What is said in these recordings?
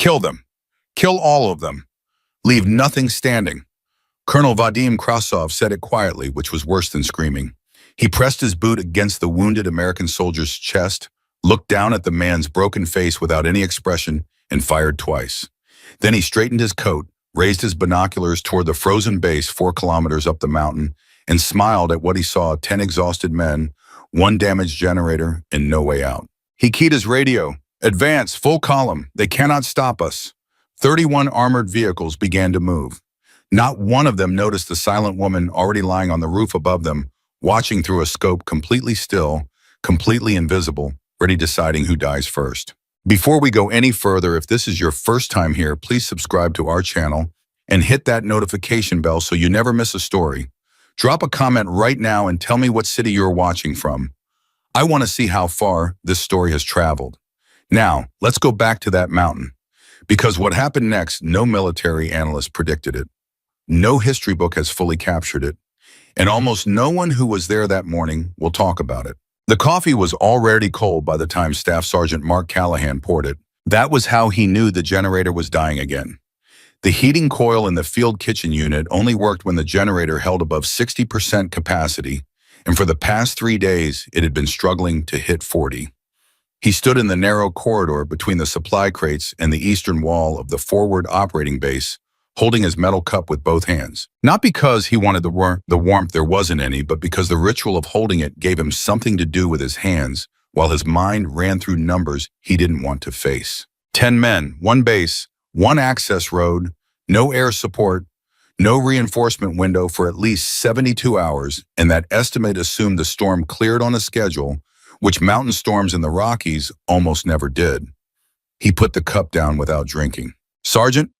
Kill them. Kill all of them. Leave nothing standing. Colonel Vadim Krasov said it quietly, which was worse than screaming. He pressed his boot against the wounded American soldier's chest, looked down at the man's broken face without any expression, and fired twice. Then he straightened his coat, raised his binoculars toward the frozen base 4 kilometers up the mountain, and smiled at what he saw: 10 exhausted men, 1 damaged generator, and no way out. He keyed his radio. Advance, full column. They cannot stop us. 31 armored vehicles began to move. Not one of them noticed the silent woman already lying on the roof above them, watching through a scope, completely still, completely invisible, ready deciding who dies first. Before we go any further, if this is your first time here, please subscribe to our channel and hit that notification bell so you never miss a story. Drop a comment right now and tell me what city you're watching from. I want to see how far this story has traveled. Now, let's go back to that mountain, because what happened next, no military analyst predicted it. No history book has fully captured it, and almost no one who was there that morning will talk about it. The coffee was already cold by the time Staff Sergeant Mark Callahan poured it. That was how he knew the generator was dying again. The heating coil in the field kitchen unit only worked when the generator held above 60% capacity, and for the past 3 days, it had been struggling to hit 40. He stood in the narrow corridor between the supply crates and the eastern wall of the forward operating base, holding his metal cup with both hands. Not because he wanted the warmth, there wasn't any, but because the ritual of holding it gave him something to do with his hands, while his mind ran through numbers he didn't want to face. 10 men, 1 base, 1 access road, no air support, no reinforcement window for at least 72 hours, and that estimate assumed the storm cleared on a schedule, which mountain storms in the Rockies almost never did. He put the cup down without drinking. Sergeant?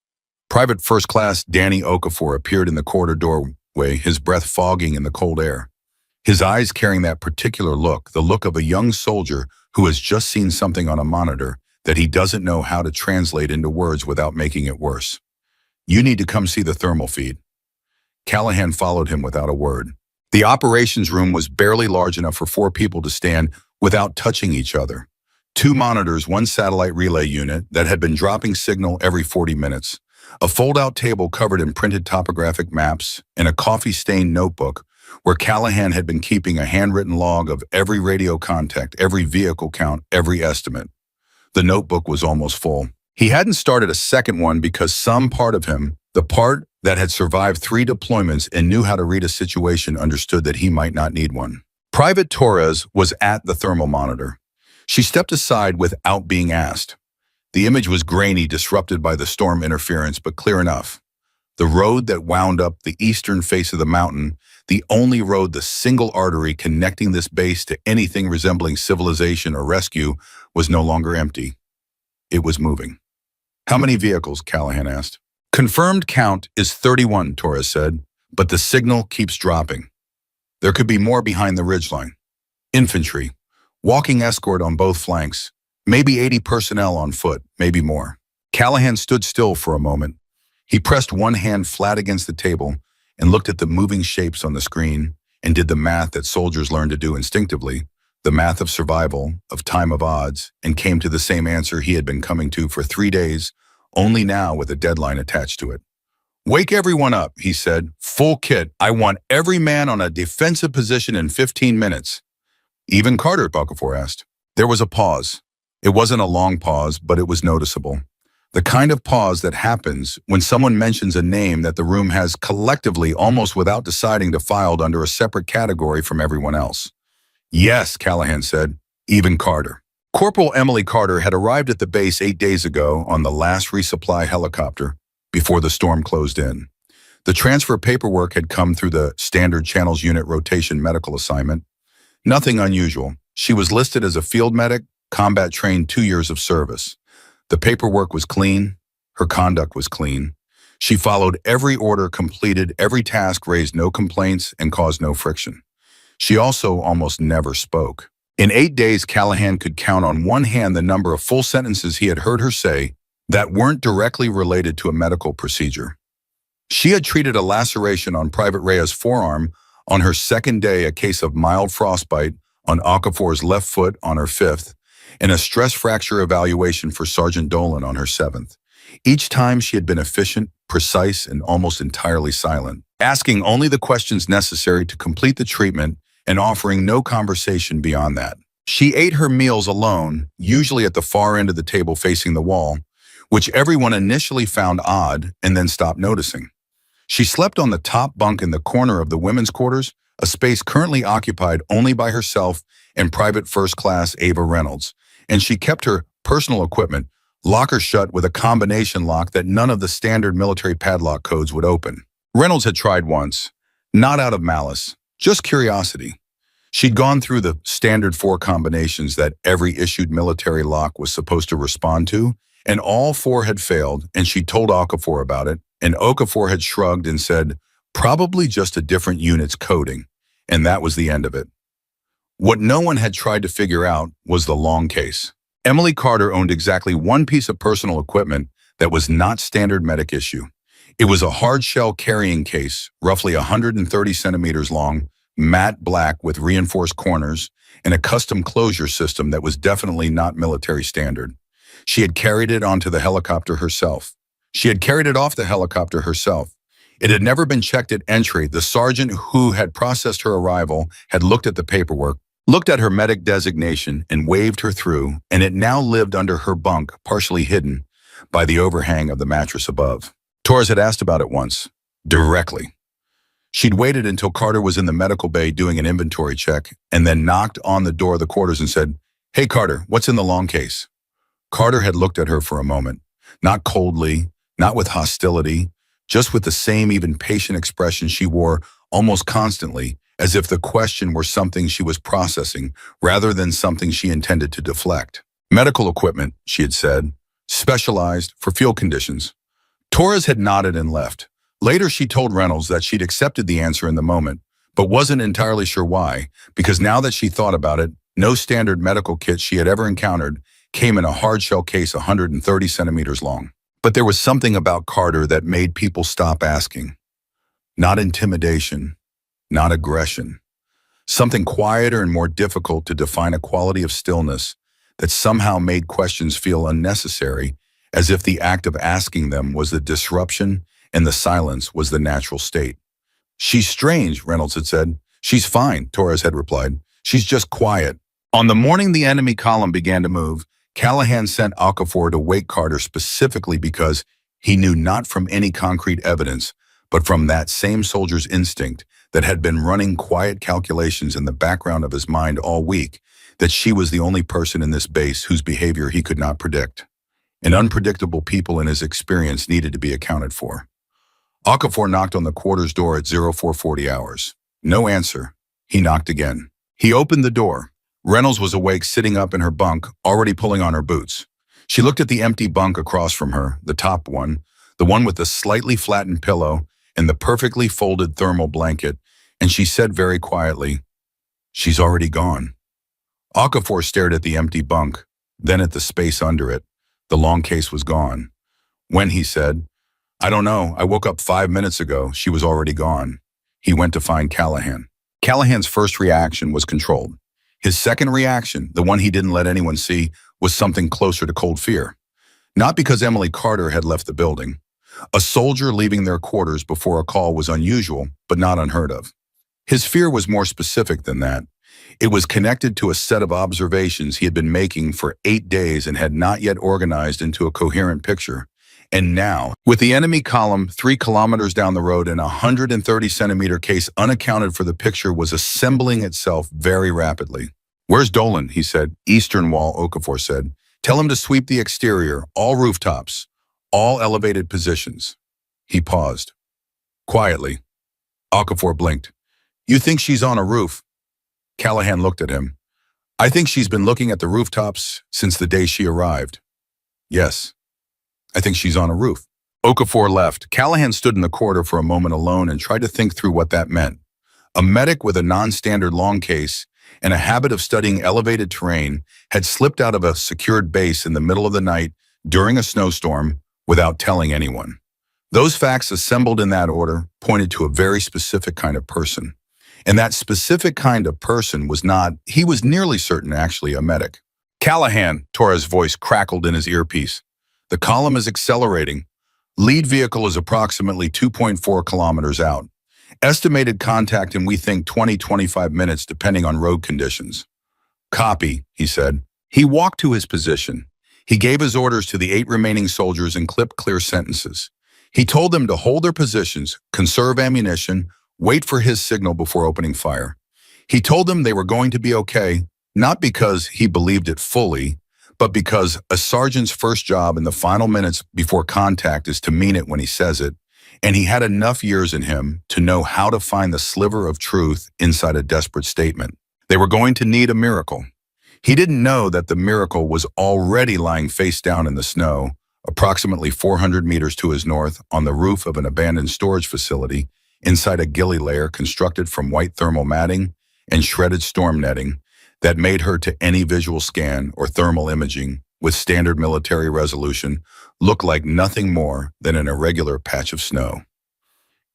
Private First Class Danny Okafor appeared in the corridor doorway, his breath fogging in the cold air. His eyes carrying that particular look, the look of a young soldier who has just seen something on a monitor that he doesn't know how to translate into words without making it worse. You need to come see the thermal feed. Callahan followed him without a word. The operations room was barely large enough for 4 people to stand without touching each other. 2 monitors, 1 satellite relay unit that had been dropping signal every 40 minutes, a fold-out table covered in printed topographic maps, and a coffee-stained notebook where Callahan had been keeping a handwritten log of every radio contact, every vehicle count, every estimate. The notebook was almost full. He hadn't started a second one because some part of him, the part that had survived 3 deployments and knew how to read a situation, understood that he might not need one. Private Torres was at the thermal monitor. She stepped aside without being asked. The image was grainy, disrupted by the storm interference, but clear enough. The road that wound up the eastern face of the mountain, the only road, the single artery connecting this base to anything resembling civilization or rescue, was no longer empty. It was moving. How many vehicles? Callahan asked. Confirmed count is 31, Torres said, but the signal keeps dropping. There could be more behind the ridgeline. Infantry, walking escort on both flanks, maybe 80 personnel on foot, maybe more. Callahan stood still for a moment. He pressed one hand flat against the table and looked at the moving shapes on the screen and did the math that soldiers learn to do instinctively, the math of survival, of time of odds, and came to the same answer he had been coming to for 3 days, only now with a deadline attached to it. Wake everyone up, he said. Full kit. I want every man on a defensive position in 15 minutes. Even Carter, Okafor asked. There was a pause. It wasn't a long pause, but it was noticeable. The kind of pause that happens when someone mentions a name that the room has collectively, almost without deciding to, filed under a separate category from everyone else. Yes, Callahan said. Even Carter. Corporal Emily Carter had arrived at the base 8 days ago on the last resupply helicopter before the storm closed in. The transfer paperwork had come through the Standard Channels Unit Rotation Medical Assignment. Nothing unusual. She was listed as a field medic, combat-trained 2 years of service. The paperwork was clean. Her conduct was clean. She followed every order, completed every task, raised no complaints, and caused no friction. She also almost never spoke. In 8 days, Callahan could count on one hand the number of full sentences he had heard her say that weren't directly related to a medical procedure. She had treated a laceration on Private Rhea's forearm on her 2nd day, a case of mild frostbite on Okafor's left foot on her 5th, and a stress fracture evaluation for Sergeant Dolan on her 7th. Each time she had been efficient, precise, and almost entirely silent, asking only the questions necessary to complete the treatment and offering no conversation beyond that. She ate her meals alone, usually at the far end of the table facing the wall, which everyone initially found odd and then stopped noticing. She slept on the top bunk in the corner of the women's quarters, a space currently occupied only by herself and Private First Class Ava Reynolds, and she kept her personal equipment locker shut with a combination lock that none of the standard military padlock codes would open. Reynolds had tried once, not out of malice, just curiosity. She'd gone through the standard 4 combinations that every issued military lock was supposed to respond to, and all 4 had failed, and she told Okafor about it, and Okafor had shrugged and said, probably just a different unit's coding, and that was the end of it. What no one had tried to figure out was the long case. Emily Carter owned exactly one piece of personal equipment that was not standard medic issue. It was a hard-shell carrying case, roughly 130 centimeters long, matte black with reinforced corners, and a custom closure system that was definitely not military standard. She had carried it onto the helicopter herself. She had carried it off the helicopter herself. It had never been checked at entry. The sergeant who had processed her arrival had looked at the paperwork, looked at her medic designation, and waved her through, and it now lived under her bunk, partially hidden by the overhang of the mattress above. Torres had asked about it once, directly. She'd waited until Carter was in the medical bay doing an inventory check, and then knocked on the door of the quarters and said, "Hey Carter, what's in the long case?" Carter had looked at her for a moment, not coldly, not with hostility, just with the same even patient expression she wore almost constantly, as if the question were something she was processing rather than something she intended to deflect. "Medical equipment," she had said, "specialized for field conditions." Torres had nodded and left. Later, she told Reynolds that she'd accepted the answer in the moment, but wasn't entirely sure why, because now that she thought about it, no standard medical kit she had ever encountered came in a hard-shell case 130 centimeters long. But there was something about Carter that made people stop asking. Not intimidation, not aggression. Something quieter and more difficult to define, a quality of stillness that somehow made questions feel unnecessary, as if the act of asking them was the disruption and the silence was the natural state. "She's strange," Reynolds had said. "She's fine," Torres had replied. "She's just quiet." On the morning the enemy column began to move, Callahan sent Okafor to wake Carter specifically because he knew, not from any concrete evidence, but from that same soldier's instinct that had been running quiet calculations in the background of his mind all week, that she was the only person in this base whose behavior he could not predict. And unpredictable people in his experience needed to be accounted for. Okafor knocked on the quarters door at 0440 hours. No answer. He knocked again. He opened the door. Reynolds was awake, sitting up in her bunk, already pulling on her boots. She looked at the empty bunk across from her, the top one, the one with the slightly flattened pillow and the perfectly folded thermal blanket, and she said very quietly, "She's already gone." Okafor stared at the empty bunk, then at the space under it. The long case was gone. When he said, "I don't know, I woke up 5 minutes ago, she was already gone," he went to find Callahan. Callahan's first reaction was controlled. His second reaction, the one he didn't let anyone see, was something closer to cold fear. Not because Emily Carter had left the building. A soldier leaving their quarters before a call was unusual, but not unheard of. His fear was more specific than that. It was connected to a set of observations he had been making for 8 days and had not yet organized into a coherent picture. And now, with the enemy column 3 kilometers down the road and a 130 centimeter case unaccounted for, the picture was assembling itself very rapidly. "Where's Dolan?" he said. "Eastern wall," Okafor said. "Tell him to sweep the exterior, all rooftops, all elevated positions." He paused. Quietly. Okafor blinked. "You think she's on a roof?" Callahan looked at him. "I think she's been looking at the rooftops since the day she arrived." "Yes. I think she's on a roof." Okafor left. Callahan stood in the corridor for a moment alone and tried to think through what that meant. A medic with a non-standard long case and a habit of studying elevated terrain had slipped out of a secured base in the middle of the night during a snowstorm without telling anyone. Those facts, assembled in that order, pointed to a very specific kind of person. And that specific kind of person was not, he was nearly certain, actually a medic. "Callahan," Torres' voice crackled in his earpiece. The column is accelerating. Lead vehicle is approximately 2.4 kilometers out. Estimated contact in we think 20-25 minutes depending on road conditions. Copy, he said. He walked to his position. He gave his orders to the 8 remaining soldiers in clipped clear sentences. He told them to hold their positions, conserve ammunition, wait for his signal before opening fire. He told them they were going to be okay, not because he believed it fully, but because a sergeant's first job in the final minutes before contact is to mean it when he says it, and he had enough years in him to know how to find the sliver of truth inside a desperate statement. They were going to need a miracle. He didn't know that the miracle was already lying face down in the snow, approximately 400 meters to his north on the roof of an abandoned storage facility inside a ghillie layer constructed from white thermal matting and shredded storm netting that made her, to any visual scan or thermal imaging with standard military resolution, look like nothing more than an irregular patch of snow.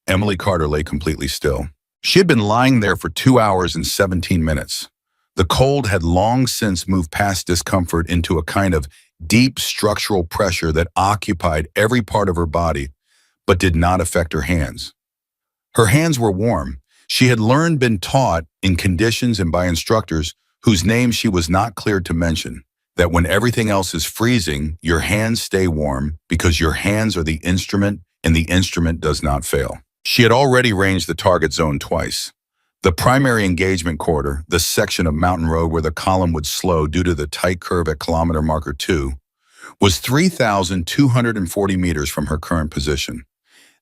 Emily Carter lay completely still. She had been lying there for 2 hours and 17 minutes. The cold had long since moved past discomfort into a kind of deep structural pressure that occupied every part of her body, but did not affect her hands. Her hands were warm. She had been taught in conditions and by instructors whose names she was not cleared to mention, that when everything else is freezing, your hands stay warm because your hands are the instrument and the instrument does not fail. She had already ranged the target zone twice. The primary engagement corridor, the section of mountain road where the column would slow due to the tight curve at kilometer marker 2, was 3,240 meters from her current position.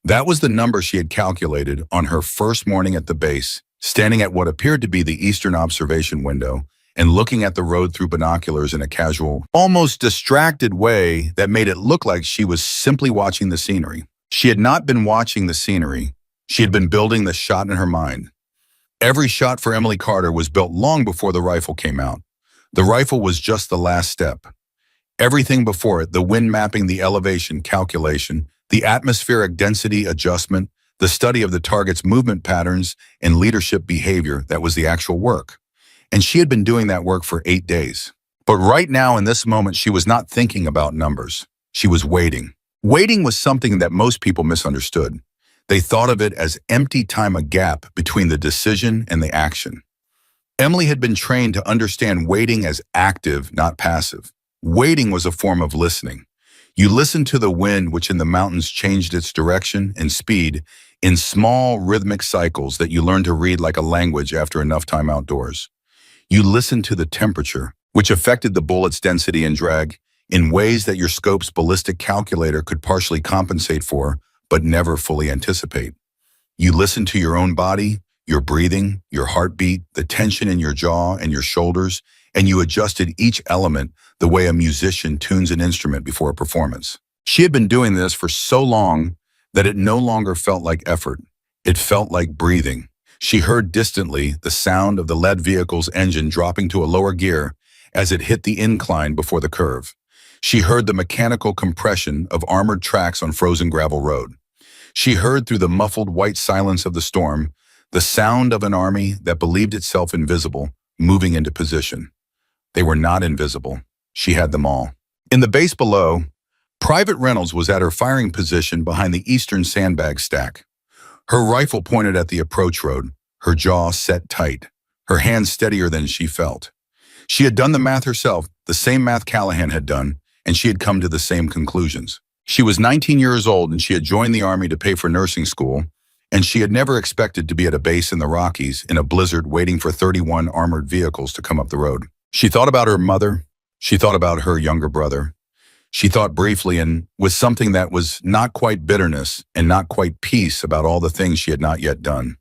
That was the number she had calculated on her first morning at the base, standing at what appeared to be the eastern observation window and looking at the road through binoculars in a casual, almost distracted way that made it look like she was simply watching the scenery. She had not been watching the scenery. She had been building the shot in her mind. Every shot for Emily Carter was built long before the rifle came out. The rifle was just the last step. Everything before it, the wind mapping, the elevation calculation, the atmospheric density adjustment, the study of the target's movement patterns and leadership behavior, that was the actual work. And she had been doing that work for 8 days. But right now in this moment, she was not thinking about numbers. She was waiting. Waiting was something that most people misunderstood. They thought of it as empty time, a gap between the decision and the action. Emily had been trained to understand waiting as active, not passive. Waiting was a form of listening. You listened to the wind, which in the mountains changed its direction and speed in small rhythmic cycles that you learned to read like a language after enough time outdoors. You listened to the temperature, which affected the bullet's density and drag in ways that your scope's ballistic calculator could partially compensate for, but never fully anticipate. You listened to your own body, your breathing, your heartbeat, the tension in your jaw and your shoulders, and you adjusted each element the way a musician tunes an instrument before a performance. She had been doing this for so long that it no longer felt like effort. It felt like breathing. She heard distantly the sound of the lead vehicle's engine dropping to a lower gear as it hit the incline before the curve. She heard the mechanical compression of armored tracks on frozen gravel road. She heard through the muffled white silence of the storm the sound of an army that believed itself invisible, moving into position. They were not invisible. She had them all. In the base below, Private Reynolds was at her firing position behind the eastern sandbag stack. Her rifle pointed at the approach road, her jaw set tight, her hands steadier than she felt. She had done the math herself, the same math Callahan had done, and she had come to the same conclusions. She was 19 years old and she had joined the Army to pay for nursing school, and she had never expected to be at a base in the Rockies in a blizzard waiting for 31 armored vehicles to come up the road. She thought about her mother. She thought about her younger brother. She thought briefly and with something that was not quite bitterness and not quite peace about all the things she had not yet done.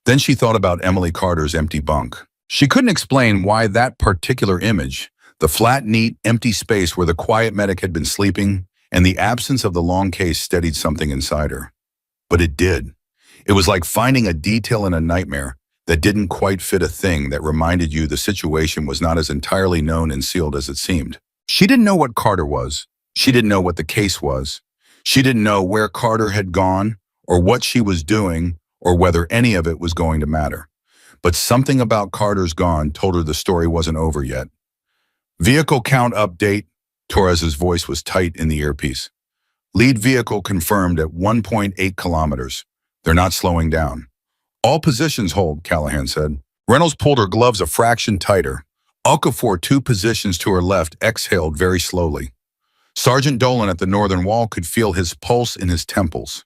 Then she thought about Emily Carter's empty bunk. She couldn't explain why that particular image, the flat, neat, empty space where the quiet medic had been sleeping, and the absence of the long case steadied something inside her. But it did. It was like finding a detail in a nightmare that didn't quite fit a thing that reminded you the situation was not as entirely known and sealed as it seemed. She didn't know what Carter was. She didn't know what the case was. She didn't know where Carter had gone or what she was doing or whether any of it was going to matter. But something about Carter's gone told her the story wasn't over yet. Vehicle count update, Torres's voice was tight in the earpiece. Lead vehicle confirmed at 1.8 kilometers. They're not slowing down. All positions hold, Callahan said. Reynolds pulled her gloves a fraction tighter. Okafor, 2 positions to her left, exhaled very slowly. Sergeant Dolan at the northern wall could feel his pulse in his temples.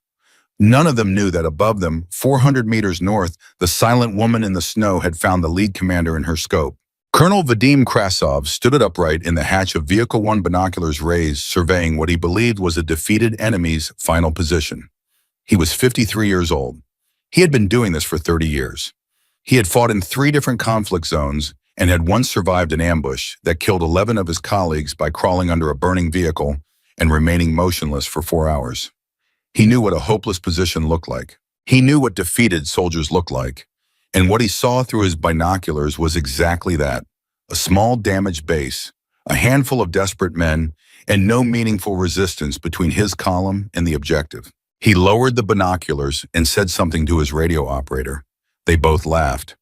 None of them knew that above them, 400 meters north, the silent woman in the snow had found the lead commander in her scope. Colonel Vadim Krasov stood upright in the hatch of Vehicle 1, binoculars raised, surveying what he believed was a defeated enemy's final position. He was 53 years old. He had been doing this for 30 years. He had fought in 3 different conflict zones and had once survived an ambush that killed 11 of his colleagues by crawling under a burning vehicle and remaining motionless for 4 hours. He knew what a hopeless position looked like. He knew what defeated soldiers looked like. And what he saw through his binoculars was exactly that. A small damaged base, a handful of desperate men, and no meaningful resistance between his column and the objective. He lowered the binoculars and said something to his radio operator. They both laughed.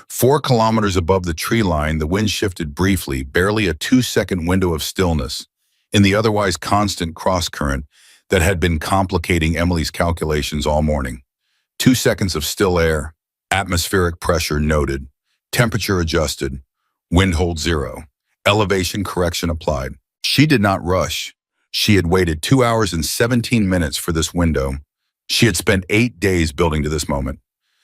4 kilometers above the tree line, the wind shifted briefly, barely a 2-second window of stillness, in the otherwise constant cross-current that had been complicating Emily's calculations all morning. 2 seconds of still air, atmospheric pressure noted, temperature adjusted, wind hold 0, elevation correction applied. She did not rush. She had waited 2 hours and 17 minutes for this window. She had spent 8 days building to this moment.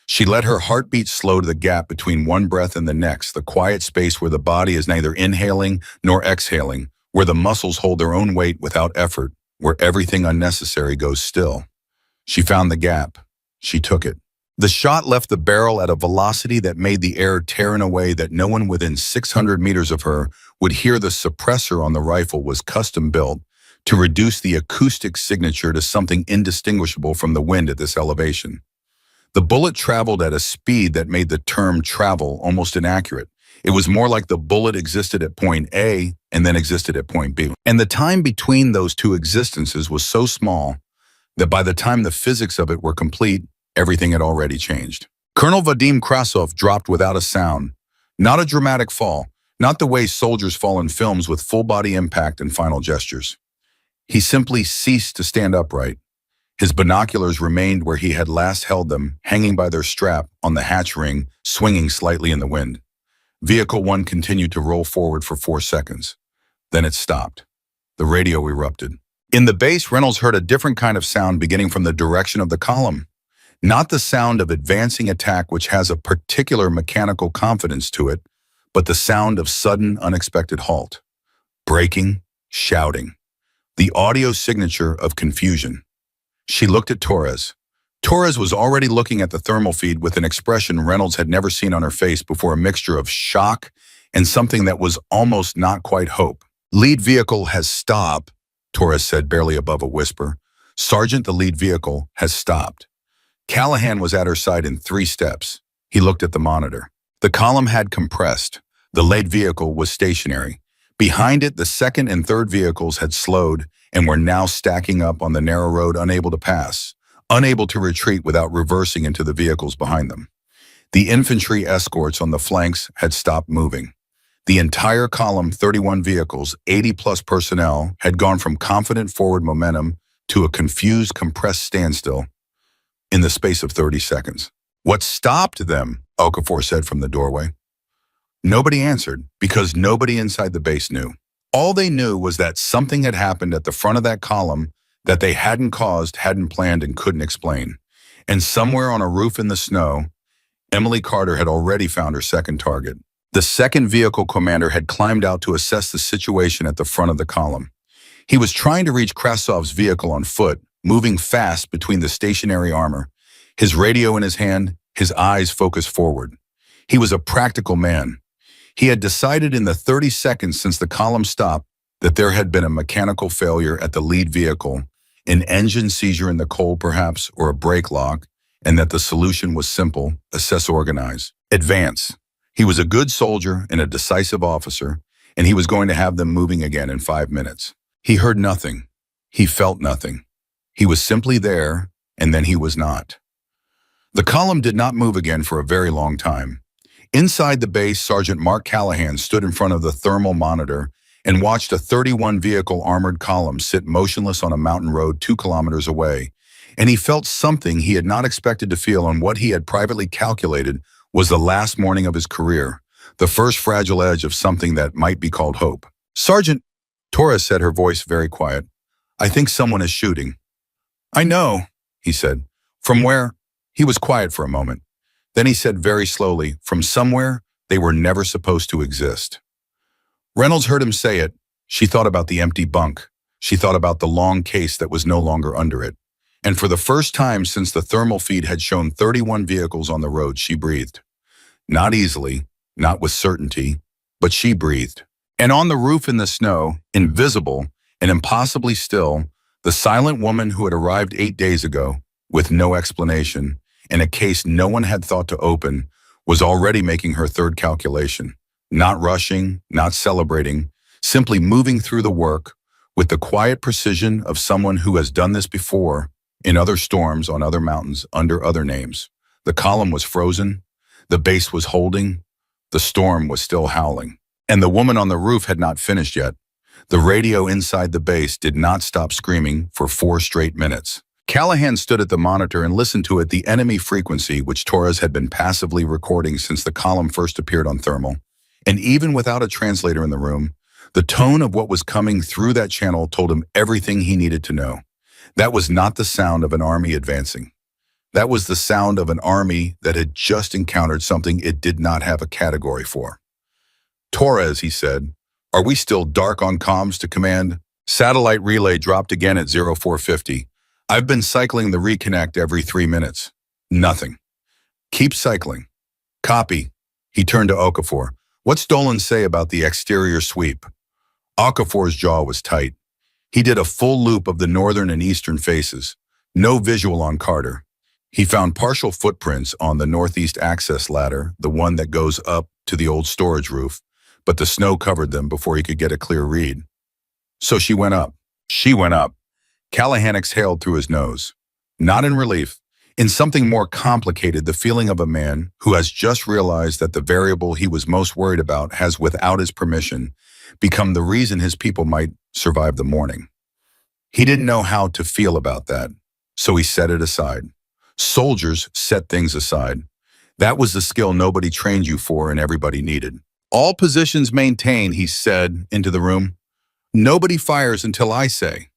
She let her heartbeat slow to the gap between one breath and the next, the quiet space where the body is neither inhaling nor exhaling, where the muscles hold their own weight without effort, where everything unnecessary goes still. She found the gap. She took it. The shot left the barrel at a velocity that made the air tear in a way that no one within 600 meters of her would hear. The suppressor on the rifle was custom built to reduce the acoustic signature to something indistinguishable from the wind at this elevation. The bullet traveled at a speed that made the term travel almost inaccurate. It was more like the bullet existed at point A and then existed at point B. And the time between those 2 existences was so small that by the time the physics of it were complete, everything had already changed. Colonel Vadim Krasov dropped without a sound. Not a dramatic fall, not the way soldiers fall in films with full-body impact and final gestures. He simply ceased to stand upright. His binoculars remained where he had last held them, hanging by their strap on the hatch ring, swinging slightly in the wind. Vehicle 1 continued to roll forward for 4 seconds. Then it stopped. The radio erupted. In the base, Reynolds heard a different kind of sound beginning from the direction of the column. Not the sound of advancing attack, which has a particular mechanical confidence to it, but the sound of sudden, unexpected halt. Braking, shouting. The audio signature of confusion. She looked at Torres. Torres was already looking at the thermal feed with an expression Reynolds had never seen on her face before, a mixture of shock and something that was almost not quite hope. Lead vehicle has stopped, Torres said barely above a whisper. Sergeant, the lead vehicle has stopped. Callahan was at her side in 3 steps. He looked at the monitor. The column had compressed. The lead vehicle was stationary. Behind it, the second and third vehicles had slowed and were now stacking up on the narrow road, unable to pass, unable to retreat without reversing into the vehicles behind them. The infantry escorts on the flanks had stopped moving. The entire column, 31 vehicles, 80-plus personnel, had gone from confident forward momentum to a confused, compressed standstill in the space of 30 seconds. What stopped them? Okafor said from the doorway. Nobody answered, because nobody inside the base knew. All they knew was that something had happened at the front of that column that they hadn't caused, hadn't planned, and couldn't explain. And somewhere on a roof in the snow, Emily Carter had already found her second target. The second vehicle commander had climbed out to assess the situation at the front of the column. He was trying to reach Krasov's vehicle on foot, moving fast between the stationary armor, his radio in his hand, his eyes focused forward. He was a practical man. He had decided in the 30 seconds since the column stopped that there had been a mechanical failure at the lead vehicle, an engine seizure in the coal perhaps, or a brake lock, and that the solution was simple: assess, organize, advance. He was a good soldier and a decisive officer, and he was going to have them moving again in 5 minutes. He heard nothing. He felt nothing. He was simply there, and then he was not. The column did not move again for a very long time. Inside the base, Sergeant Mark Callahan stood in front of the thermal monitor, and watched a 31-vehicle armored column sit motionless on a mountain road 2 kilometers away, and he felt something he had not expected to feel on what he had privately calculated was the last morning of his career, the first fragile edge of something that might be called hope. "Sergeant," Torres said, her voice very quiet, "I think someone is shooting." "I know," he said. "From where?" He was quiet for a moment. Then he said very slowly, "From somewhere they were never supposed to exist." Reynolds heard him say it. She thought about the empty bunk. She thought about the long case that was no longer under it. And for the first time since the thermal feed had shown 31 vehicles on the road, she breathed. Not easily, not with certainty, but she breathed. And on the roof in the snow, invisible and impossibly still, the silent woman who had arrived 8 days ago, with no explanation, in a case no one had thought to open, was already making her third calculation. Not rushing, not celebrating, simply moving through the work with the quiet precision of someone who has done this before, in other storms, on other mountains, under other names. The column was frozen, the base was holding, the storm was still howling. And the woman on the roof had not finished yet. The radio inside the base did not stop screaming for 4 straight minutes. Callahan stood at the monitor and listened to it, the enemy frequency which Torres had been passively recording since the column first appeared on thermal. And even without a translator in the room, the tone of what was coming through that channel told him everything he needed to know. That was not the sound of an army advancing. That was the sound of an army that had just encountered something it did not have a category for. "Torres," he said, "are we still dark on comms to command?" Satellite relay dropped again at 0450. "I've been cycling the reconnect every 3 minutes. Nothing." "Keep cycling." "Copy." He turned to Okafor. "What's Dolan say about the exterior sweep?" Okafor's jaw was tight. He did a full loop of the northern and eastern faces. No visual on Carter. He found partial footprints on the northeast access ladder, the one that goes up to the old storage roof, but the snow covered them before he could get a clear read. "So she went up." "She went up." Callahan exhaled through his nose. Not in relief. In something more complicated, the feeling of a man who has just realized that the variable he was most worried about has, without his permission, become the reason his people might survive the morning. He didn't know how to feel about that, so he set it aside. Soldiers set things aside. That was the skill nobody trained you for and everybody needed. "All positions maintain," he said into the room. "Nobody fires until I say.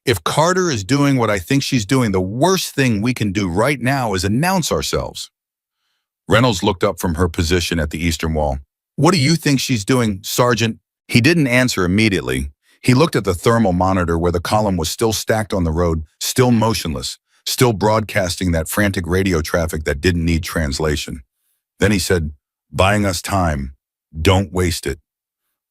If Carter is doing what I think she's doing, the worst thing we can do right now is announce ourselves." Reynolds looked up from her position at the eastern wall. "What do you think she's doing, Sergeant?" He didn't answer immediately. He looked at the thermal monitor where the column was still stacked on the road, still motionless, still broadcasting that frantic radio traffic that didn't need translation. Then he said, "Buying us time. Don't waste it."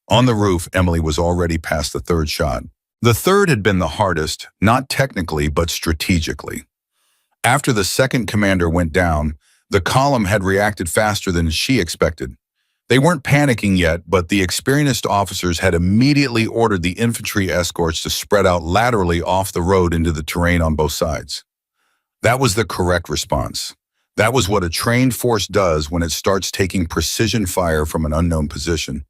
On the roof, Emily was already past the third shot. The third had been the hardest, not technically, but strategically. After the second commander went down, the column had reacted faster than she expected. They weren't panicking yet, but the experienced officers had immediately ordered the infantry escorts to spread out laterally off the road into the terrain on both sides. That was the correct response. That was what a trained force does when it starts taking precision fire from an unknown position.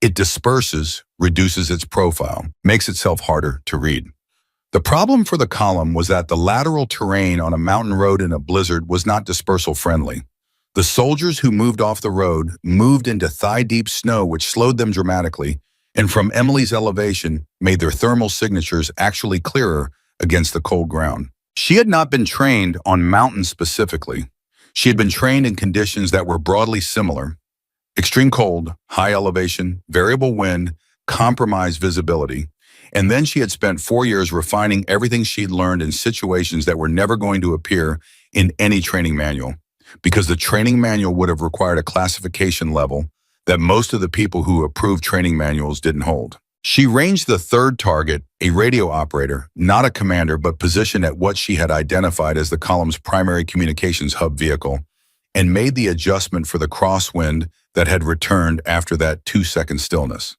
It disperses, reduces its profile, makes itself harder to read. The problem for the column was that the lateral terrain on a mountain road in a blizzard was not dispersal friendly. The soldiers who moved off the road moved into thigh-deep snow, which slowed them dramatically, and from Emily's elevation made their thermal signatures actually clearer against the cold ground. She had not been trained on mountains specifically. She had been trained in conditions that were broadly similar: extreme cold, high elevation, variable wind, compromised visibility. And then she had spent 4 years refining everything she'd learned in situations that were never going to appear in any training manual, because the training manual would have required a classification level that most of the people who approved training manuals didn't hold. She ranged the third target, a radio operator, not a commander, but positioned at what she had identified as the column's primary communications hub vehicle, and made the adjustment for the crosswind that had returned after that 2-second stillness.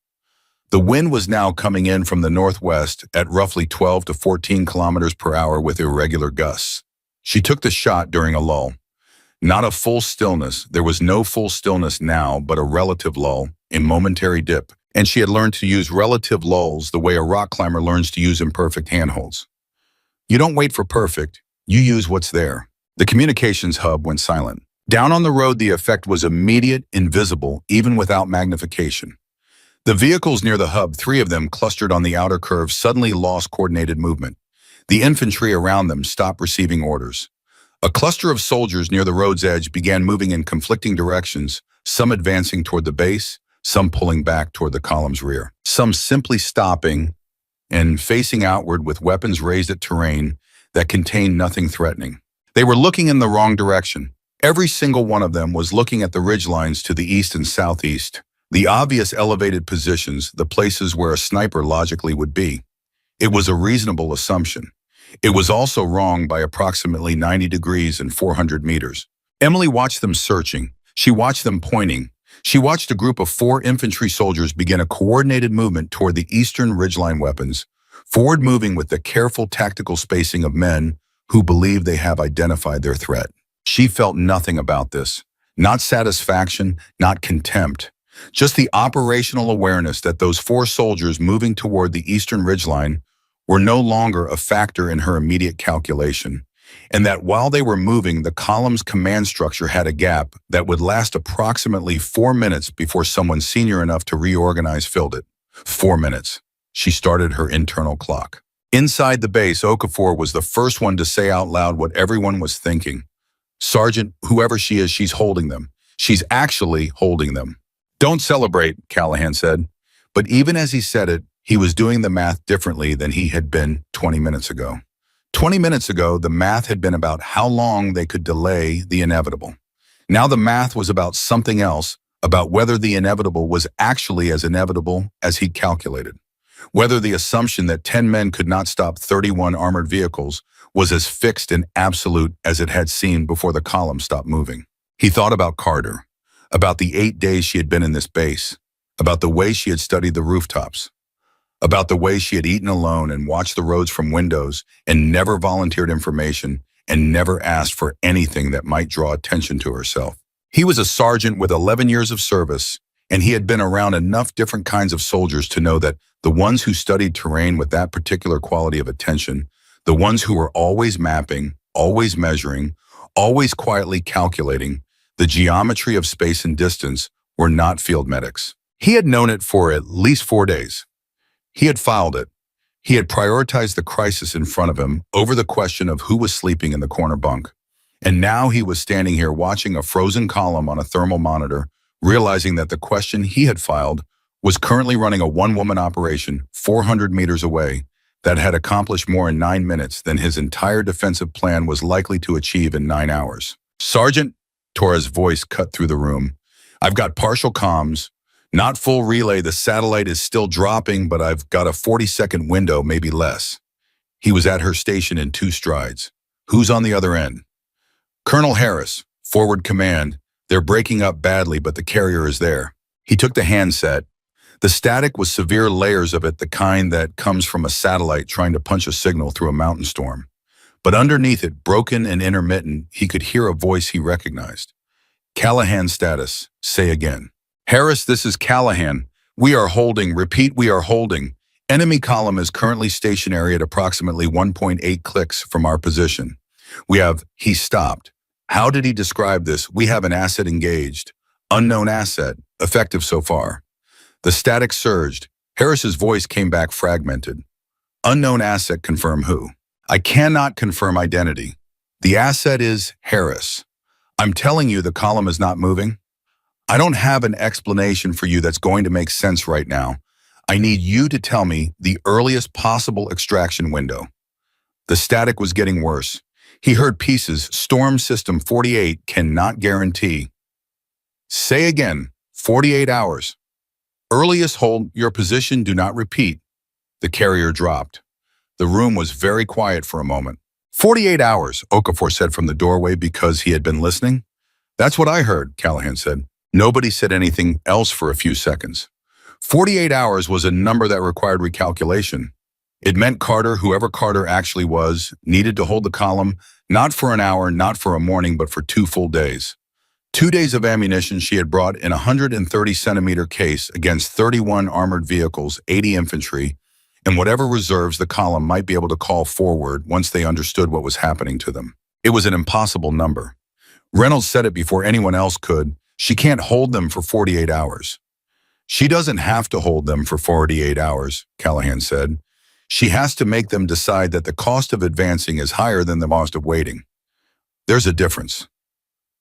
The wind was now coming in from the northwest at roughly 12 to 14 kilometers per hour with irregular gusts. She took the shot during a lull. Not a full stillness. There was no full stillness now, but a relative lull, a momentary dip, and she had learned to use relative lulls the way a rock climber learns to use imperfect handholds. You don't wait for perfect, you use what's there. The communications hub went silent. Down on the road, the effect was immediate, invisible, even without magnification. The vehicles near the hub, three of them clustered on the outer curve, suddenly lost coordinated movement. The infantry around them stopped receiving orders. A cluster of soldiers near the road's edge began moving in conflicting directions, some advancing toward the base, some pulling back toward the column's rear, some simply stopping and facing outward with weapons raised at terrain that contained nothing threatening. They were looking in the wrong direction. Every single one of them was looking at the ridgelines to the east and southeast, the obvious elevated positions, the places where a sniper logically would be. It was a reasonable assumption. It was also wrong by approximately 90 degrees and 400 meters. Emily watched them searching. She watched them pointing. She watched a group of 4 infantry soldiers begin a coordinated movement toward the eastern ridgeline weapons, forward moving with the careful tactical spacing of men who believe they have identified their threat. She felt nothing about this. Not satisfaction, not contempt. Just the operational awareness that those 4 soldiers moving toward the eastern ridgeline were no longer a factor in her immediate calculation, and that while they were moving, the column's command structure had a gap that would last approximately 4 minutes before someone senior enough to reorganize filled it. 4 minutes. She started her internal clock. Inside the base, Okafor was the first one to say out loud what everyone was thinking. Sergeant, whoever she is, she's holding them. She's actually holding them. Don't celebrate, Callahan said. But even as he said it, he was doing the math differently than he had been 20 minutes ago. 20 minutes ago, the math had been about how long they could delay the inevitable. Now the math was about something else, about whether the inevitable was actually as inevitable as he'd calculated. Whether the assumption that 10 men could not stop 31 armored vehicles was as fixed and absolute as it had seemed before the column stopped moving. He thought about Carter, about the 8 days she had been in this base, about the way she had studied the rooftops, about the way she had eaten alone and watched the roads from windows and never volunteered information and never asked for anything that might draw attention to herself. He was a sergeant with 11 years of service, and he had been around enough different kinds of soldiers to know that the ones who studied terrain with that particular quality of attention, the ones who were always mapping, always measuring, always quietly calculating the geometry of space and distance, were not field medics. He had known it for at least 4 days. He had filed it. He had prioritized the crisis in front of him over the question of who was sleeping in the corner bunk. And now he was standing here watching a frozen column on a thermal monitor, realizing that the question he had filed was currently running a one-woman operation 400 meters away that had accomplished more in 9 minutes than his entire defensive plan was likely to achieve in 9 hours. Sergeant, Torres' voice cut through the room. I've got partial comms. Not full relay, the satellite is still dropping, but I've got a 40-second window, maybe less. He was at her station in 2 strides. Who's on the other end? Colonel Harris, forward command. They're breaking up badly, but the carrier is there. He took the handset. The static was severe layers of it, the kind that comes from a satellite trying to punch a signal through a mountain storm. But underneath it, broken and intermittent, he could hear a voice he recognized. Callahan status. Say again. Harris, this is Callahan. We are holding. Repeat, we are holding. Enemy column is currently stationary at approximately 1.8 clicks from our position. He stopped. How did he describe this? We have an asset engaged. Unknown asset. Effective so far. The static surged. Harris's voice came back fragmented. Unknown asset, confirm who? I cannot confirm identity. The asset is Harris. I'm telling you the column is not moving. I don't have an explanation for you that's going to make sense right now. I need you to tell me the earliest possible extraction window. The static was getting worse. He heard pieces. Storm System 48 cannot guarantee. Say again, 48 hours. Earliest hold your position, do not repeat. The carrier dropped. The room was very quiet for a moment. 48 hours, Okafor said from the doorway because he had been listening. That's what I heard, Callahan said. Nobody said anything else for a few seconds. 48 hours was a number that required recalculation. It meant Carter, whoever Carter actually was, needed to hold the column, not for an hour, not for a morning, but for 2 full days. 2 days of ammunition she had brought in a 130-centimeter case against 31 armored vehicles, 80 infantry, and whatever reserves the column might be able to call forward once they understood what was happening to them. It was an impossible number. Reynolds said it before anyone else could. She can't hold them for 48 hours. She doesn't have to hold them for 48 hours, Callahan said. She has to make them decide that the cost of advancing is higher than the cost of waiting. There's a difference.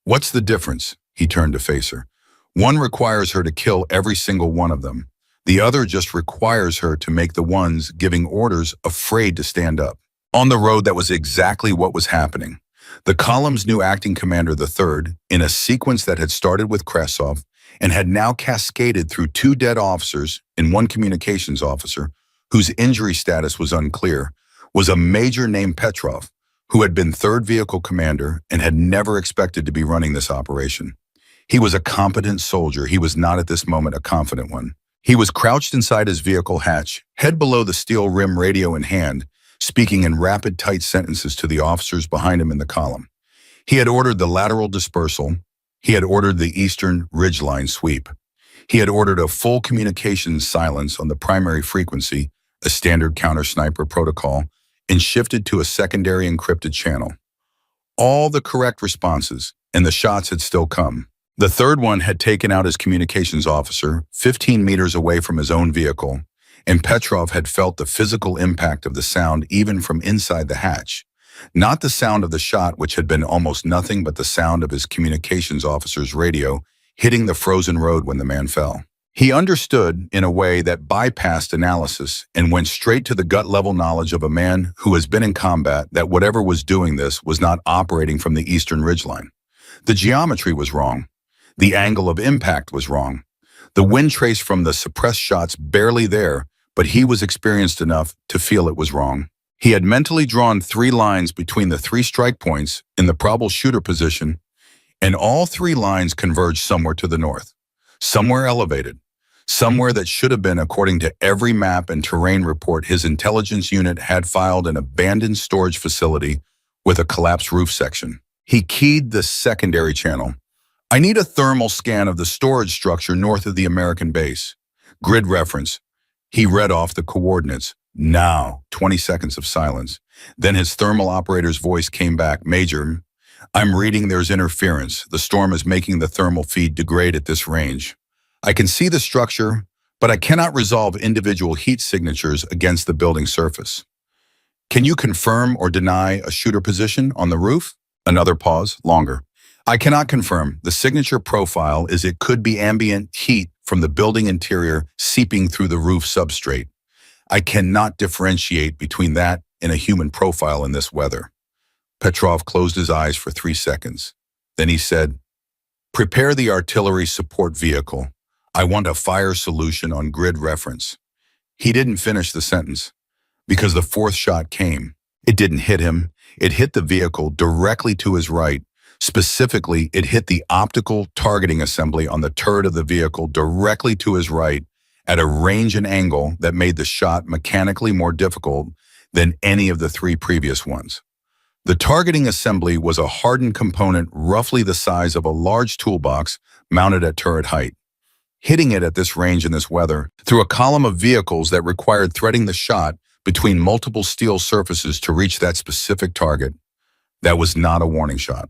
What's the difference? He turned to face her. One requires her to kill every single one of them. The other just requires her to make the ones giving orders afraid to stand up. On the road, that was exactly what was happening. The column's new acting commander, the third, in a sequence that had started with Krasov and had now cascaded through 2 dead officers and 1 communications officer, whose injury status was unclear, was a major named Petrov, who had been 3rd Vehicle Commander and had never expected to be running this operation. He was a competent soldier. He was not at this moment a confident one. He was crouched inside his vehicle hatch, head below the steel rim, radio in hand, speaking in rapid, tight sentences to the officers behind him in the column. He had ordered the lateral dispersal. He had ordered the eastern ridgeline sweep. He had ordered a full communications silence on the primary frequency, a standard counter-sniper protocol, and shifted to a secondary encrypted channel. All the correct responses, and the shots had still come. The third one had taken out his communications officer 15 meters away from his own vehicle, and Petrov had felt the physical impact of the sound even from inside the hatch. Not the sound of the shot, which had been almost nothing but the sound of his communications officer's radio hitting the frozen road when the man fell. He understood in a way that bypassed analysis and went straight to the gut-level knowledge of a man who has been in combat that whatever was doing this was not operating from the eastern ridgeline. The geometry was wrong. The angle of impact was wrong. The wind trace from the suppressed shots barely there, but he was experienced enough to feel it was wrong. He had mentally drawn 3 lines between the 3 strike points in the probable shooter position, and all 3 lines converged somewhere to the north, somewhere elevated, somewhere that should have been, according to every map and terrain report his intelligence unit had filed, an abandoned storage facility with a collapsed roof section. He keyed the secondary channel. I need a thermal scan of the storage structure north of the American base. Grid reference. He read off the coordinates. Now, 20 seconds of silence. Then his thermal operator's voice came back. Major, I'm reading there's interference. The storm is making the thermal feed degrade at this range. I can see the structure, but I cannot resolve individual heat signatures against the building surface. Can you confirm or deny a shooter position on the roof? Another pause, longer. I cannot confirm. The signature profile is it could be ambient heat from the building interior seeping through the roof substrate. I cannot differentiate between that and a human profile in this weather. Petrov closed his eyes for 3 seconds. Then he said, prepare the artillery support vehicle. I want a fire solution on grid reference. He didn't finish the sentence because the 4th shot came. It didn't hit him. It hit the vehicle directly to his right. Specifically, it hit the optical targeting assembly on the turret of the vehicle directly to his right at a range and angle that made the shot mechanically more difficult than any of the 3 previous ones. The targeting assembly was a hardened component roughly the size of a large toolbox mounted at turret height. Hitting it at this range in this weather, through a column of vehicles that required threading the shot between multiple steel surfaces to reach that specific target, that was not a warning shot.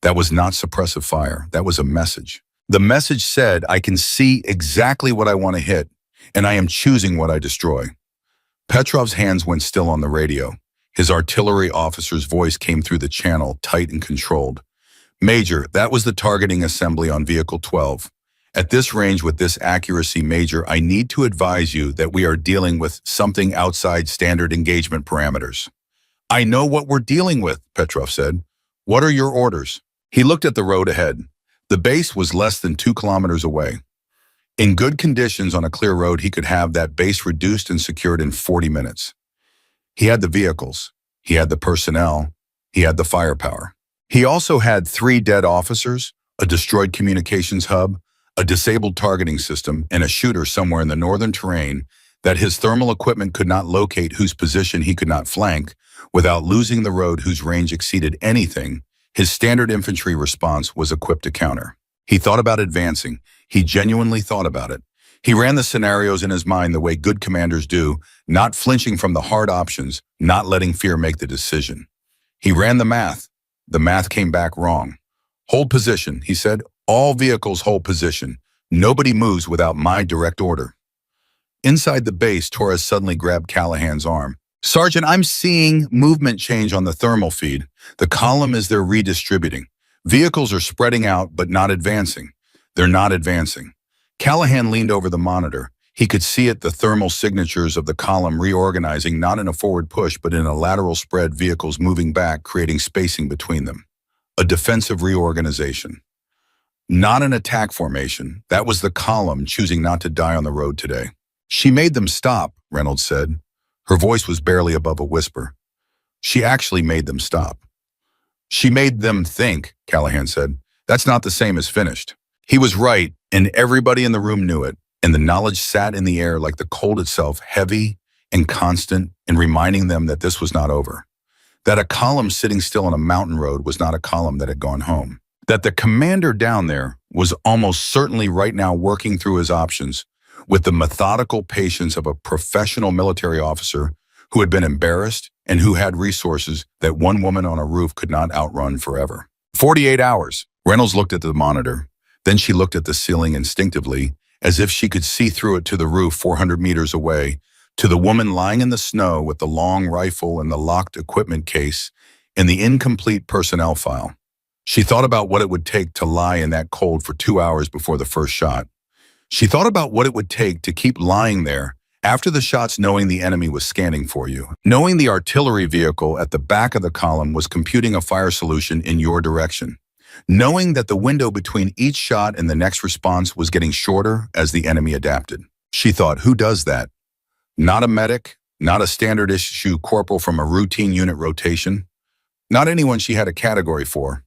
That was not suppressive fire. That was a message. The message said, I can see exactly what I want to hit, and I am choosing what I destroy. Petrov's hands went still on the radio. His artillery officer's voice came through the channel, tight and controlled. Major, that was the targeting assembly on Vehicle 12. At this range with this accuracy, Major, I need to advise you that we are dealing with something outside standard engagement parameters. I know what we're dealing with, Petrov said. What are your orders? He looked at the road ahead. The base was less than 2 kilometers away. In good conditions on a clear road, he could have that base reduced and secured in 40 minutes. He had the vehicles. He had the personnel. He had the firepower. He also had 3 dead officers, a destroyed communications hub, a disabled targeting system, and a shooter somewhere in the northern terrain that his thermal equipment could not locate, whose position he could not flank without losing the road whose range exceeded anything His standard infantry response was equipped to counter. He thought about advancing. He genuinely thought about it. He ran the scenarios in his mind the way good commanders do, not flinching from the hard options, not letting fear make the decision. He ran the math. The math came back wrong. Hold position, he said. All vehicles hold position. Nobody moves without my direct order. Inside the base, Torres suddenly grabbed Callahan's arm. Sergeant, I'm seeing movement change on the thermal feed. The column is they're redistributing. Vehicles are spreading out but not advancing. They're not advancing. Callahan leaned over the monitor. He could see it, the thermal signatures of the column reorganizing, not in a forward push, but in a lateral spread, vehicles moving back, creating spacing between them. A defensive reorganization. Not an attack formation. That was the column choosing not to die on the road today. She made them stop, Reynolds said. Her voice was barely above a whisper. She actually made them stop. She made them think, Callahan said. That's not the same as finished. He was right, and everybody in the room knew it, and the knowledge sat in the air like the cold itself, heavy and constant, and reminding them that this was not over. That a column sitting still on a mountain road was not a column that had gone home. That the commander down there was almost certainly right now working through his options with the methodical patience of a professional military officer who had been embarrassed and who had resources that one woman on a roof could not outrun forever. 48 hours. Reynolds looked at the monitor. Then she looked at the ceiling instinctively, as if she could see through it to the roof 400 meters away, to the woman lying in the snow with the long rifle and the locked equipment case and the incomplete personnel file. She thought about what it would take to lie in that cold for 2 hours before the first shot. She thought about what it would take to keep lying there after the shots, knowing the enemy was scanning for you, knowing the artillery vehicle at the back of the column was computing a fire solution in your direction, knowing that the window between each shot and the next response was getting shorter as the enemy adapted. She thought, who does that? Not a medic, not a standard issue corporal from a routine unit rotation, not anyone she had a category for.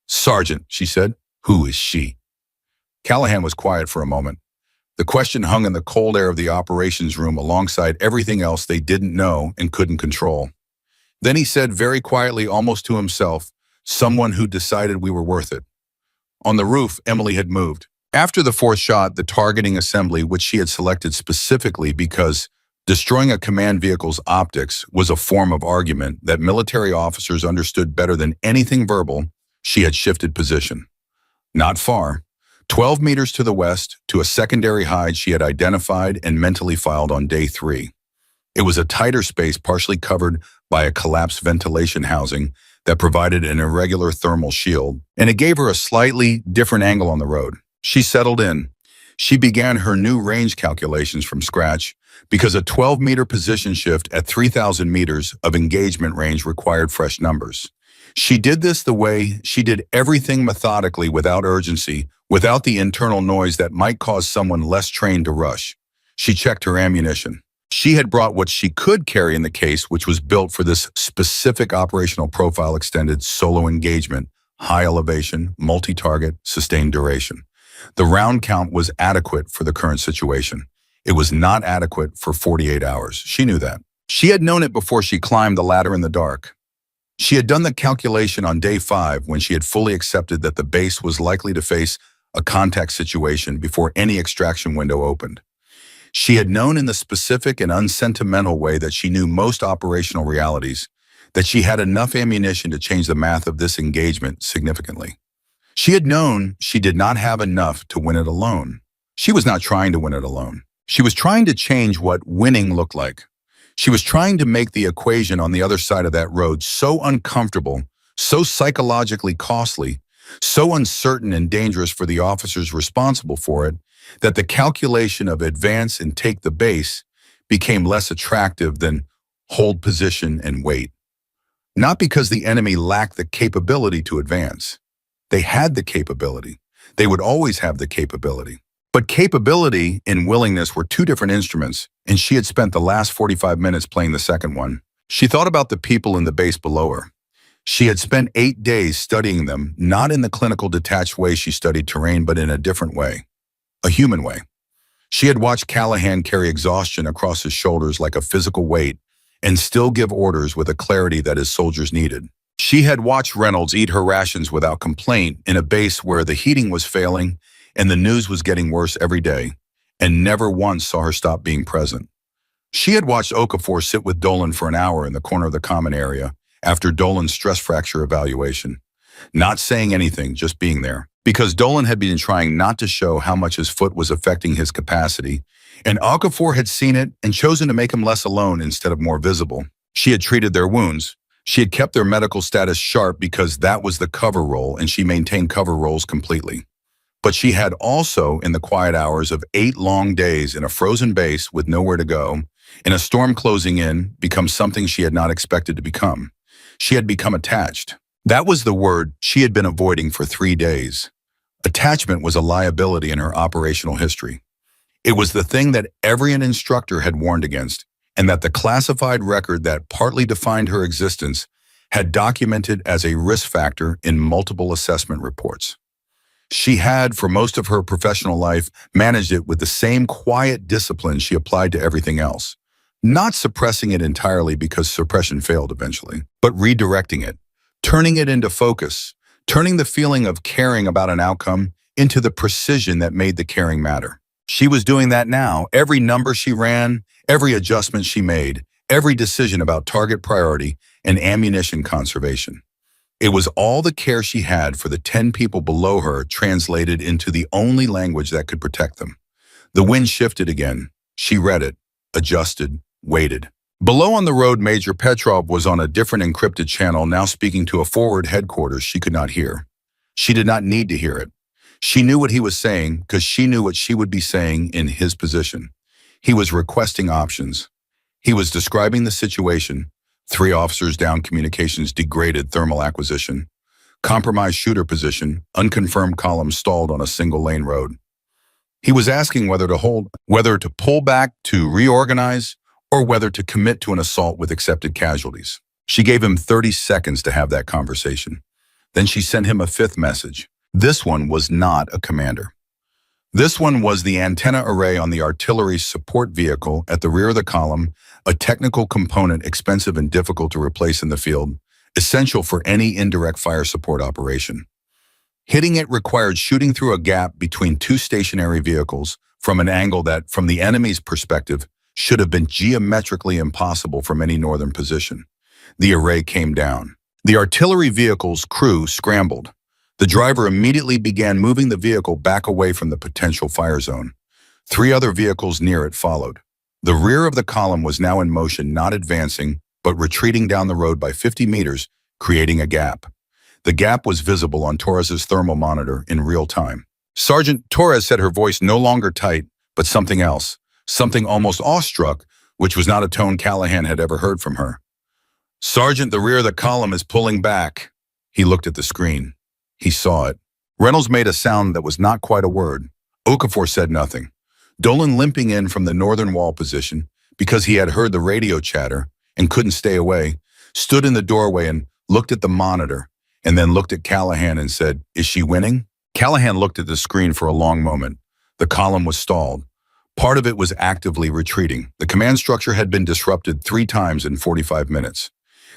Sergeant, she said. Who is she? Callahan was quiet for a moment. The question hung in the cold air of the operations room alongside everything else they didn't know and couldn't control. Then he said very quietly, almost to himself, someone who decided we were worth it. On the roof, Emily had moved. After the fourth shot, the targeting assembly, which she had selected specifically because destroying a command vehicle's optics was a form of argument that military officers understood better than anything verbal, she had shifted position. Not far. 12 meters to the west, to a secondary hide she had identified and mentally filed on day 3. It was a tighter space partially covered by a collapsed ventilation housing that provided an irregular thermal shield, and it gave her a slightly different angle on the road. She settled in. She began her new range calculations from scratch because a 12-meter position shift at 3,000 meters of engagement range required fresh numbers. She did this the way she did everything methodically, without urgency, without the internal noise that might cause someone less trained to rush. She checked her ammunition. She had brought what she could carry in the case, which was built for this specific operational profile: extended solo engagement, high elevation, multi-target, sustained duration. The round count was adequate for the current situation. It was not adequate for 48 hours. She knew that. She had known it before she climbed the ladder in the dark. She had done the calculation on day 5 when she had fully accepted that the base was likely to face a contact situation before any extraction window opened. She had known in the specific and unsentimental way that she knew most operational realities, that she had enough ammunition to change the math of this engagement significantly. She had known she did not have enough to win it alone. She was not trying to win it alone. She was trying to change what winning looked like. She was trying to make the equation on the other side of that road so uncomfortable, so psychologically costly, so uncertain and dangerous for the officers responsible for it, that the calculation of advance and take the base became less attractive than hold position and wait. Not because the enemy lacked the capability to advance. They had the capability. They would always have the capability. But capability and willingness were two different instruments, and she had spent the last 45 minutes playing the second one. She thought about the people in the base below her. She had spent 8 days studying them, not in the clinical detached way she studied terrain, but in a different way, a human way. She had watched Callahan carry exhaustion across his shoulders like a physical weight and still give orders with a clarity that his soldiers needed. She had watched Reynolds eat her rations without complaint in a base where the heating was failing and the news was getting worse every day, and never once saw her stop being present. She had watched Okafor sit with Dolan for an hour in the corner of the common area after Dolan's stress fracture evaluation, not saying anything, just being there. Because Dolan had been trying not to show how much his foot was affecting his capacity, and Okafor had seen it and chosen to make him less alone instead of more visible. She had treated their wounds. She had kept their medical status sharp because that was the cover role, and she maintained cover roles completely. But she had also, in the quiet hours of 8 long days in a frozen base with nowhere to go, in a storm closing in, become something she had not expected to become. She had become attached. That was the word she had been avoiding for 3 days. Attachment was a liability in her operational history. It was the thing that every instructor had warned against, and that the classified record that partly defined her existence had documented as a risk factor in multiple assessment reports. She had, for most of her professional life, managed it with the same quiet discipline she applied to everything else, not suppressing it entirely because suppression failed eventually, but redirecting it, turning it into focus, turning the feeling of caring about an outcome into the precision that made the caring matter. She was doing that now. Every number she ran, every adjustment she made, every decision about target priority and ammunition conservation. It was all the care she had for the 10 people below her translated into the only language that could protect them. The wind shifted again. She read it, adjusted, waited. Below on the road, Major Petrov was on a different encrypted channel, now speaking to a forward headquarters she could not hear. She did not need to hear it. She knew what he was saying because she knew what she would be saying in his position. He was requesting options. He was describing the situation. 3 officers down, communications degraded, thermal acquisition. Compromised shooter position, unconfirmed column stalled on a single lane road. He was asking whether to pull back, to reorganize, or whether to commit to an assault with accepted casualties. She gave him 30 seconds to have that conversation. Then she sent him a 5th message. This one was not a commander. This one was the antenna array on the artillery support vehicle at the rear of the column, a technical component expensive and difficult to replace in the field, essential for any indirect fire support operation. Hitting it required shooting through a gap between 2 stationary vehicles from an angle that, from the enemy's perspective, should have been geometrically impossible from any northern position. The array came down. The artillery vehicle's crew scrambled. The driver immediately began moving the vehicle back away from the potential fire zone. 3 other vehicles near it followed. The rear of the column was now in motion, not advancing, but retreating down the road by 50 meters, creating a gap. The gap was visible on Torres's thermal monitor in real time. Sergeant Torres said, her voice no longer tight, but something else, something almost awestruck, which was not a tone Callahan had ever heard from her. Sergeant, the rear of the column is pulling back. He looked at the screen. He saw it. Reynolds made a sound that was not quite a word. Okafor said nothing. Dolan, limping in from the northern wall position, because he had heard the radio chatter and couldn't stay away, stood in the doorway and looked at the monitor, and then looked at Callahan and said, "Is she winning?" Callahan looked at the screen for a long moment. The column was stalled. Part of it was actively retreating. The command structure had been disrupted 3 times in 45 minutes.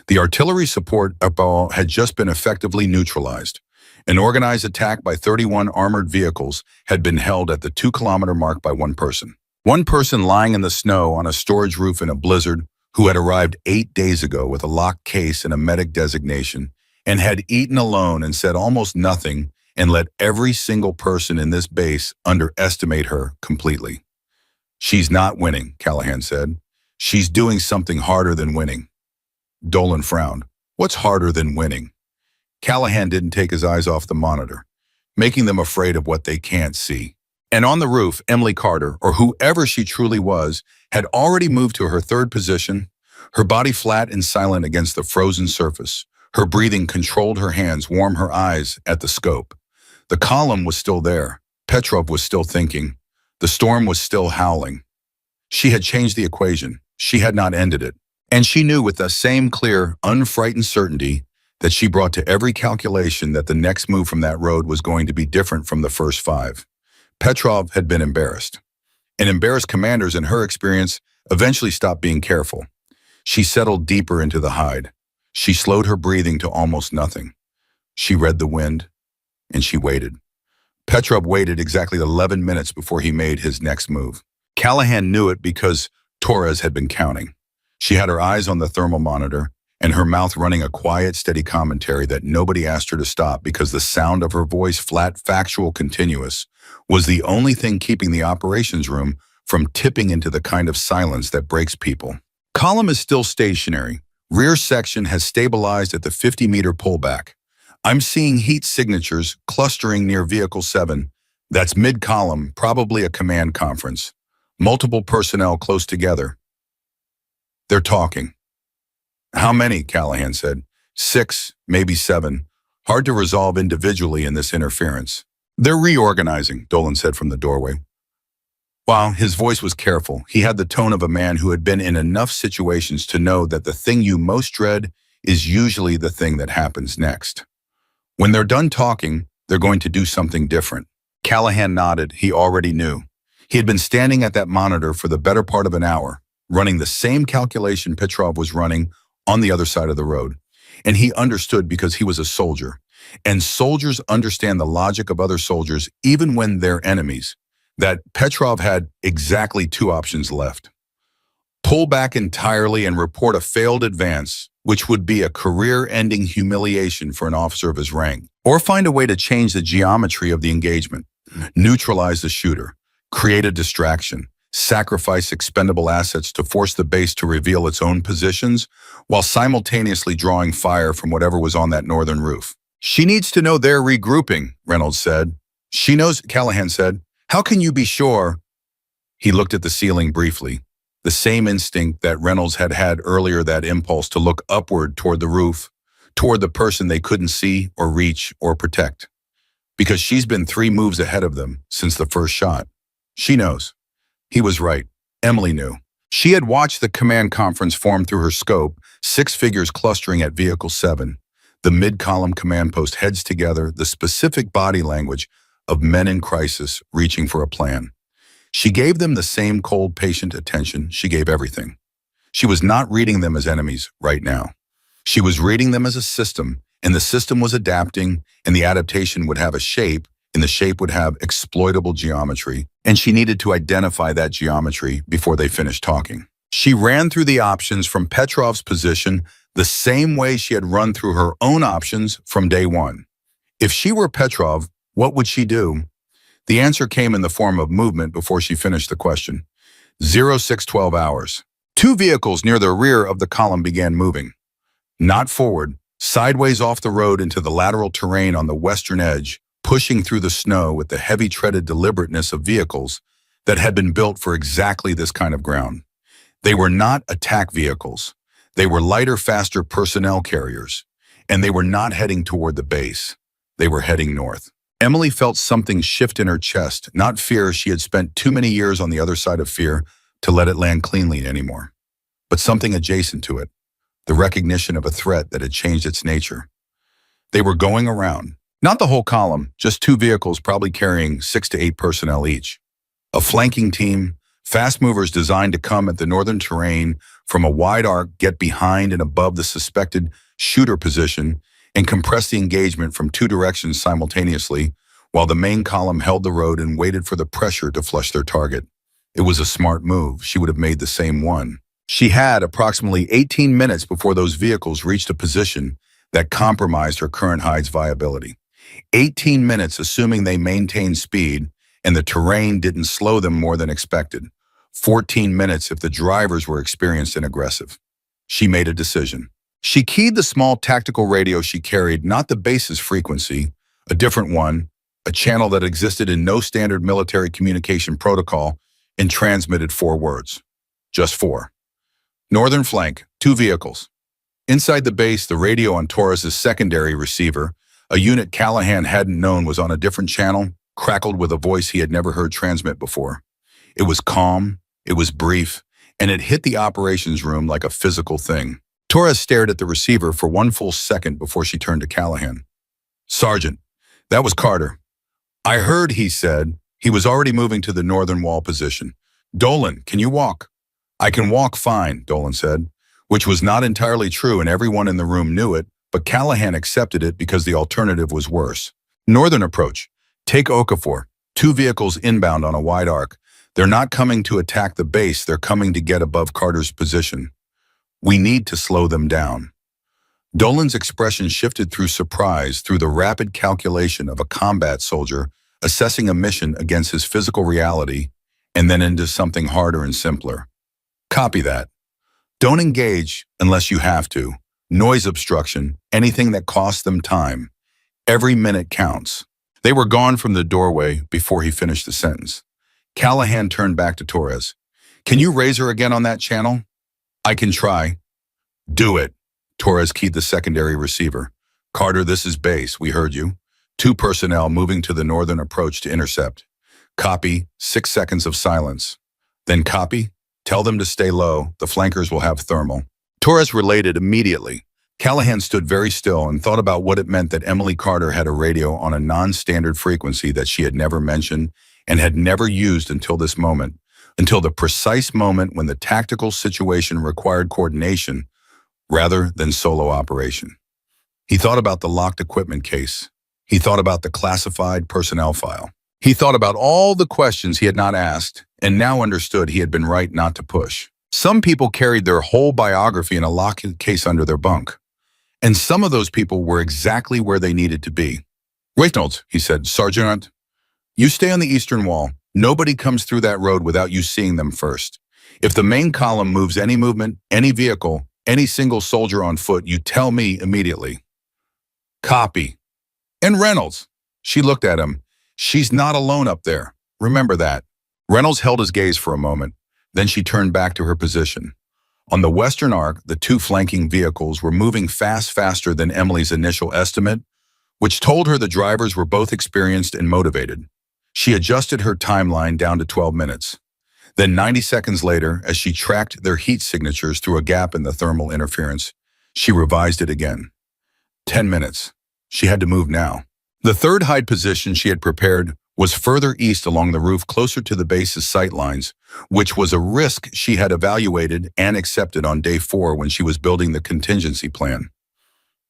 The artillery support had just been effectively neutralized. An organized attack by 31 armored vehicles had been held at the 2-kilometer mark by 1 person. 1 person lying in the snow on a storage roof in a blizzard, who had arrived 8 days ago with a locked case and a medic designation, and had eaten alone and said almost nothing, and let every single person in this base underestimate her completely. "She's not winning," Callahan said. "She's doing something harder than winning." Dolan frowned. "What's harder than winning?" Callahan didn't take his eyes off the monitor, making them afraid of what they can't see. And on the roof, Emily Carter, or whoever she truly was, had already moved to her 3rd position, her body flat and silent against the frozen surface. Her breathing controlled her hands, warm her eyes at the scope. The column was still there. Petrov was still thinking. The storm was still howling. She had changed the equation. She had not ended it. And she knew with the same clear, unfrightened certainty that she brought to every calculation that the next move from that road was going to be different from the first 5. Petrov had been embarrassed. And embarrassed commanders, in her experience, eventually stopped being careful. She settled deeper into the hide. She slowed her breathing to almost nothing. She read the wind, and she waited. Petrov waited exactly 11 minutes before he made his next move. Callahan knew it because Torres had been counting. She had her eyes on the thermal monitor and her mouth running a quiet, steady commentary that nobody asked her to stop because the sound of her voice, flat, factual, continuous, was the only thing keeping the operations room from tipping into the kind of silence that breaks people. Column is still stationary. Rear section has stabilized at the 50-meter pullback. I'm seeing heat signatures clustering near Vehicle 7. That's mid-column, probably a command conference. Multiple personnel close together. They're talking. How many? Callahan said. 6, maybe 7. Hard to resolve individually in this interference. They're reorganizing, Dolan said from the doorway. While his voice was careful, he had the tone of a man who had been in enough situations to know that the thing you most dread is usually the thing that happens next. When they're done talking, they're going to do something different. Callahan nodded. He already knew. He had been standing at that monitor for the better part of an hour, running the same calculation Petrov was running on the other side of the road. And he understood because he was a soldier. And soldiers understand the logic of other soldiers even when they're enemies, that Petrov had exactly 2 options left. Pull back entirely and report a failed advance, which would be a career-ending humiliation for an officer of his rank, or find a way to change the geometry of the engagement, neutralize the shooter, create a distraction, sacrifice expendable assets to force the base to reveal its own positions while simultaneously drawing fire from whatever was on that northern roof. She needs to know they're regrouping, Reynolds said. She knows, Callahan said. How can you be sure? He looked at the ceiling briefly. The same instinct that Reynolds had had earlier, that impulse to look upward toward the roof, toward the person they couldn't see or reach or protect. Because she's been 3 moves ahead of them since the first shot. She knows. He was right. Emily knew. She had watched the command conference form through her scope, 6 figures clustering at Vehicle 7. The mid-column command post heads together, the specific body language of men in crisis reaching for a plan. She gave them the same cold, patient attention she gave everything. She was not reading them as enemies right now. She was reading them as a system, and the system was adapting, and the adaptation would have a shape, and the shape would have exploitable geometry, and she needed to identify that geometry before they finished talking. She ran through the options from Petrov's position the same way she had run through her own options from day one. If she were Petrov, what would she do? The answer came in the form of movement before she finished the question. 0612 hours. 2 vehicles near the rear of the column began moving. Not forward, sideways off the road into the lateral terrain on the western edge, pushing through the snow with the heavy-treaded deliberateness of vehicles that had been built for exactly this kind of ground. They were not attack vehicles. They were lighter, faster personnel carriers. And they were not heading toward the base. They were heading north. Emily felt something shift in her chest, not fear. She had spent too many years on the other side of fear to let it land cleanly anymore, but something adjacent to it, the recognition of a threat that had changed its nature. They were going around, not the whole column, just 2 vehicles probably carrying 6 to 8 personnel each. A flanking team, fast movers designed to come at the northern terrain from a wide arc, get behind and above the suspected shooter position, and compress the engagement from 2 directions simultaneously, while the main column held the road and waited for the pressure to flush their target. It was a smart move. She would have made the same one. She had approximately 18 minutes before those vehicles reached a position that compromised her current hide's viability. 18 minutes assuming they maintained speed and the terrain didn't slow them more than expected. 14 minutes if the drivers were experienced and aggressive. She made a decision. She keyed the small tactical radio she carried, not the base's frequency, a different one, a channel that existed in no standard military communication protocol, and transmitted 4 words. Just 4. Northern flank, 2 vehicles. Inside the base, the radio on Torres's secondary receiver, a unit Callahan hadn't known was on a different channel, crackled with a voice he had never heard transmit before. It was calm, it was brief, and it hit the operations room like a physical thing. Torres stared at the receiver for 1 full second before she turned to Callahan. Sergeant, that was Carter. I heard, he said. He was already moving to the northern wall position. Dolan, can you walk? I can walk fine, Dolan said. which was not entirely true and everyone in the room knew it, but Callahan accepted it because the alternative was worse. Northern approach. Take Okafor. 2 vehicles inbound on a wide arc. They're not coming to attack the base, they're coming to get above Carter's position. We need to slow them down. Dolan's expression shifted through surprise, through the rapid calculation of a combat soldier assessing a mission against his physical reality, and then into something harder and simpler. Copy that. Don't engage unless you have to. Noise obstruction, anything that costs them time. Every minute counts. They were gone from the doorway before he finished the sentence. Callahan turned back to Torres. Can you raise her again on that channel? I can try. Do it. Torres keyed the secondary receiver. Carter, this is base. We heard you. 2 personnel moving to the northern approach to intercept. Copy. 6 seconds of silence. Then copy. Tell them to stay low. The flankers will have thermal. Torres related immediately. Callahan stood very still and thought about what it meant that Emily Carter had a radio on a non-standard frequency that she had never mentioned and had never used until this moment, until the precise moment when the tactical situation required coordination rather than solo operation. He thought about the locked equipment case. He thought about the classified personnel file. He thought about all the questions he had not asked and now understood he had been right not to push. Some people carried their whole biography in a locked case under their bunk. And some of those people were exactly where they needed to be. Reynolds, he said, Sergeant, you stay on the eastern wall. Nobody comes through that road without you seeing them first. If the main column moves any movement, any vehicle, any single soldier on foot, you tell me immediately. Copy. And Reynolds. She looked at him. She's not alone up there. Remember that. Reynolds held his gaze for a moment. Then she turned back to her position. On the western arc, the 2 flanking vehicles were moving faster than Emily's initial estimate, which told her the drivers were both experienced and motivated. She adjusted her timeline down to 12 minutes. Then 90 seconds later, as she tracked their heat signatures through a gap in the thermal interference, she revised it again. 10 minutes. She had to move now. The third hide position she had prepared was further east along the roof closer to the base's sight lines, which was a risk she had evaluated and accepted on day 4 when she was building the contingency plan.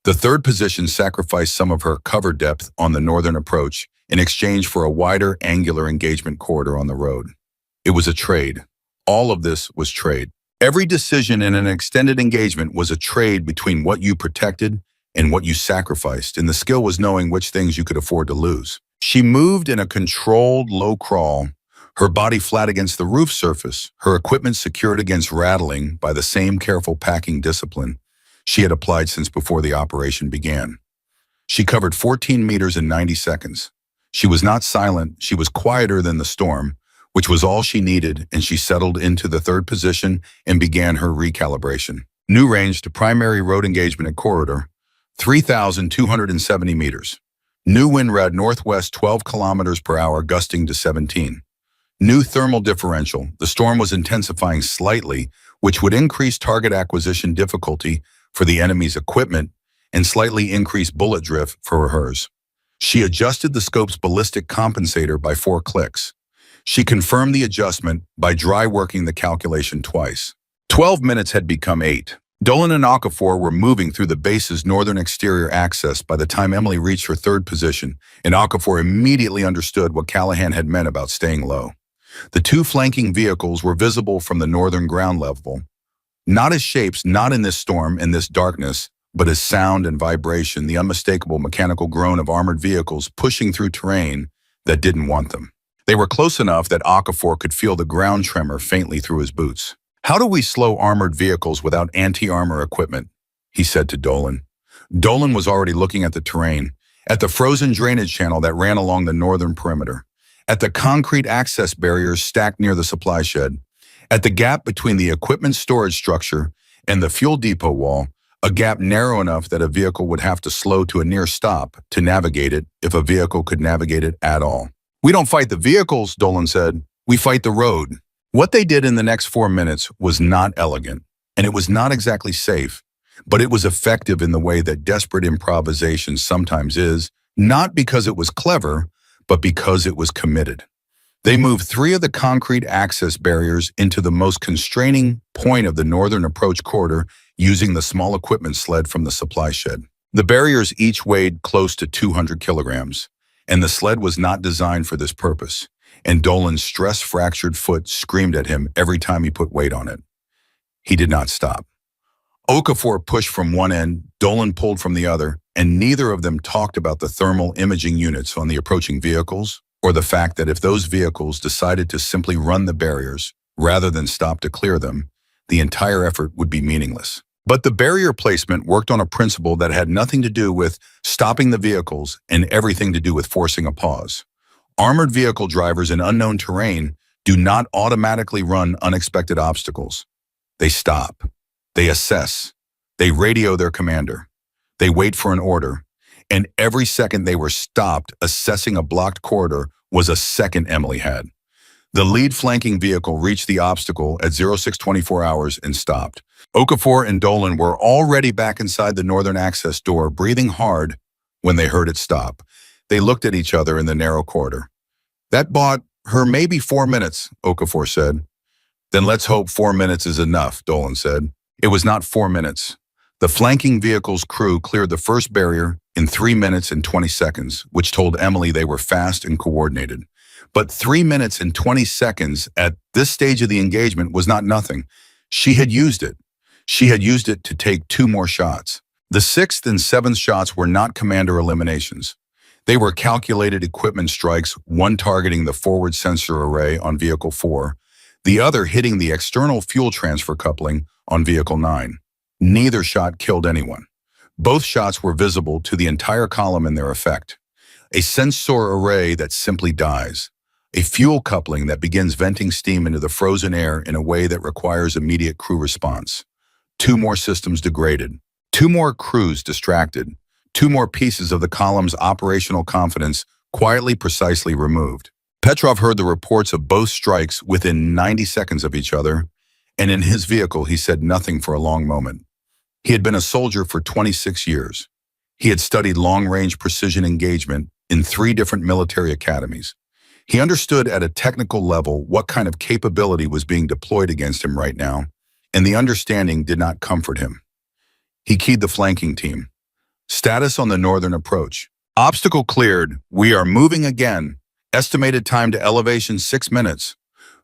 The third position sacrificed some of her cover depth on the northern approach in exchange for a wider angular engagement corridor on the road. It was a trade. All of this was trade. Every decision in an extended engagement was a trade between what you protected and what you sacrificed, and the skill was knowing which things you could afford to lose. She moved in a controlled, low crawl, her body flat against the roof surface, her equipment secured against rattling by the same careful packing discipline she had applied since before the operation began. She covered 14 meters in 90 seconds. She was not silent, she was quieter than the storm, which was all she needed, and she settled into the third position and began her recalibration. New range to primary road engagement and corridor, 3,270 meters. New wind rad northwest 12 kilometers per hour, gusting to 17. New thermal differential. The storm was intensifying slightly, which would increase target acquisition difficulty for the enemy's equipment and slightly increase bullet drift for hers. She adjusted the scope's ballistic compensator by 4 clicks. She confirmed the adjustment by dry working the calculation twice. 12 minutes had become 8. Dolan and Okafor were moving through the base's northern exterior access by the time Emily reached her third position, and Okafor immediately understood what Callahan had meant about staying low. The 2 flanking vehicles were visible from the northern ground level, not as shapes, not in this storm and this darkness, but as sound and vibration, the unmistakable mechanical groan of armored vehicles pushing through terrain that didn't want them. They were close enough that Okafor could feel the ground tremor faintly through his boots. How do we slow armored vehicles without anti-armor equipment? He said to Dolan. Dolan was already looking at the terrain, at the frozen drainage channel that ran along the northern perimeter, at the concrete access barriers stacked near the supply shed, at the gap between the equipment storage structure and the fuel depot wall, a gap narrow enough that a vehicle would have to slow to a near stop to navigate it if a vehicle could navigate it at all. We don't fight the vehicles, Dolan said. We fight the road. What they did in the next 4 minutes was not elegant, and it was not exactly safe, but it was effective in the way that desperate improvisation sometimes is, not because it was clever, but because it was committed. They moved 3 of the concrete access barriers into the most constraining point of the northern approach corridor using the small equipment sled from the supply shed. The barriers each weighed close to 200 kilograms, and the sled was not designed for this purpose, and Dolan's stress-fractured foot screamed at him every time he put weight on it. He did not stop. Okafor pushed from one end, Dolan pulled from the other, and neither of them talked about the thermal imaging units on the approaching vehicles, or the fact that if those vehicles decided to simply run the barriers, rather than stop to clear them, the entire effort would be meaningless. But the barrier placement worked on a principle that had nothing to do with stopping the vehicles and everything to do with forcing a pause. Armored vehicle drivers in unknown terrain do not automatically run unexpected obstacles. They stop. They assess. They radio their commander. They wait for an order. And every second they were stopped assessing a blocked corridor was a second Emily had. The lead flanking vehicle reached the obstacle at 0624 hours and stopped. Okafor and Dolan were already back inside the northern access door, breathing hard when they heard it stop. They looked at each other in the narrow corridor. "That bought her maybe 4 minutes, Okafor said. "Then let's hope 4 minutes is enough," Dolan said. It was not 4 minutes. The flanking vehicle's crew cleared the first barrier in 3 minutes and 20 seconds, which told Emily they were fast and coordinated. But 3 minutes and 20 seconds at this stage of the engagement was not nothing. She had used it. She had used it to take 2 more shots. The 6th and 7th shots were not commander eliminations. They were calculated equipment strikes, one targeting the forward sensor array on Vehicle 4, the other hitting the external fuel transfer coupling on Vehicle 9. Neither shot killed anyone. Both shots were visible to the entire column in their effect. A sensor array that simply dies. A fuel coupling that begins venting steam into the frozen air in a way that requires immediate crew response. 2 more systems degraded. 2 more crews distracted. 2 more pieces of the column's operational confidence quietly, precisely removed. Petrov heard the reports of both strikes within 90 seconds of each other, and in his vehicle he said nothing for a long moment. He had been a soldier for 26 years. He had studied long-range precision engagement in 3 different military academies. He understood at a technical level what kind of capability was being deployed against him right now, and the understanding did not comfort him. He keyed the flanking team. Status on the northern approach. Obstacle cleared. We are moving again. Estimated time to elevation 6 minutes.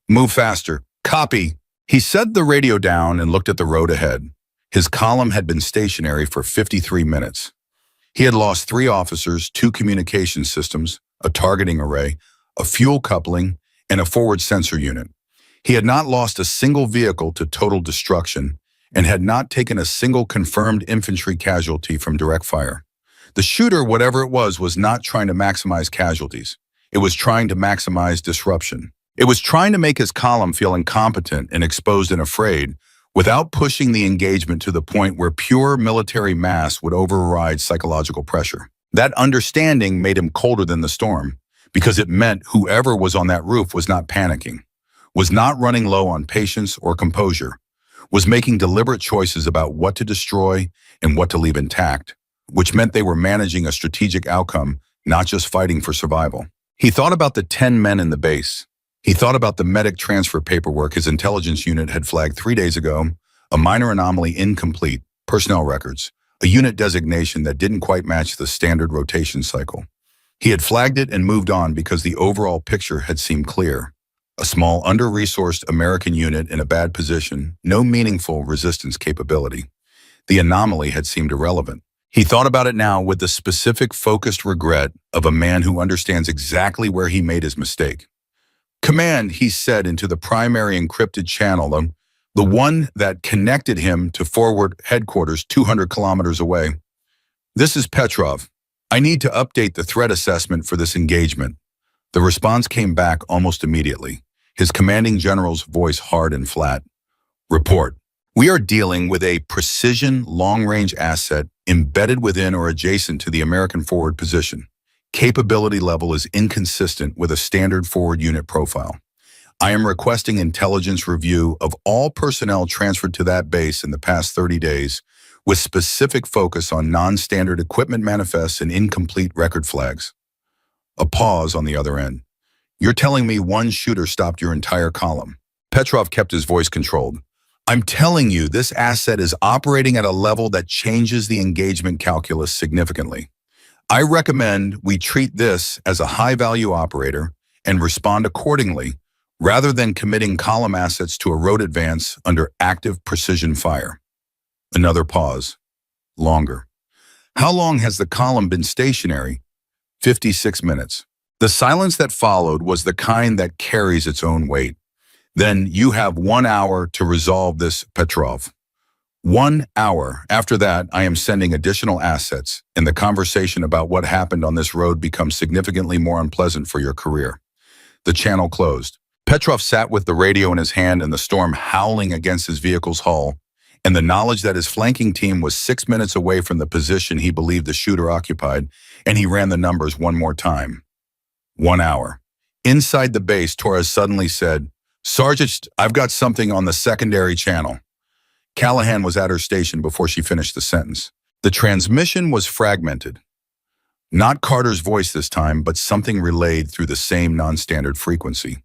Move faster. Copy. He set the radio down and looked at the road ahead. His column had been stationary for 53 minutes. He had lost 3 officers, 2 communication systems, a targeting array, a fuel coupling, and a forward sensor unit. He had not lost a single vehicle to total destruction and had not taken a single confirmed infantry casualty from direct fire. The shooter, whatever it was not trying to maximize casualties. It was trying to maximize disruption. It was trying to make his column feel incompetent and exposed and afraid without pushing the engagement to the point where pure military mass would override psychological pressure. That understanding made him colder than the storm, because it meant whoever was on that roof was not panicking, was not running low on patience or composure, was making deliberate choices about what to destroy and what to leave intact, which meant they were managing a strategic outcome, not just fighting for survival. He thought about the 10 men in the base. He thought about the medic transfer paperwork his intelligence unit had flagged 3 days ago, a minor anomaly incomplete, personnel records, a unit designation that didn't quite match the standard rotation cycle. He had flagged it and moved on because the overall picture had seemed clear. A small, under-resourced American unit in a bad position, no meaningful resistance capability. The anomaly had seemed irrelevant. He thought about it now with the specific, focused regret of a man who understands exactly where he made his mistake. "Command," he said into the primary encrypted channel, the one that connected him to forward headquarters 200 kilometers away. "This is Petrov. I need to update the threat assessment for this engagement." The response came back almost immediately, his commanding general's voice hard and flat. "Report. We are dealing with a precision long-range asset embedded within or adjacent to the American forward position. Capability level is inconsistent with a standard forward unit profile. I am requesting intelligence review of all personnel transferred to that base in the past 30 days, with specific focus on non-standard equipment manifests and incomplete record flags." A pause on the other end. "You're telling me one shooter stopped your entire column?" Petrov kept his voice controlled. I'm telling you, this asset is operating at a level that changes the engagement calculus significantly. I recommend we treat this as a high-value operator and respond accordingly, rather than committing column assets to a road advance under active precision fire. Another pause. Longer. How long has the column been stationary? 56 minutes. The silence that followed was the kind that carries its own weight. Then you have 1 hour to resolve this, Petrov. 1 hour. After that, I am sending additional assets, and the conversation about what happened on this road becomes significantly more unpleasant for your career. The channel closed. Petrov sat with the radio in his hand and the storm howling against his vehicle's hull, and the knowledge that his flanking team was 6 minutes away from the position he believed the shooter occupied, and he ran the numbers one more time. 1 hour. Inside the base, Torres suddenly said, "Sergeant, I've got something on the secondary channel." Callahan was at her station before she finished the sentence. The transmission was fragmented. Not Carter's voice this time, but something relayed through the same non-standard frequency.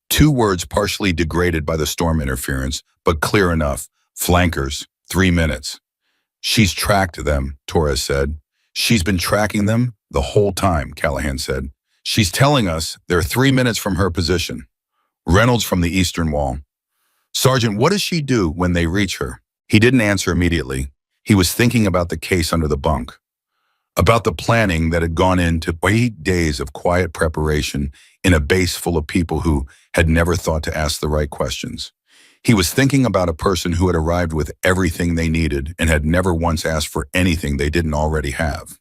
2 words partially degraded by the storm interference, but clear enough. Flankers, 3 minutes. "She's tracked them," Torres said. "She's been tracking them the whole time," Callahan said. "She's telling us they're 3 minutes from her position." Reynolds from the eastern wall. "Sergeant, what does she do when they reach her?" He didn't answer immediately. He was thinking about the case under the bunk, about the planning that had gone into 8 days of quiet preparation in a base full of people who had never thought to ask the right questions. He was thinking about a person who had arrived with everything they needed and had never once asked for anything they didn't already have.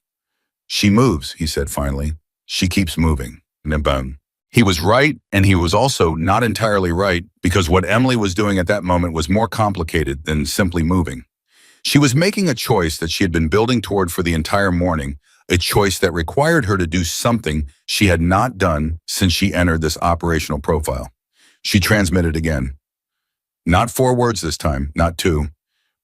"She moves," he said finally. "She keeps moving." Nibun. He was right, and he was also not entirely right, because what Emily was doing at that moment was more complicated than simply moving. She was making a choice that she had been building toward for the entire morning, a choice that required her to do something she had not done since she entered this operational profile. She transmitted again. Not 4 words this time, not 2.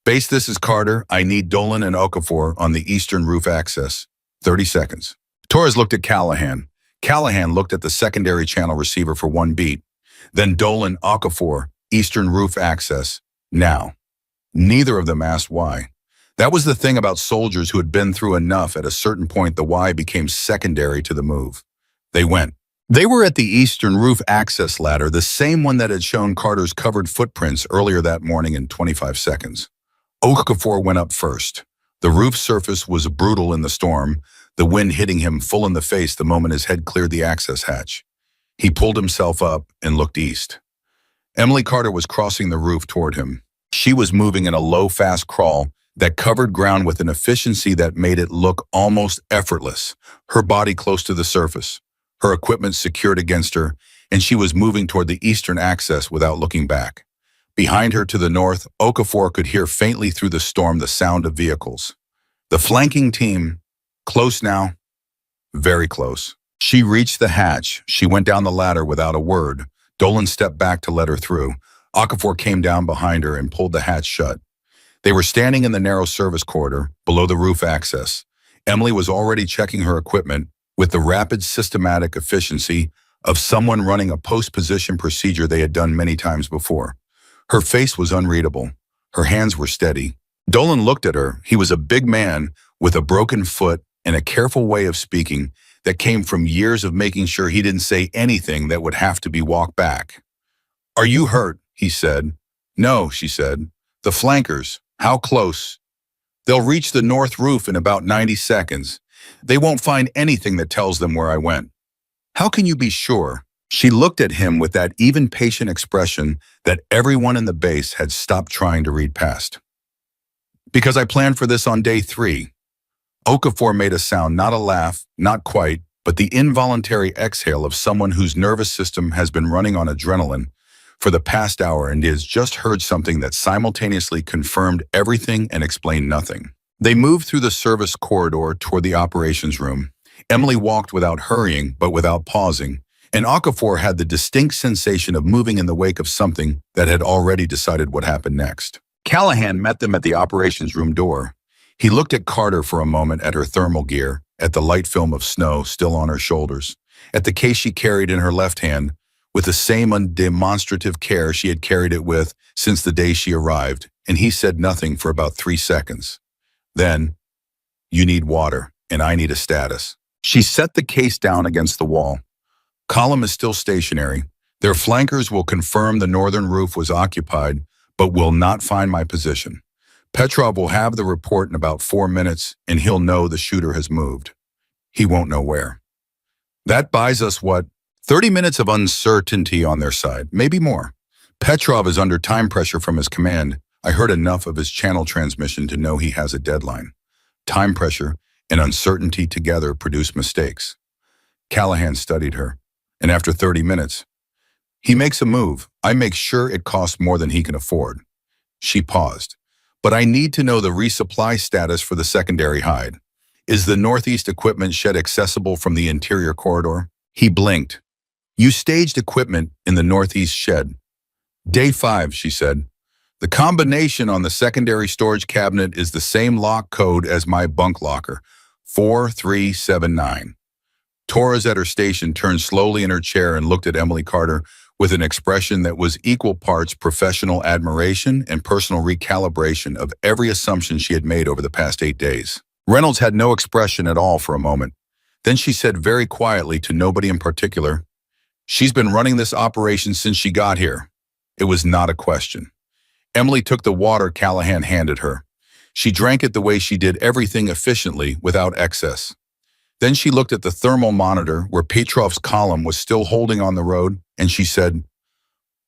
"Base, this is Carter. I need Dolan and Okafor on the eastern roof access. 30 seconds. Torres looked at Callahan. Callahan looked at the secondary channel receiver for 1 beat. Then Dolan, Okafor, eastern roof access. Now. Neither of them asked why. That was the thing about soldiers who had been through enough. At a certain point, the why became secondary to the move. They went. They were at the eastern roof access ladder, the same one that had shown Carter's covered footprints earlier that morning in 25 seconds. Okafor went up first. The roof surface was brutal in the storm, the wind hitting him full in the face the moment his head cleared the access hatch. He pulled himself up and looked east. Emily Carter was crossing the roof toward him. She was moving in a low, fast crawl that covered ground with an efficiency that made it look almost effortless, her body close to the surface, her equipment secured against her, and she was moving toward the eastern access without looking back. Behind her to the north, Okafor could hear faintly through the storm the sound of vehicles. The flanking team, close now, very close. She reached the hatch. She went down the ladder without a word. Dolan stepped back to let her through. Okafor came down behind her and pulled the hatch shut. They were standing in the narrow service corridor, below the roof access. Emily was already checking her equipment with the rapid, systematic efficiency of someone running a post-position procedure they had done many times before. Her face was unreadable. Her hands were steady. Dolan looked at her. He was a big man with a broken foot and a careful way of speaking that came from years of making sure he didn't say anything that would have to be walked back. "Are you hurt?" he said. "No," she said. "The flankers, how close?" "They'll reach the north roof in about 90 seconds. They won't find anything that tells them where I went." "How can you be sure?" She looked at him with that even patient expression that everyone in the base had stopped trying to read past. "Because I planned for this on day 3. Okafor made a sound, not a laugh, not quite, but the involuntary exhale of someone whose nervous system has been running on adrenaline for the past hour and has just heard something that simultaneously confirmed everything and explained nothing. They moved through the service corridor toward the operations room. Emily walked without hurrying, but without pausing, and Okafor had the distinct sensation of moving in the wake of something that had already decided what happened next. Callahan met them at the operations room door. He looked at Carter for a moment, at her thermal gear, at the light film of snow still on her shoulders, at the case she carried in her left hand, with the same undemonstrative care she had carried it with since the day she arrived, and he said nothing for about 3 seconds. Then, "You need water, and I need a status." She set the case down against the wall. "Column is still stationary. Their flankers will confirm the northern roof was occupied, but will not find my position. Petrov will have the report in about 4 minutes, and he'll know the shooter has moved. He won't know where." That buys us what? 30 minutes of uncertainty on their side, maybe more. Petrov is under time pressure from his command. I heard enough of his channel transmission to know he has a deadline. Time pressure and uncertainty together produce mistakes. Callahan studied her, and after 30 minutes, "He makes a move. I make sure it costs more than he can afford." She paused. "But I need to know the resupply status for the secondary hide. Is the northeast equipment shed accessible from the interior corridor?" He blinked. "You staged equipment in the northeast shed." "Day 5, she said. "The combination on the secondary storage cabinet is the same lock code as my bunk locker, 4379. Torres at her station turned slowly in her chair and looked at Emily Carter with an expression that was equal parts professional admiration and personal recalibration of every assumption she had made over the past 8 days. Reynolds had no expression at all for a moment. Then she said very quietly to nobody in particular, "She's been running this operation since she got here." It was not a question. Emily took the water Callahan handed her. She drank it the way she did everything efficiently without excess. Then she looked at the thermal monitor where Petrov's column was still holding on the road, and she said,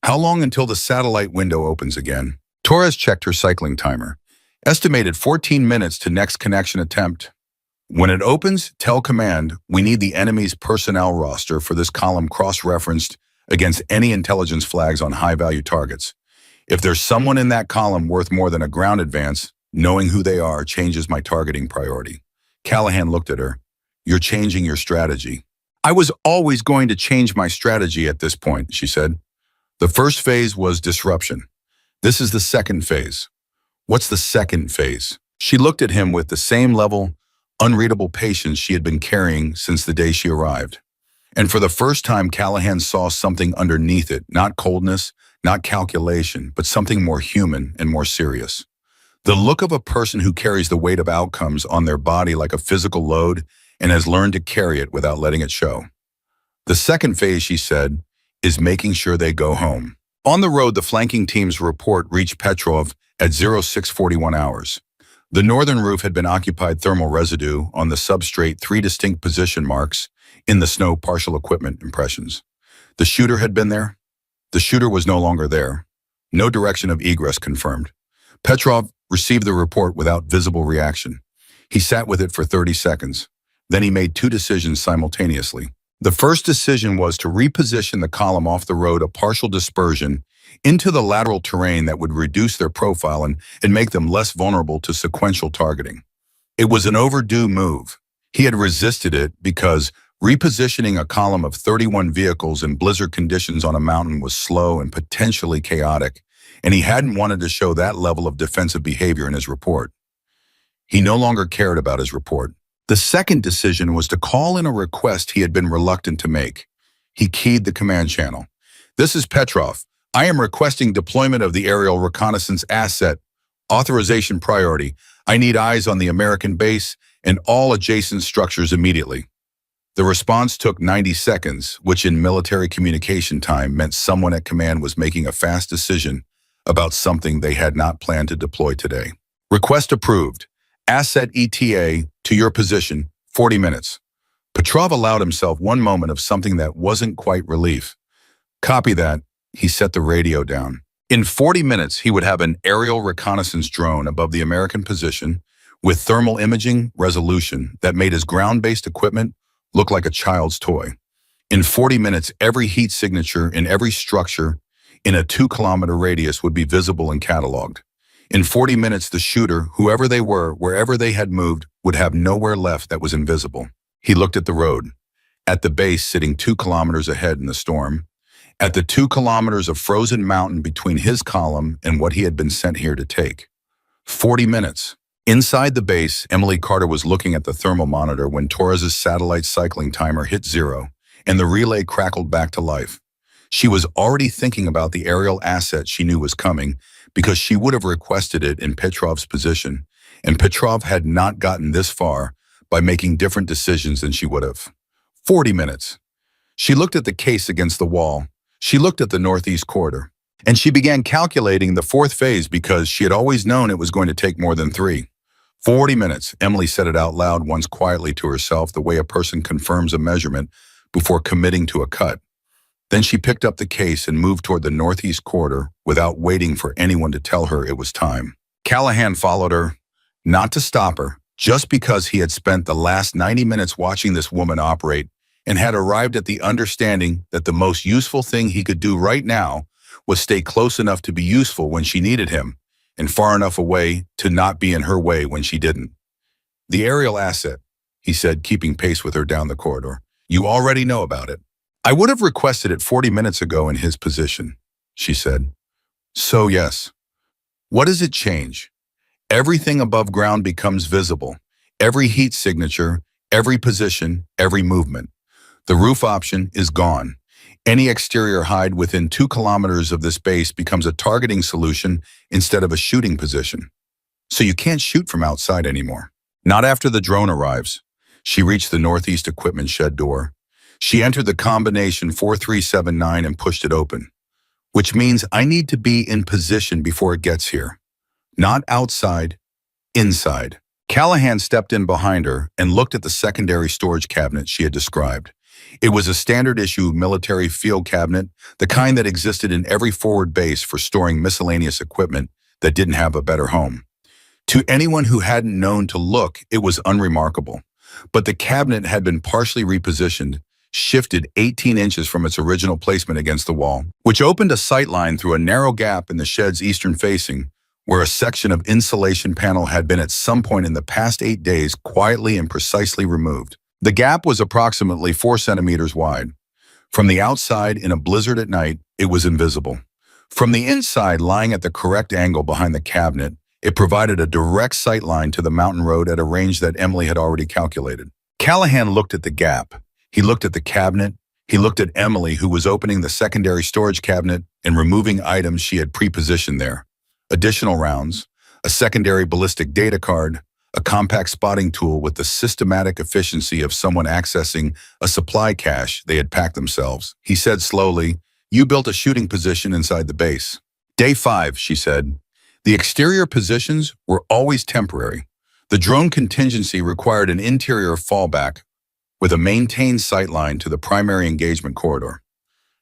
"How long until the satellite window opens again?" Torres checked her cycling timer. "Estimated 14 minutes to next connection attempt. When it opens, tell command we need the enemy's personnel roster for this column cross-referenced against any intelligence flags on high-value targets. If there's someone in that column worth more than a ground advance, knowing who they are changes my targeting priority." Callahan looked at her. "You're changing your strategy." "I was always going to change my strategy at this point," she said. "The first phase was disruption. This is the second phase." "What's the second phase?" She looked at him with the same level, unreadable patience she had been carrying since the day she arrived. And for the first time, Callahan saw something underneath it, not coldness, not calculation, but something more human and more serious. The look of a person who carries the weight of outcomes on their body like a physical load and has learned to carry it without letting it show. "The second phase," she said, "is making sure they go home." On the road, the flanking team's report reached Petrov at 0641 hours. The northern roof had been occupied thermal residue on the substrate, 3 distinct position marks in the snow partial equipment impressions. The shooter had been there. The shooter was no longer there. No direction of egress confirmed. Petrov received the report without visible reaction. He sat with it for 30 seconds. Then he made 2 decisions simultaneously. The first decision was to reposition the column off the road, a partial dispersion, into the lateral terrain that would reduce their profile and make them less vulnerable to sequential targeting. It was an overdue move. He had resisted it because repositioning a column of 31 vehicles in blizzard conditions on a mountain was slow and potentially chaotic, and he hadn't wanted to show that level of defensive behavior in his report. He no longer cared about his report. The second decision was to call in a request he had been reluctant to make. He keyed the command channel. "This is Petrov. I am requesting deployment of the aerial reconnaissance asset. Authorization priority. I need eyes on the American base and all adjacent structures immediately." The response took 90 seconds, which in military communication time meant someone at command was making a fast decision about something they had not planned to deploy today. "Request approved. Asset ETA to your position, 40 minutes. Petrov allowed himself one moment of something that wasn't quite relief. "Copy that." He set the radio down. In 40 minutes, he would have an aerial reconnaissance drone above the American position with thermal imaging resolution that made his ground-based equipment look like a child's toy. In 40 minutes, every heat signature in every structure in a 2-kilometer radius would be visible and cataloged. In 40 minutes, the shooter, whoever they were, wherever they had moved, would have nowhere left that was invisible. He looked at the road. At the base, sitting 2 kilometers ahead in the storm. At the 2 kilometers of frozen mountain between his column and what he had been sent here to take. 40 minutes. Inside the base, Emily Carter was looking at the thermal monitor when Torres's satellite cycling timer hit 0, and the relay crackled back to life. She was already thinking about the aerial asset she knew was coming because she would have requested it in Petrov's position, and Petrov had not gotten this far by making different decisions than she would have. 40 minutes. She looked at the case against the wall. She looked at the northeast corridor. And she began calculating the fourth phase because she had always known it was going to take more than 3. 40 minutes, Emily said it out loud once quietly to herself, the way a person confirms a measurement before committing to a cut. Then she picked up the case and moved toward the northeast corridor without waiting for anyone to tell her it was time. Callahan followed her, not to stop her, just because he had spent the last 90 minutes watching this woman operate and had arrived at the understanding that the most useful thing he could do right now was stay close enough to be useful when she needed him and far enough away to not be in her way when she didn't. The aerial asset, he said, keeping pace with her down the corridor. You already know about it. I would have requested it 40 minutes ago in his position, she said. So yes. What does it change? Everything above ground becomes visible. Every heat signature, every position, every movement. The roof option is gone. Any exterior hide within 2 kilometers of this base becomes a targeting solution instead of a shooting position. So you can't shoot from outside anymore. Not after the drone arrives. She reached the northeast equipment shed door. She entered the combination 4379 and pushed it open, which means I need to be in position before it gets here. Not outside, inside. Callahan stepped in behind her and looked at the secondary storage cabinet she had described. It was a standard-issue military field cabinet, the kind that existed in every forward base for storing miscellaneous equipment that didn't have a better home. To anyone who hadn't known to look, it was unremarkable. But the cabinet had been partially repositioned, shifted 18 inches from its original placement against the wall, which opened a sightline through a narrow gap in the shed's eastern facing, where a section of insulation panel had been at some point in the past 8 days quietly and precisely removed. The gap was approximately 4 centimeters wide. From the outside, in a blizzard at night, it was invisible. From the inside, lying at the correct angle behind the cabinet, it provided a direct sightline to the mountain road at a range that Emily had already calculated. Callahan looked at the gap. He looked at the cabinet. He looked at Emily, who was opening the secondary storage cabinet and removing items she had pre-positioned there. Additional rounds, a secondary ballistic data card, a compact spotting tool with the systematic efficiency of someone accessing a supply cache they had packed themselves. He said slowly, "You built a shooting position inside the base." Day 5, she said. The exterior positions were always temporary. The drone contingency required an interior fallback with a maintained sightline to the primary engagement corridor.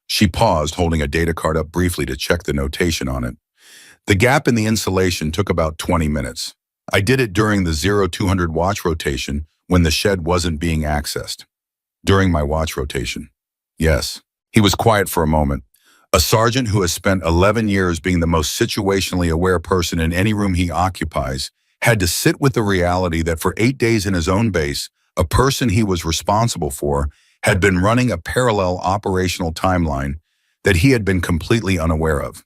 She paused, holding a data card up briefly to check the notation on it. The gap in the insulation took about 20 minutes. I did it during the 0200 watch rotation when the shed wasn't being accessed. During my watch rotation. Yes. He was quiet for a moment. A sergeant who has spent 11 years being the most situationally aware person in any room he occupies had to sit with the reality that for 8 days in his own base, a person he was responsible for had been running a parallel operational timeline that he had been completely unaware of.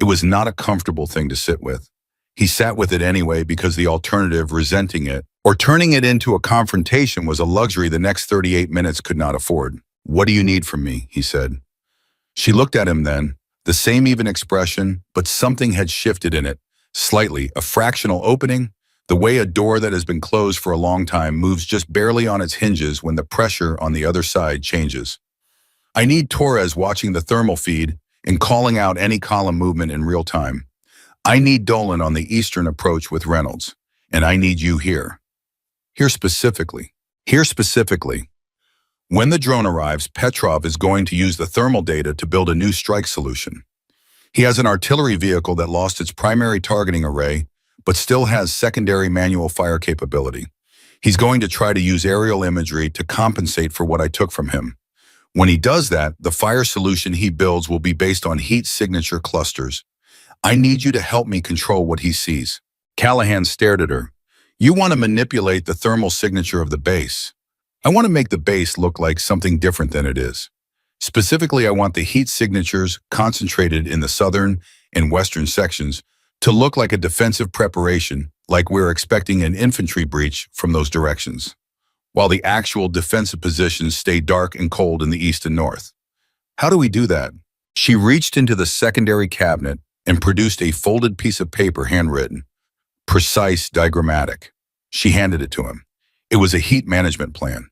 It was not a comfortable thing to sit with. He sat with it anyway because the alternative, resenting it, or turning it into a confrontation, was a luxury the next 38 minutes could not afford. "What do you need from me?" he said. She looked at him then, the same even expression, but something had shifted in it, slightly, a fractional opening, the way a door that has been closed for a long time moves just barely on its hinges when the pressure on the other side changes. "I need Torres watching the thermal feed and calling out any column movement in real time. I need Dolan on the eastern approach with Reynolds, and I need you here. Here specifically. Here specifically. When the drone arrives, Petrov is going to use the thermal data to build a new strike solution. He has an artillery vehicle that lost its primary targeting array, but still has secondary manual fire capability. He's going to try to use aerial imagery to compensate for what I took from him. When he does that, the fire solution he builds will be based on heat signature clusters. I need you to help me control what he sees." Callahan stared at her. "You want to manipulate the thermal signature of the base. I want to make the base look like something different than it is. Specifically, I want the heat signatures concentrated in the southern and western sections to look like a defensive preparation, like we're expecting an infantry breach from those directions, while the actual defensive positions stay dark and cold in the east and north. How do we do that?" She reached into the secondary cabinet and produced a folded piece of paper handwritten, precise, diagrammatic. She handed it to him. It was a heat management plan.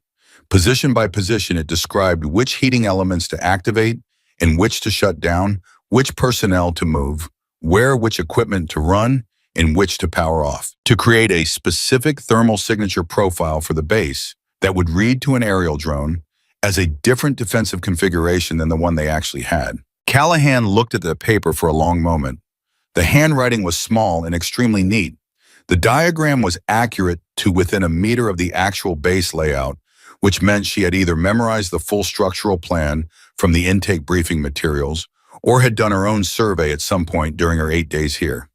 Position by position, it described which heating elements to activate and which to shut down, which personnel to move, where which equipment to run, and which to power off, to create a specific thermal signature profile for the base that would read to an aerial drone as a different defensive configuration than the one they actually had. Callahan looked at the paper for a long moment. The handwriting was small and extremely neat. The diagram was accurate to within a meter of the actual base layout, which meant she had either memorized the full structural plan from the intake briefing materials or had done her own survey at some point during her 8 days here.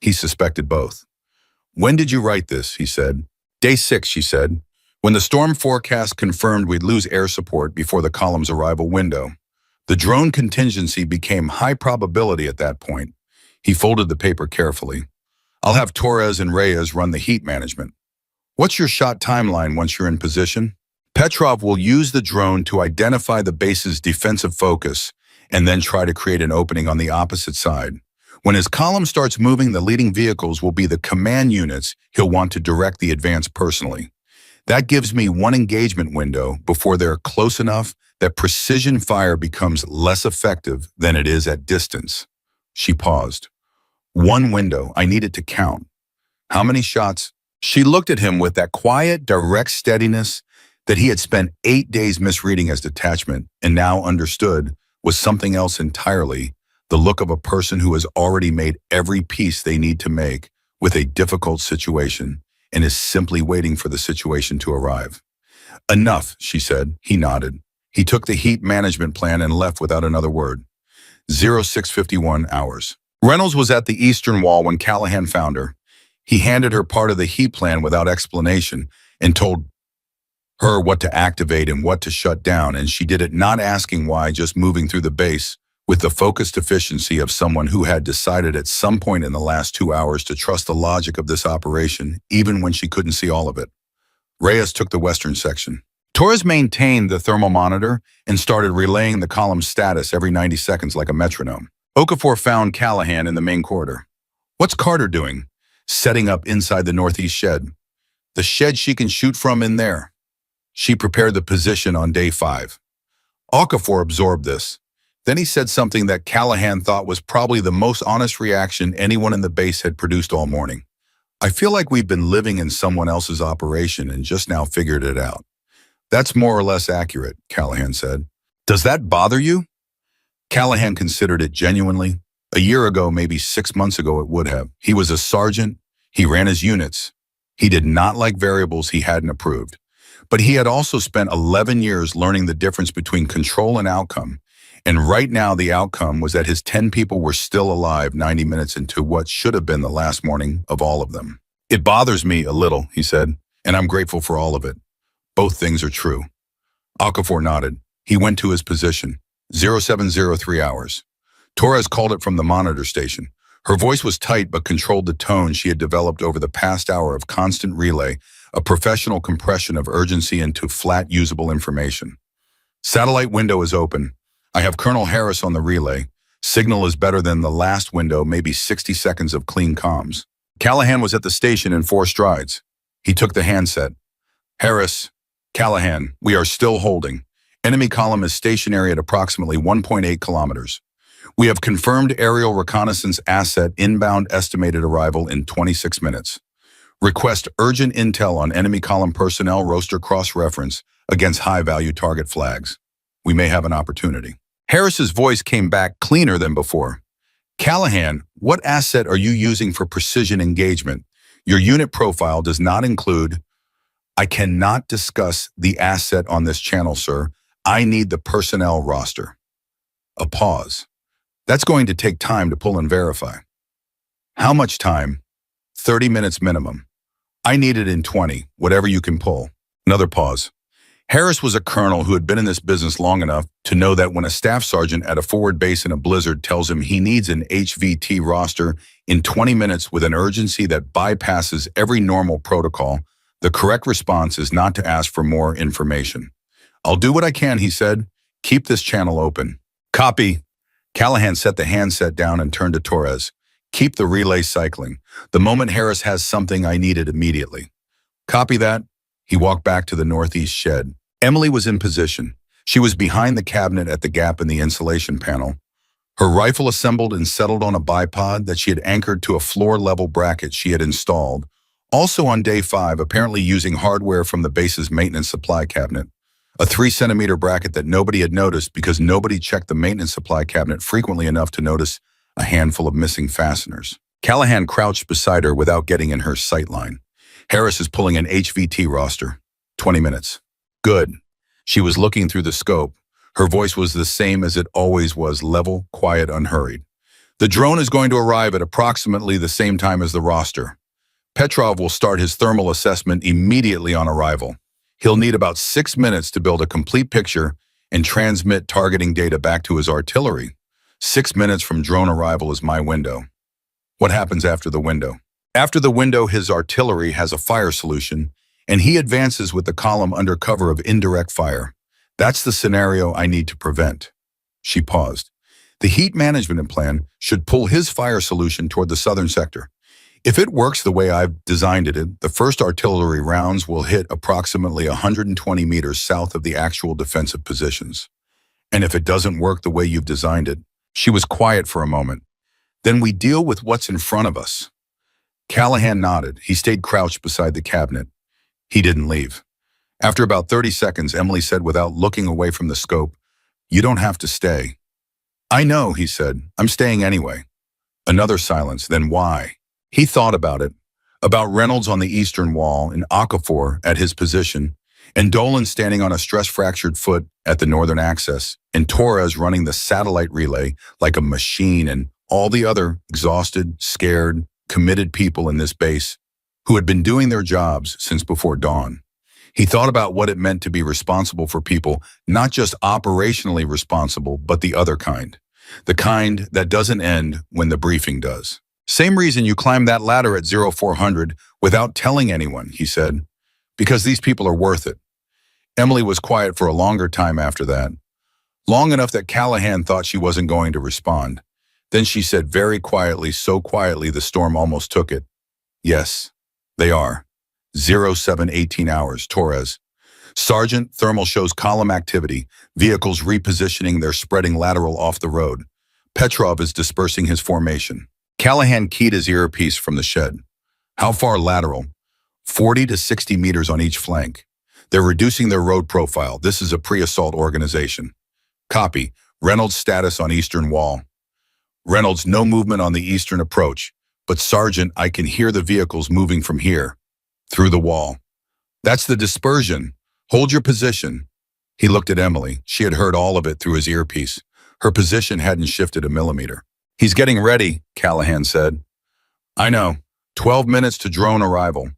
He suspected both. "When did you write this?" he said. "Day 6, she said, when the storm forecast confirmed we'd lose air support before the column's arrival window. The drone contingency became high probability at that point." He folded the paper carefully. "I'll have Torres and Reyes run the heat management. What's your shot timeline once you're in position?" "Petrov will use the drone to identify the base's defensive focus and then try to create an opening on the opposite side. When his column starts moving, the leading vehicles will be the command units he'll want to direct the advance personally. That gives me one engagement window before they're close enough that precision fire becomes less effective than it is at distance." She paused. "One window. I need it to count. How many shots?" She looked at him with that quiet, direct steadiness that he had spent 8 days misreading as detachment and now understood was something else entirely, the look of a person who has already made every piece they need to make with a difficult situation and is simply waiting for the situation to arrive. "Enough," she said. He nodded. He took the heat management plan and left without another word. 0651 hours. Reynolds was at the eastern wall when Callahan found her. He handed her part of the heat plan without explanation and told her what to activate and what to shut down, and she did it not asking why, just moving through the base with the focused efficiency of someone who had decided at some point in the last 2 hours to trust the logic of this operation, even when she couldn't see all of it. Reyes took the western section. Torres maintained the thermal monitor and started relaying the column's status every 90 seconds like a metronome. Okafor found Callahan in the main corridor. "What's Carter doing?" "Setting up inside the northeast shed." "The shed she can shoot from in there." She prepared the position on day 5. Okafor absorbed this. Then he said something that Callahan thought was probably the most honest reaction anyone in the base had produced all morning. "I feel like we've been living in someone else's operation and just now figured it out." "That's more or less accurate," Callahan said. "Does that bother you?" Callahan considered it genuinely. A year ago, maybe 6 months ago, it would have. He was a sergeant. He ran his units. He did not like variables he hadn't approved. But he had also spent 11 years learning the difference between control and outcome. And right now, the outcome was that his 10 people were still alive 90 minutes into what should have been the last morning of all of them. "It bothers me a little," he said, "and I'm grateful for all of it. Both things are true." Okafor nodded. He went to his position. 0703 hours. Torres called it from the monitor station. Her voice was tight but controlled the tone she had developed over the past hour of constant relay, a professional compression of urgency into flat, usable information. "Satellite window is open. I have Colonel Harris on the relay. Signal is better than the last window, maybe 60 seconds of clean comms." Callahan was at the station in 4 strides. He took the handset. "Harris, Callahan, we are still holding. Enemy column is stationary at approximately 1.8 kilometers. We have confirmed aerial reconnaissance asset inbound, estimated arrival in 26 minutes. Request urgent intel on enemy column personnel roster cross-reference against high-value target flags. We may have an opportunity." Harris's voice came back cleaner than before. "Callahan, what asset are you using for precision engagement? Your unit profile does not include—" "I cannot discuss the asset on this channel, sir. I need the personnel roster." A pause. "That's going to take time to pull and verify." "How much time?" 30 minutes minimum. "I need it in 20, whatever you can pull." Another pause. Harris was a colonel who had been in this business long enough to know that when a staff sergeant at a forward base in a blizzard tells him he needs an HVT roster in 20 minutes with an urgency that bypasses every normal protocol, the correct response is not to ask for more information. "I'll do what I can," he said. "Keep this channel open." "Copy." Callahan set the handset down and turned to Torres. Keep the relay cycling. The moment Harris has something, I need it immediately. Copy that. He walked back to the northeast shed. Emily was in position. She was behind the cabinet at the gap in the insulation panel. Her rifle assembled and settled on a bipod that she had anchored to a floor-level bracket she had installed, also on day 5, apparently using hardware from the base's maintenance supply cabinet. A 3-centimeter bracket that nobody had noticed because nobody checked the maintenance supply cabinet frequently enough to notice a handful of missing fasteners. Callahan crouched beside her without getting in her sight line. Harris is pulling an HVT roster. 20 minutes. Good. She was looking through the scope. Her voice was the same as it always was, level, quiet, unhurried. The drone is going to arrive at approximately the same time as the roster. Petrov will start his thermal assessment immediately on arrival. He'll need about 6 minutes to build a complete picture and transmit targeting data back to his artillery. 6 minutes from drone arrival is my window. What happens after the window? After the window, his artillery has a fire solution, and he advances with the column under cover of indirect fire. That's the scenario I need to prevent. She paused. The heat management plan should pull his fire solution toward the southern sector. If it works the way I've designed it, the first artillery rounds will hit approximately 120 meters south of the actual defensive positions. And if it doesn't work the way you've designed it, she was quiet for a moment. Then we deal with what's in front of us. Callahan nodded. He stayed crouched beside the cabinet. He didn't leave. After about 30 seconds, Emily said without looking away from the scope, "You don't have to stay." "I know," he said. "I'm staying anyway." Another silence. Then why? He thought about Reynolds on the eastern wall, and Okafor at his position, and Dolan standing on a stress-fractured foot at the northern axis, and Torres running the satellite relay like a machine, and all the other exhausted, scared, committed people in this base who had been doing their jobs since before dawn. He thought about what it meant to be responsible for people, not just operationally responsible, but the other kind. The kind that doesn't end when the briefing does. "Same reason you climbed that ladder at 0400 without telling anyone," he said. "Because these people are worth it." Emily was quiet for a longer time after that. Long enough that Callahan thought she wasn't going to respond. Then she said very quietly, so quietly the storm almost took it. "Yes, they are. 0718 hours, Torres. Sergeant, thermal shows column activity, vehicles repositioning their spreading lateral off the road. Petrov is dispersing his formation." Callahan keyed his earpiece from the shed. "How far lateral?" 40 to 60 meters on each flank. "They're reducing their road profile. This is a pre-assault organization." "Copy. Reynolds' status on eastern wall." "Reynolds, no movement on the eastern approach. But Sergeant, I can hear the vehicles moving from here. Through the wall." "That's the dispersion. Hold your position." He looked at Emily. She had heard all of it through his earpiece. Her position hadn't shifted a millimeter. "He's getting ready," Callahan said. "I know. 12 minutes to drone arrival.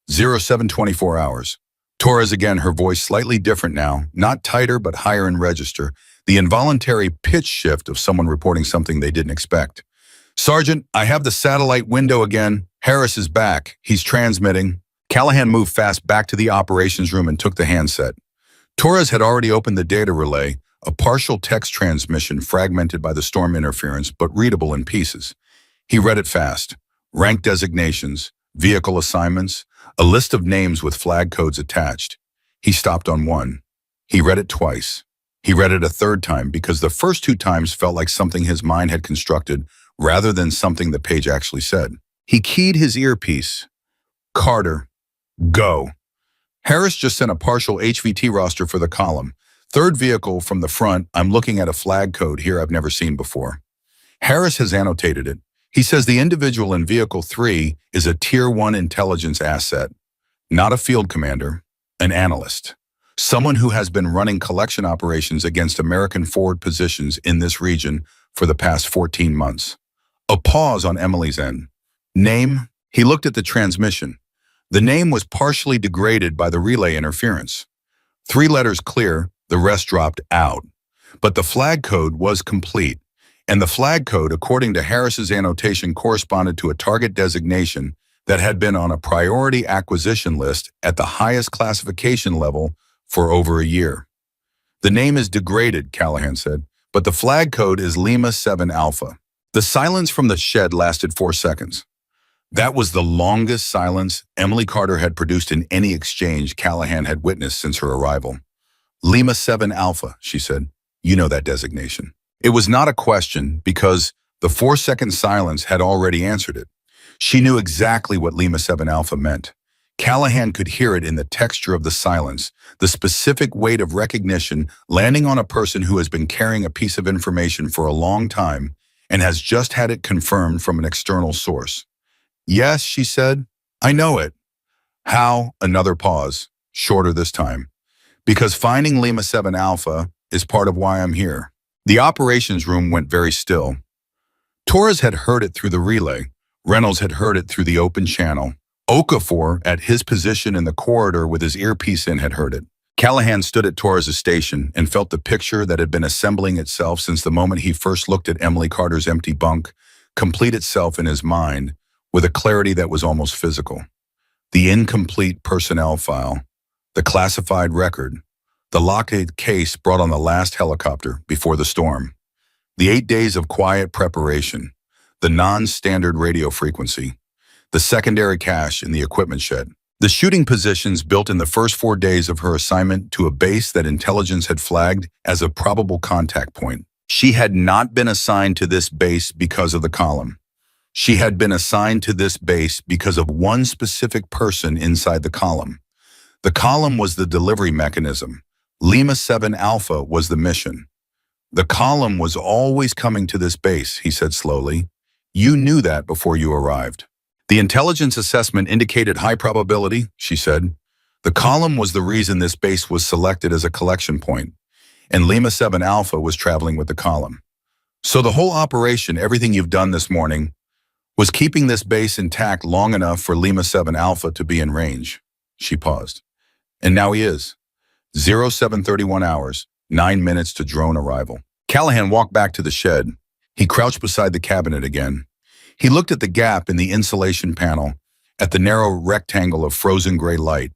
0724 hours. Torres again, her voice slightly different now, not tighter but higher in register, the involuntary pitch shift of someone reporting something they didn't expect. "Sergeant, I have the satellite window again. Harris is back. He's transmitting." Callahan moved fast back to the operations room and took the handset. Torres had already opened the data relay, a partial text transmission fragmented by the storm interference but readable in pieces. He read it fast. Rank designations, vehicle assignments, a list of names with flag codes attached. He stopped on one. He read it twice. He read it a third time because the first 2 times felt like something his mind had constructed rather than something the page actually said. He keyed his earpiece. "Carter, go." "Harris just sent a partial HVT roster for the column. 3rd vehicle from the front. I'm looking at a flag code here I've never seen before. Harris has annotated it. He says the individual in vehicle 3 is a Tier 1 intelligence asset, not a field commander, an analyst. Someone who has been running collection operations against American forward positions in this region for the past 14 months. A pause on Emily's end. Name? He looked at the transmission. The name was partially degraded by the relay interference. 3 letters clear, the rest dropped out. But the flag code was complete. And the flag code, according to Harris's annotation, corresponded to a target designation that had been on a priority acquisition list at the highest classification level for over a year. "The name is degraded," Callahan said, but the flag code is Lima 7 Alpha. The silence from the shed lasted 4 seconds. That was the longest silence Emily Carter had produced in any exchange Callahan had witnessed since her arrival. Lima 7 Alpha, she said. You know that designation. It was not a question because the 4-second silence had already answered it. She knew exactly what Lima 7 Alpha meant. Callahan could hear it in the texture of the silence, the specific weight of recognition landing on a person who has been carrying a piece of information for a long time and has just had it confirmed from an external source. Yes, she said. I know it. How? Another pause, shorter this time. Because finding Lima 7 Alpha is part of why I'm here. The operations room went very still. Torres had heard it through the relay. Reynolds had heard it through the open channel. Okafor, at his position in the corridor with his earpiece in, had heard it. Callahan stood at Torres' station and felt the picture that had been assembling itself since the moment he first looked at Emily Carter's empty bunk complete itself in his mind with a clarity that was almost physical. The incomplete personnel file, the classified record, the locked case brought on the last helicopter before the storm, the 8 days of quiet preparation, the non-standard radio frequency, the secondary cache in the equipment shed, the shooting positions built in the first 4 days of her assignment to a base that intelligence had flagged as a probable contact point. She had not been assigned to this base because of the column. She had been assigned to this base because of one specific person inside the column. The column was the delivery mechanism. Lima 7 Alpha was the mission. The column was always coming to this base, he said slowly. You knew that before you arrived. The intelligence assessment indicated high probability, she said. The column was the reason this base was selected as a collection point, and Lima 7 Alpha was traveling with the column. So the whole operation, everything you've done this morning, was keeping this base intact long enough for Lima 7 Alpha to be in range. She paused. And now he is. 0731 hours, 9 minutes to drone arrival. Callahan walked back to the shed. He crouched beside the cabinet again. He looked at the gap in the insulation panel, at the narrow rectangle of frozen gray light.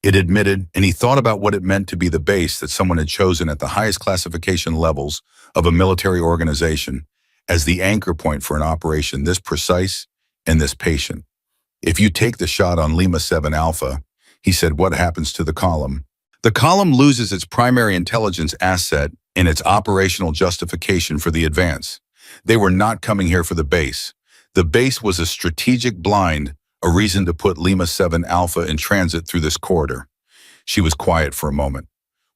It admitted, and he thought about what it meant to be the base that someone had chosen at the highest classification levels of a military organization as the anchor point for an operation this precise and this patient. If you take the shot on Lima 7 Alpha, he said, what happens to the column? The column loses its primary intelligence asset and its operational justification for the advance. They were not coming here for the base. The base was a strategic blind, a reason to put Lima 7 Alpha in transit through this corridor. She was quiet for a moment.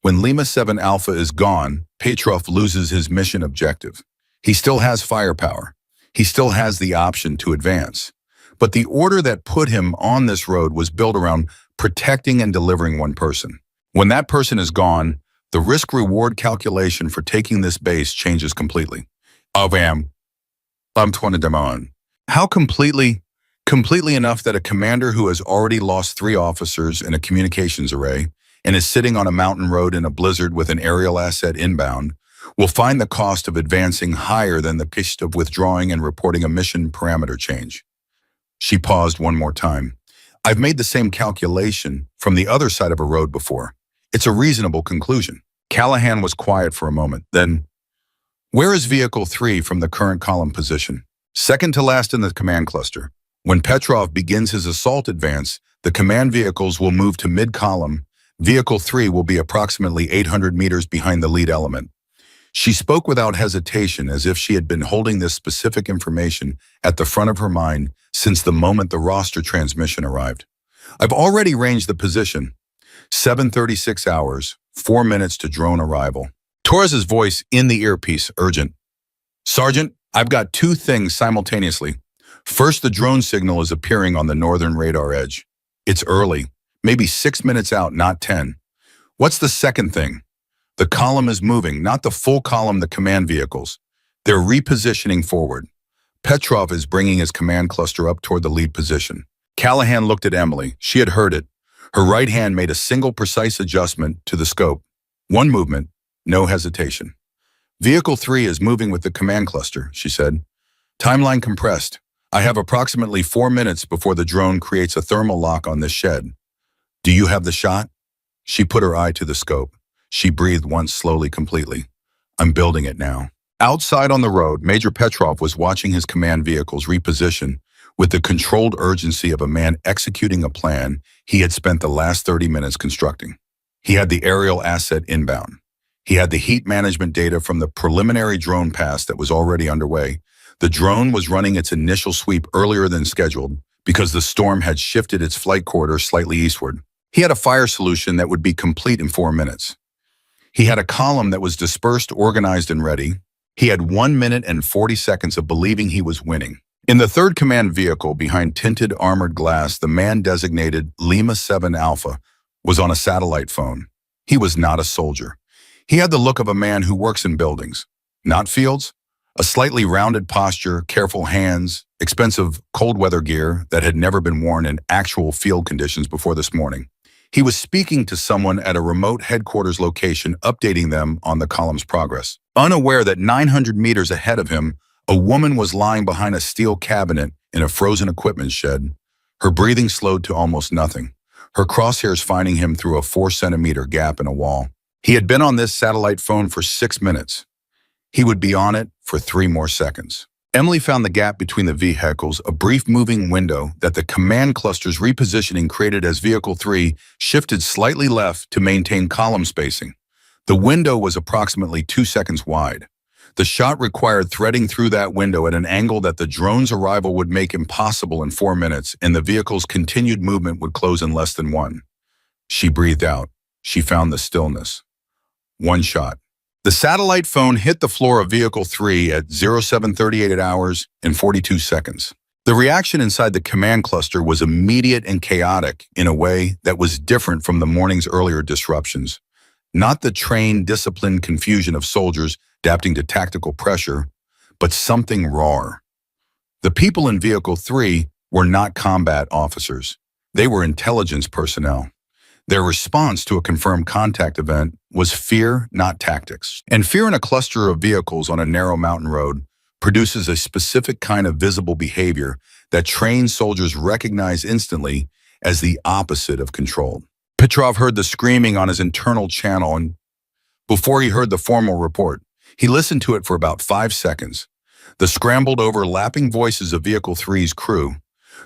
When Lima 7 Alpha is gone, Petrov loses his mission objective. He still has firepower. He still has the option to advance. But the order that put him on this road was built around protecting and delivering one person. When that person is gone, the risk-reward calculation for taking this base changes completely. I'm 20 Damon. How completely enough that a commander who has already lost 3 officers in a communications array and is sitting on a mountain road in a blizzard with an aerial asset inbound will find the cost of advancing higher than the cost of withdrawing and reporting a mission parameter change. She paused one more time. I've made the same calculation from the other side of a road before. It's a reasonable conclusion. Callahan was quiet for a moment. Then, where is Vehicle 3 from the current column position? Second to last in the command cluster. When Petrov begins his assault advance, the command vehicles will move to mid-column. Vehicle 3 will be approximately 800 meters behind the lead element. She spoke without hesitation, as if she had been holding this specific information at the front of her mind since the moment the roster transmission arrived. I've already ranged the position. 7:36 hours, 4 minutes to drone arrival. Torres's voice in the earpiece, urgent. Sergeant, I've got 2 things simultaneously. First, the drone signal is appearing on the northern radar edge. It's early, maybe 6 minutes out, not 10. What's the second thing? The column is moving, not the full column, the command vehicles. They're repositioning forward. Petrov is bringing his command cluster up toward the lead position. Callahan looked at Emily. She had heard it. Her right hand made a single precise adjustment to the scope. One movement, no hesitation. Vehicle 3 is moving with the command cluster, she said. Timeline compressed. I have approximately 4 minutes before the drone creates a thermal lock on this shed. Do you have the shot? She put her eye to the scope. She breathed once slowly, completely. I'm building it now. Outside on the road, Major Petrov was watching his command vehicles reposition with the controlled urgency of a man executing a plan he had spent the last 30 minutes constructing. He had the aerial asset inbound. He had the heat management data from the preliminary drone pass that was already underway. The drone was running its initial sweep earlier than scheduled because the storm had shifted its flight corridor slightly eastward. He had a fire solution that would be complete in 4 minutes. He had a column that was dispersed, organized, and ready. He had 1 minute and 40 seconds of believing he was winning. In the third command vehicle behind tinted armored glass, the man designated Lima 7 Alpha was on a satellite phone. He was not a soldier. He had the look of a man who works in buildings, not fields. A slightly rounded posture, careful hands, expensive cold weather gear that had never been worn in actual field conditions before this morning. He was speaking to someone at a remote headquarters location, updating them on the column's progress. Unaware that 900 meters ahead of him, a woman was lying behind a steel cabinet in a frozen equipment shed. Her breathing slowed to almost nothing, her crosshairs finding him through a 4-centimeter gap in a wall. He had been on this satellite phone for 6 minutes. He would be on it for 3 more seconds. Emily found the gap between the vehicles, a brief moving window that the command cluster's repositioning created as Vehicle 3 shifted slightly left to maintain column spacing. The window was approximately 2 seconds wide. The shot required threading through that window at an angle that the drone's arrival would make impossible in 4 minutes, and the vehicle's continued movement would close in less than 1. She breathed out. She found the stillness. 1 shot. The satellite phone hit the floor of Vehicle 3 at 0738 hours and 42 seconds. The reaction inside the command cluster was immediate and chaotic in a way that was different from the morning's earlier disruptions. Not the trained, disciplined confusion of soldiers adapting to tactical pressure, but something raw. The people in Vehicle 3 were not combat officers. They were intelligence personnel. Their response to a confirmed contact event was fear, not tactics. And fear in a cluster of vehicles on a narrow mountain road produces a specific kind of visible behavior that trained soldiers recognize instantly as the opposite of control. Petrov heard the screaming on his internal channel, and before he heard the formal report, he listened to it for about 5 seconds. The scrambled, overlapping voices of Vehicle 3's crew,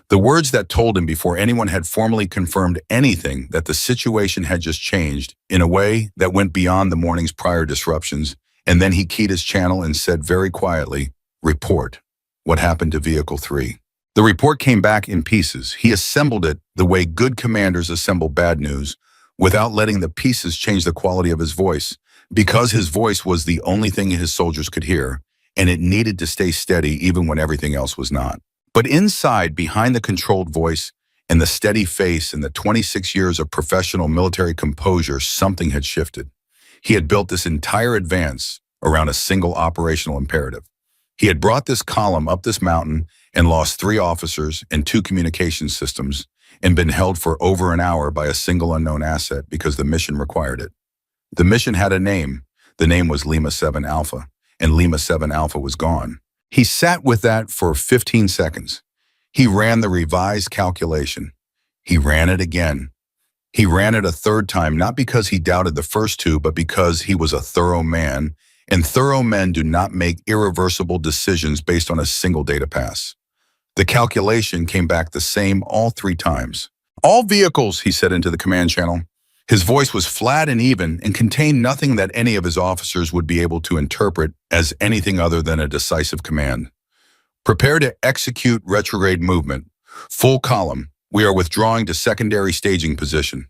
the words that told him before anyone had formally confirmed anything that the situation had just changed in a way that went beyond the morning's prior disruptions, and then he keyed his channel and said very quietly, "Report. What happened to Vehicle 3?" The report came back in pieces. He assembled it the way good commanders assemble bad news, without letting the pieces change the quality of his voice, because his voice was the only thing his soldiers could hear, and it needed to stay steady even when everything else was not. But inside, behind the controlled voice and the steady face and the 26 years of professional military composure, something had shifted. He had built this entire advance around a single operational imperative. He had brought this column up this mountain and lost 3 officers and 2 communication systems and been held for over an hour by a single unknown asset because the mission required it. The mission had a name. The name was Lima 7 Alpha, and Lima 7 Alpha was gone. He sat with that for 15 seconds. He ran the revised calculation. He ran it again. He ran it a 3rd time, not because he doubted the first 2, but because he was a thorough man, and thorough men do not make irreversible decisions based on a single data pass. The calculation came back the same all 3 times. "All vehicles," he said into the command channel. His voice was flat and even and contained nothing that any of his officers would be able to interpret as anything other than a decisive command. "Prepare to execute retrograde movement. Full column. We are withdrawing to secondary staging position."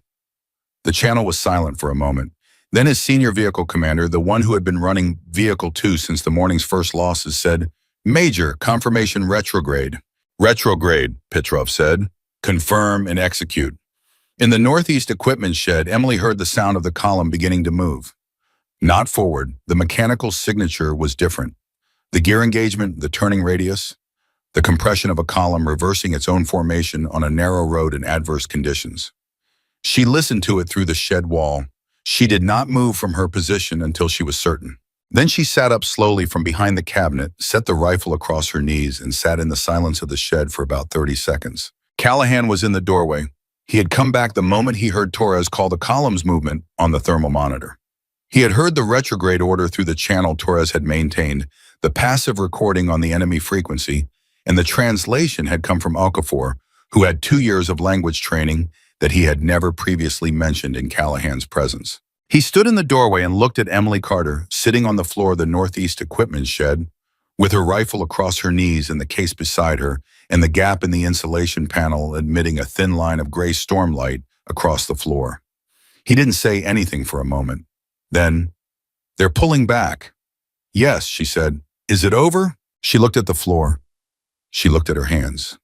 The channel was silent for a moment. Then his senior vehicle commander, the one who had been running Vehicle 2 since the morning's first losses, said, "Major, confirmation retrograde." "Retrograde," Petrov said. "Confirm and execute." In the northeast equipment shed, Emily heard the sound of the column beginning to move. Not forward. The mechanical signature was different. The gear engagement, the turning radius, the compression of a column reversing its own formation on a narrow road in adverse conditions. She listened to it through the shed wall. She did not move from her position until she was certain. Then she sat up slowly from behind the cabinet, set the rifle across her knees, and sat in the silence of the shed for about 30 seconds. Callahan was in the doorway. He had come back the moment he heard Torres call the column's movement on the thermal monitor. He had heard the retrograde order through the channel Torres had maintained, the passive recording on the enemy frequency, and the translation had come from Okafor, who had 2 years of language training that he had never previously mentioned in Callahan's presence. He stood in the doorway and looked at Emily Carter, sitting on the floor of the Northeast equipment shed, with her rifle across her knees and the case beside her, and the gap in the insulation panel admitting a thin line of gray stormlight across the floor. He didn't say anything for a moment. Then, "They're pulling back." "Yes," she said. "Is it over?" She looked at the floor. She looked at her hands.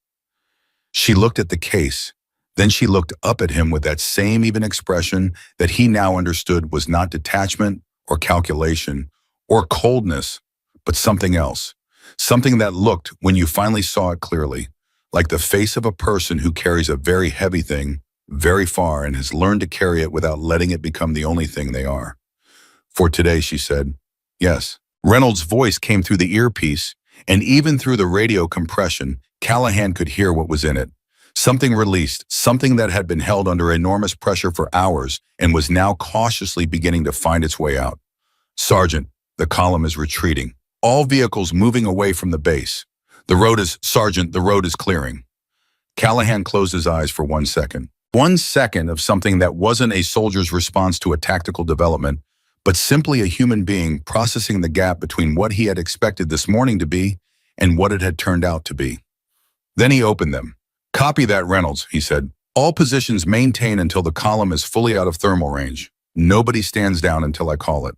She looked at the case. Then she looked up at him with that same even expression that he now understood was not detachment or calculation or coldness, but something else. Something that looked, when you finally saw it clearly, like the face of a person who carries a very heavy thing very far and has learned to carry it without letting it become the only thing they are. "For today," she said. "Yes." Reynolds' voice came through the earpiece, and even through the radio compression, Callahan could hear what was in it. Something released, something that had been held under enormous pressure for hours and was now cautiously beginning to find its way out. "Sergeant, the column is retreating. All vehicles moving away from the base. Sergeant, the road is clearing." Callahan closed his eyes for 1 second. 1 second of something that wasn't a soldier's response to a tactical development, but simply a human being processing the gap between what he had expected this morning to be and what it had turned out to be. Then he opened them. "Copy that, Reynolds," he said. "All positions maintain until the column is fully out of thermal range. Nobody stands down until I call it."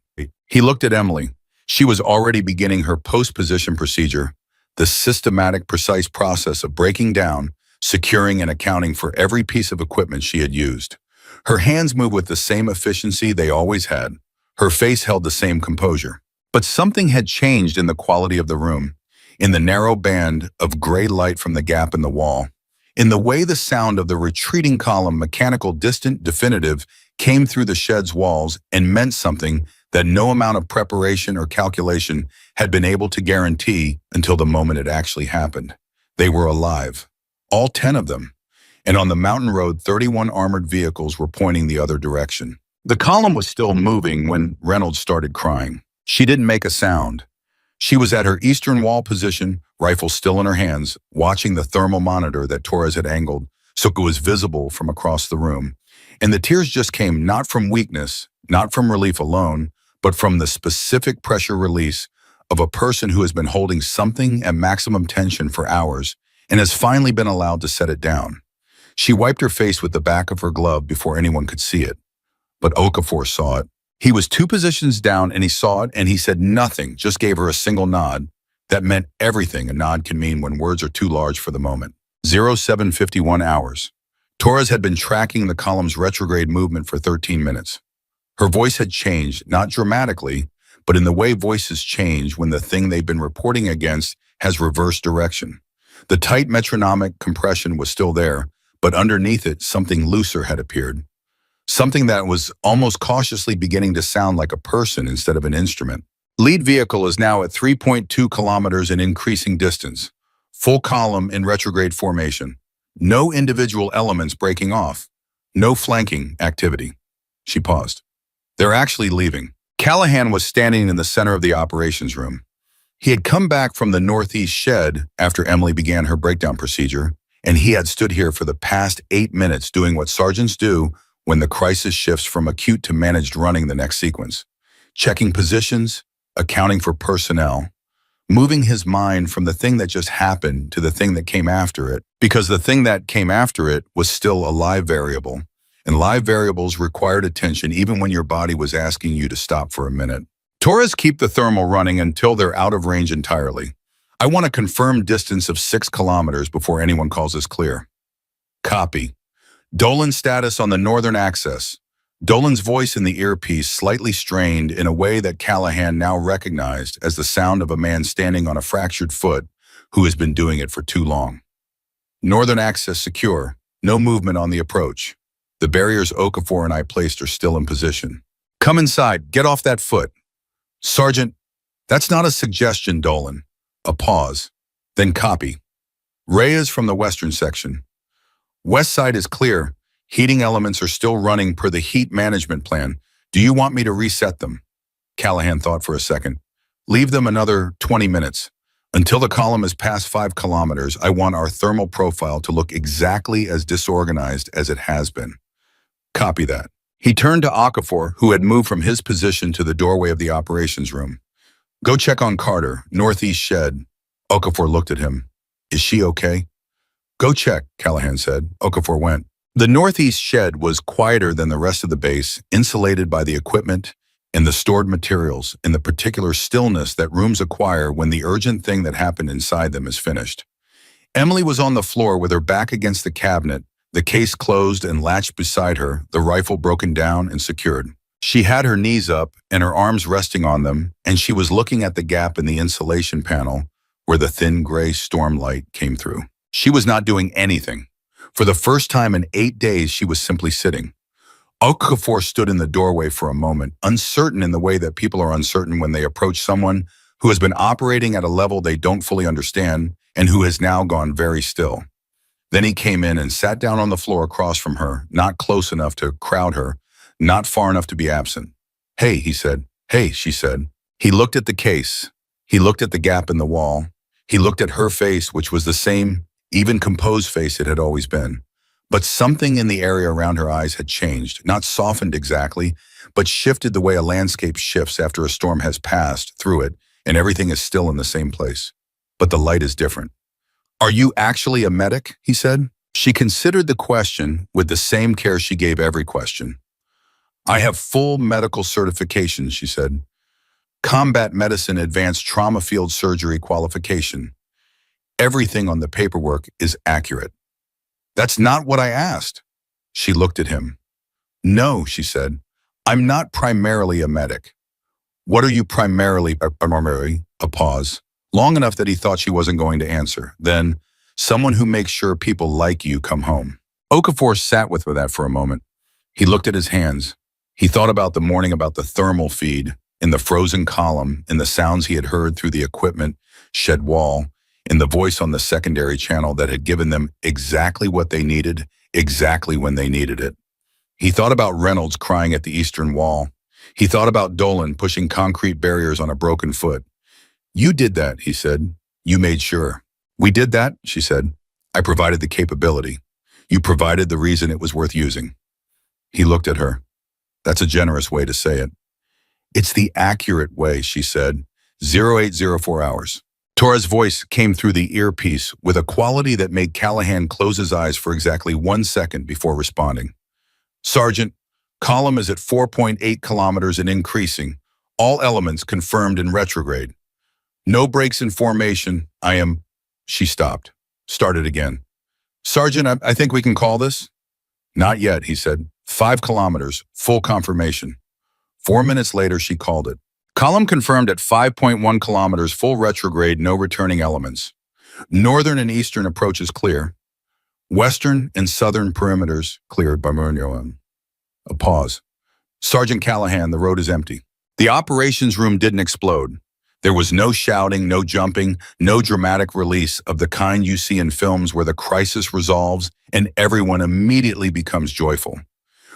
He looked at Emily. She was already beginning her post-position procedure, the systematic, precise process of breaking down, securing and accounting for every piece of equipment she had used. Her hands moved with the same efficiency they always had. Her face held the same composure. But something had changed in the quality of the room, in the narrow band of gray light from the gap in the wall, in the way the sound of the retreating column, mechanical, distant, definitive, came through the shed's walls and meant something that no amount of preparation or calculation had been able to guarantee until the moment it actually happened. They were alive, all 10 of them, and on the mountain road, 31 armored vehicles were pointing the other direction. The column was still moving when Reynolds started crying. She didn't make a sound. She was at her eastern wall position, rifle still in her hands, watching the thermal monitor that Torres had angled so it was visible from across the room. And the tears just came not from weakness, not from relief alone, but from the specific pressure release of a person who has been holding something at maximum tension for hours and has finally been allowed to set it down. She wiped her face with the back of her glove before anyone could see it. But Okafor saw it. He was 2 positions down and he saw it and he said nothing, just gave her a single nod. That meant everything a nod can mean when words are too large for the moment. 0751 hours. Torres had been tracking the column's retrograde movement for 13 minutes. Her voice had changed, not dramatically, but in the way voices change when the thing they've been reporting against has reversed direction. The tight metronomic compression was still there, but underneath it, something looser had appeared. Something that was almost cautiously beginning to sound like a person instead of an instrument. Lead vehicle is now at 3.2 kilometers in increasing distance. Full column in retrograde formation. No individual elements breaking off. No flanking activity. She paused. "They're actually leaving." Callahan was standing in the center of the operations room. He had come back from the northeast shed after Emily began her breakdown procedure, and he had stood here for the past 8 minutes doing what sergeants do when the crisis shifts from acute to managed running the next sequence. Checking positions, accounting for personnel, moving his mind from the thing that just happened to the thing that came after it, because the thing that came after it was still a live variable, and live variables required attention even when your body was asking you to stop for a minute. "Torres, keep the thermal running until they're out of range entirely. I want a confirmed distance of 6 kilometers before anyone calls us clear." "Copy." "Dolan status on the northern axis." Dolan's voice in the earpiece slightly strained in a way that Callahan now recognized as the sound of a man standing on a fractured foot who has been doing it for too long. "Northern axis secure. No movement on the approach. The barriers Okafor and I placed are still in position." "Come inside. Get off that foot." "Sergeant, that's not a suggestion, Dolan." A pause. Then copy. "Reyes from the western section. West side is clear. Heating elements are still running per the heat management plan. Do you want me to reset them? Callahan thought for a second. Leave them another 20 minutes. Until the column is past 5 kilometers, I want our thermal profile to look exactly as disorganized as it has been. Copy that. He turned to Okafor, who had moved from his position to the doorway of the operations room. Go check on Carter, northeast shed. Okafor looked at him. Is she okay? Go check, Callahan said. Okafor went. The northeast shed was quieter than the rest of the base, insulated by the equipment and the stored materials, in the particular stillness that rooms acquire when the urgent thing that happened inside them is finished. Emily was on the floor with her back against the cabinet, the case closed and latched beside her, the rifle broken down and secured. She had her knees up and her arms resting on them, and she was looking at the gap in the insulation panel where the thin gray storm light came through. She was not doing anything. For the first time in 8 days, she was simply sitting. Okafor stood in the doorway for a moment, uncertain in the way that people are uncertain when they approach someone who has been operating at a level they don't fully understand and who has now gone very still. Then he came in and sat down on the floor across from her, not close enough to crowd her, not far enough to be absent. Hey, he said. Hey, she said. He looked at the case. He looked at the gap in the wall. He looked at her face, which was the same, even composed face it had always been. But something in the area around her eyes had changed, not softened exactly, but shifted the way a landscape shifts after a storm has passed through it and everything is still in the same place. But the light is different. Are you actually a medic? He said. She considered the question with the same care she gave every question. I have full medical certification, she said. Combat medicine advanced trauma field surgery qualification. Everything on the paperwork is accurate. That's not what I asked. She looked at him. No, she said. I'm not primarily a medic. What are you primarily? A pause. Long enough that he thought she wasn't going to answer. Then, someone who makes sure people like you come home. Okafor sat with that for a moment. He looked at his hands. He thought about the morning about the thermal feed, in the frozen column, in the sounds he had heard through the equipment shed wall, in the voice on the secondary channel that had given them exactly what they needed, exactly when they needed it. He thought about Reynolds crying at the eastern wall. He thought about Dolan pushing concrete barriers on a broken foot. You did that, he said. You made sure. We did that, she said. I provided the capability. You provided the reason it was worth using. He looked at her. That's a generous way to say it. It's the accurate way, she said. 0804 hours. Torres' voice came through the earpiece with a quality that made Callahan close his eyes for exactly 1 second before responding. Sergeant, column is at 4.8 kilometers and increasing. All elements confirmed in retrograde. No breaks in formation. She stopped. Started again. Sergeant, I think we can call this? Not yet, he said. 5 kilometers, full confirmation. 4 minutes later, she called it. Column confirmed at 5.1 kilometers, full retrograde, no returning elements. Northern and eastern approaches clear. Western and southern perimeters cleared by Murnyo. A pause. Sergeant Callahan, the road is empty. The operations room didn't explode. There was no shouting, no jumping, no dramatic release of the kind you see in films where the crisis resolves and everyone immediately becomes joyful.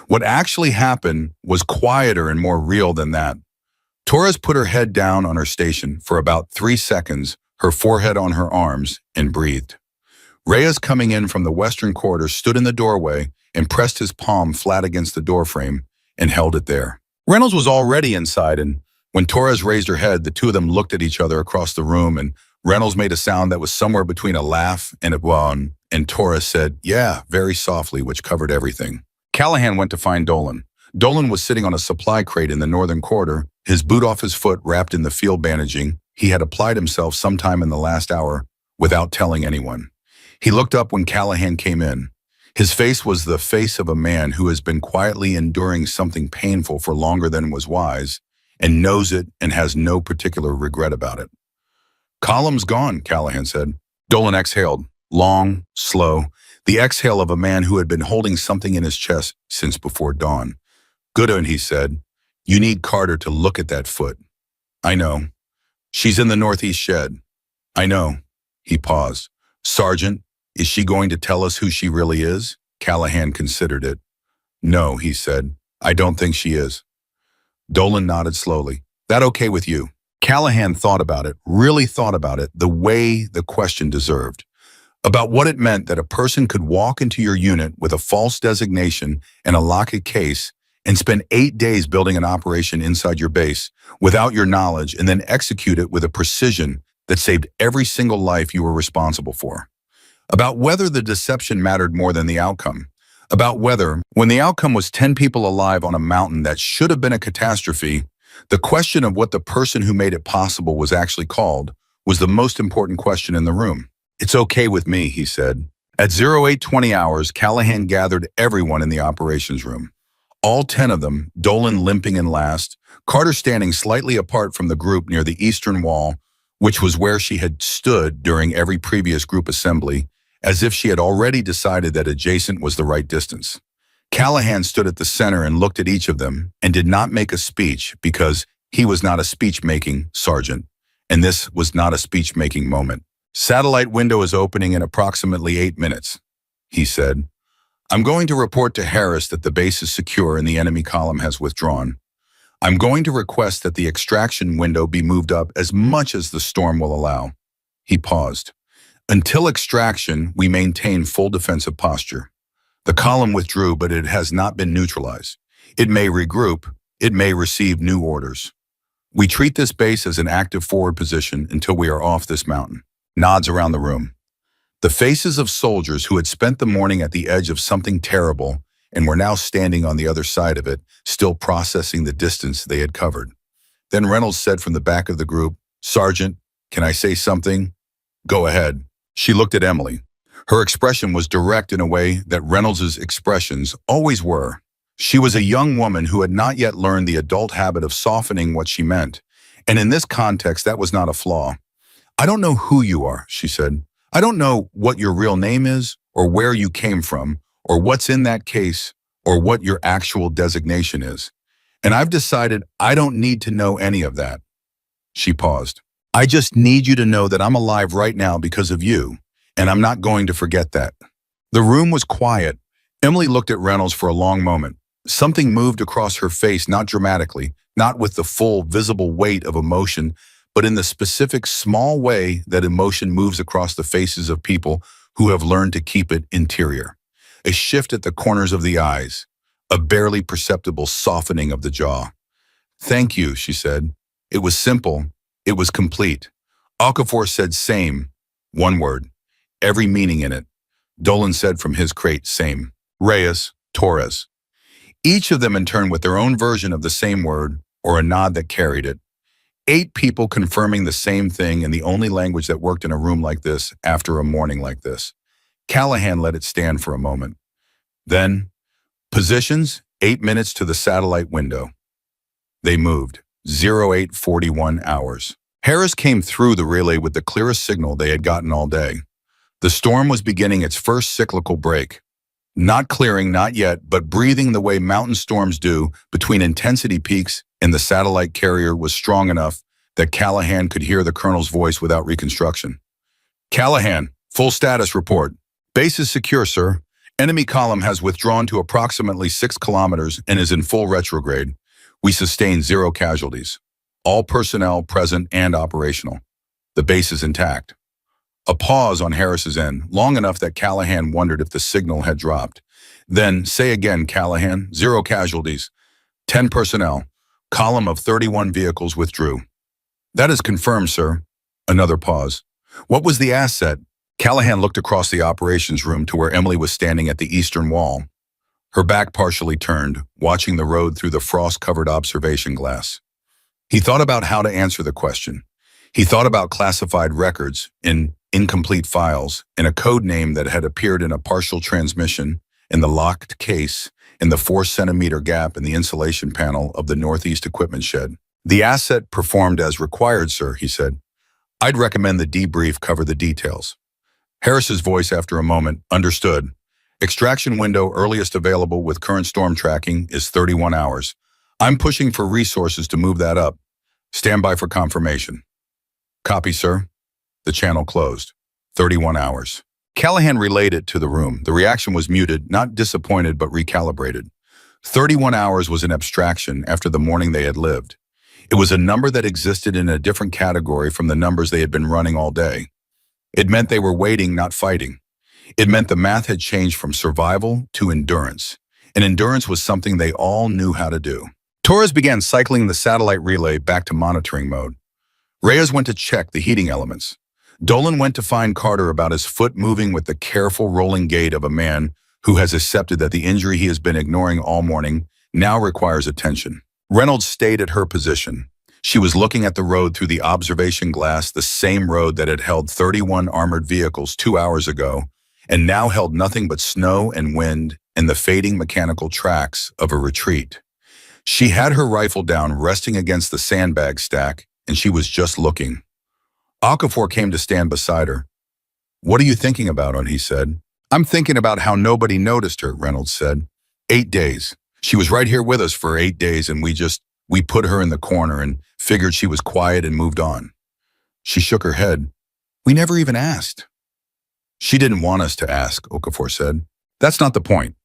What actually happened was quieter and more real than that. Torres put her head down on her station for about 3 seconds, her forehead on her arms, and breathed. Reyes, coming in from the western quarter, stood in the doorway and pressed his palm flat against the doorframe and held it there. Reynolds was already inside, and when Torres raised her head, the two of them looked at each other across the room, and Reynolds made a sound that was somewhere between a laugh and a groan, and Torres said, yeah, very softly, which covered everything. Callahan went to find Dolan. Dolan was sitting on a supply crate in the northern quarter, his boot off his foot wrapped in the field bandaging he had applied himself sometime in the last hour without telling anyone. He looked up when Callahan came in. His face was the face of a man who has been quietly enduring something painful for longer than was wise, and knows it and has no particular regret about it. Column's gone, Callahan said. Dolan exhaled, long, slow, the exhale of a man who had been holding something in his chest since before dawn. Good, he said. You need Carter to look at that foot. I know. She's in the northeast shed. I know. He paused. Sergeant, is she going to tell us who she really is? Callahan considered it. No, he said. I don't think she is. Dolan nodded slowly. That okay with you? Callahan thought about it, really thought about it, the way the question deserved. About what it meant that a person could walk into your unit with a false designation and a locked case and spend 8 days building an operation inside your base without your knowledge and then execute it with a precision that saved every single life you were responsible for. About whether the deception mattered more than the outcome. About whether, when the outcome was 10 people alive on a mountain that should have been a catastrophe, the question of what the person who made it possible was actually called was the most important question in the room. It's okay with me, he said. At 0820 hours, Callahan gathered everyone in the operations room. All 10 of them, Dolan limping in last, Carter standing slightly apart from the group near the eastern wall, which was where she had stood during every previous group assembly, as if she had already decided that adjacent was the right distance. Callahan stood at the center and looked at each of them and did not make a speech because he was not a speech-making sergeant, and this was not a speech-making moment. Satellite window is opening in approximately 8 minutes, he said. I'm going to report to Harris that the base is secure and the enemy column has withdrawn. I'm going to request that the extraction window be moved up as much as the storm will allow. He paused. Until extraction, we maintain full defensive posture. The column withdrew, but it has not been neutralized. It may regroup. It may receive new orders. We treat this base as an active forward position until we are off this mountain. Nods around the room. The faces of soldiers who had spent the morning at the edge of something terrible and were now standing on the other side of it, still processing the distance they had covered. Then Reynolds said from the back of the group, Sergeant, can I say something? Go ahead. She looked at Emily. Her expression was direct in a way that Reynolds's expressions always were. She was a young woman who had not yet learned the adult habit of softening what she meant. And in this context, that was not a flaw. I don't know who you are, she said. I don't know what your real name is, or where you came from, or what's in that case, or what your actual designation is. And I've decided I don't need to know any of that. She paused. I just need you to know that I'm alive right now because of you, and I'm not going to forget that. The room was quiet. Emily looked at Reynolds for a long moment. Something moved across her face, not dramatically, not with the full, visible weight of emotion, but in the specific, small way that emotion moves across the faces of people who have learned to keep it interior. A shift at the corners of the eyes, a barely perceptible softening of the jaw. Thank you, she said. It was simple. It was complete. Okafor said same, one word, every meaning in it. Dolan said from his crate, same. Reyes, Torres. Each of them in turn with their own version of the same word or a nod that carried it. 8 people confirming the same thing in the only language that worked in a room like this after a morning like this. Callahan let it stand for a moment. Then, positions, 8 minutes to the satellite window. They moved, 0841 hours. Harris came through the relay with the clearest signal they had gotten all day. The storm was beginning its first cyclical break. Not clearing, not yet, but breathing the way mountain storms do between intensity peaks, and the satellite carrier was strong enough that Callahan could hear the colonel's voice without reconstruction. Callahan, full status report. Base is secure, sir. Enemy column has withdrawn to approximately 6 kilometers and is in full retrograde. We sustained 0 casualties. All personnel present and operational. The base is intact. A pause on Harris's end, long enough that Callahan wondered if the signal had dropped. Then, say again, Callahan, 0 casualties. 10 personnel. Column of 31 vehicles withdrew. That is confirmed, sir. Another pause. What was the asset? Callahan looked across the operations room to where Emily was standing at the eastern wall, her back partially turned, watching the road through the frost-covered observation glass. He thought about how to answer the question. He thought about classified records in incomplete files, in a code name that had appeared in a partial transmission, in the locked case, in the 4-centimeter gap in the insulation panel of the northeast equipment shed. The asset performed as required, sir, he said. I'd recommend the debrief cover the details. Harris's voice, after a moment, understood. Extraction window earliest available with current storm tracking is 31 hours. I'm pushing for resources to move that up. Stand by for confirmation. Copy, sir. The channel closed. 31 hours. Callahan relayed it to the room. The reaction was muted, not disappointed, but recalibrated. 31 hours was an abstraction after the morning they had lived. It was a number that existed in a different category from the numbers they had been running all day. It meant they were waiting, not fighting. It meant the math had changed from survival to endurance. And endurance was something they all knew how to do. Torres began cycling the satellite relay back to monitoring mode. Reyes went to check the heating elements. Dolan went to find Carter about his foot moving with the careful rolling gait of a man who has accepted that the injury he has been ignoring all morning now requires attention. Reynolds stayed at her position. She was looking at the road through the observation glass, the same road that had held 31 armored vehicles 2 hours ago, and now held nothing but snow and wind and the fading mechanical tracks of a retreat. She had her rifle down, resting against the sandbag stack, and she was just looking. Okafor came to stand beside her. "What are you thinking about?" he said. "I'm thinking about how nobody noticed her," Reynolds said. 8 days. She was right here with us for 8 days, and we put her in the corner and figured she was quiet and moved on." She shook her head. "We never even asked." "She didn't want us to ask," Okafor said. "That's not the point."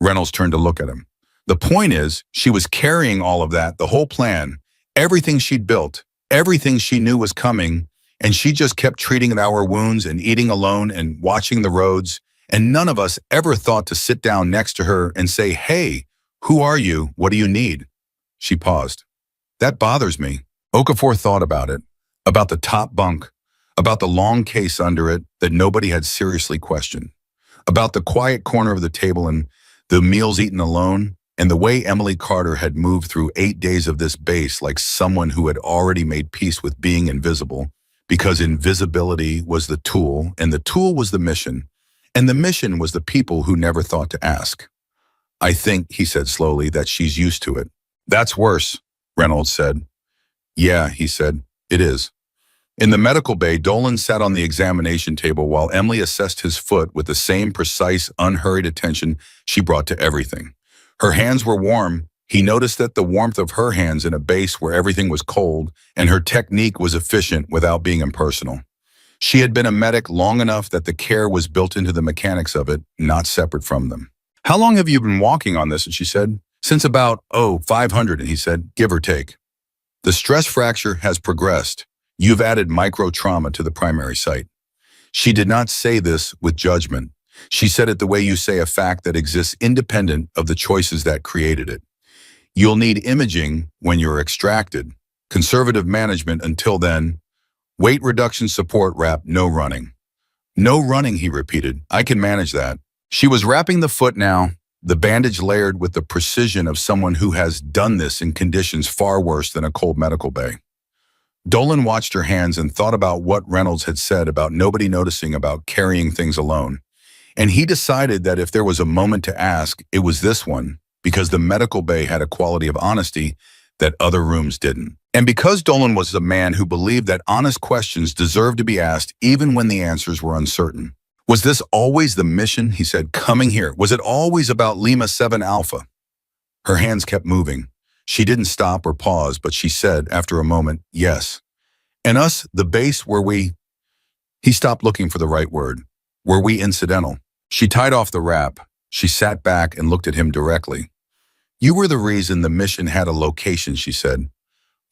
Reynolds turned to look at him. "The point is, she was carrying all of that, the whole plan, everything she'd built, everything she knew was coming, and she just kept treating our wounds and eating alone and watching the roads, and none of us ever thought to sit down next to her and say, 'Hey, who are you? What do you need?'" She paused. "That bothers me." Okafor thought about it, about the top bunk, about the long case under it that nobody had seriously questioned, about the quiet corner of the table and the meals eaten alone, and the way Emily Carter had moved through 8 days of this base like someone who had already made peace with being invisible, because invisibility was the tool, and the tool was the mission, and the mission was the people who never thought to ask. "I think," he said slowly, "that she's used to it." "That's worse," Reynolds said. "Yeah," he said, "it is." In the medical bay, Dolan sat on the examination table while Emily assessed his foot with the same precise, unhurried attention she brought to everything. Her hands were warm. He noticed that the warmth of her hands in a base where everything was cold, and her technique was efficient without being impersonal. She had been a medic long enough that the care was built into the mechanics of it, not separate from them. "How long have you been walking on this?" she said. "Since about, 500, he said, "give or take." "The stress fracture has progressed. You've added micro-trauma to the primary site." She did not say this with judgment. She said it the way you say a fact that exists independent of the choices that created it. "You'll need imaging when you're extracted. Conservative management until then. Weight reduction support wrap, no running." "No running," he repeated. "I can manage that." She was wrapping the foot now, the bandage layered with the precision of someone who has done this in conditions far worse than a cold medical bay. Dolan watched her hands and thought about what Reynolds had said about nobody noticing about carrying things alone. And he decided that if there was a moment to ask, it was this one, because the medical bay had a quality of honesty that other rooms didn't. And because Dolan was a man who believed that honest questions deserved to be asked even when the answers were uncertain. "Was this always the mission?" he said, "coming here? Was it always about Lima 7 Alpha?" Her hands kept moving. She didn't stop or pause, but she said, after a moment, "Yes." "And us, the base where we—" He stopped looking for the right word. "Were we incidental?" She tied off the wrap. She sat back and looked at him directly. "You were the reason the mission had a location," she said.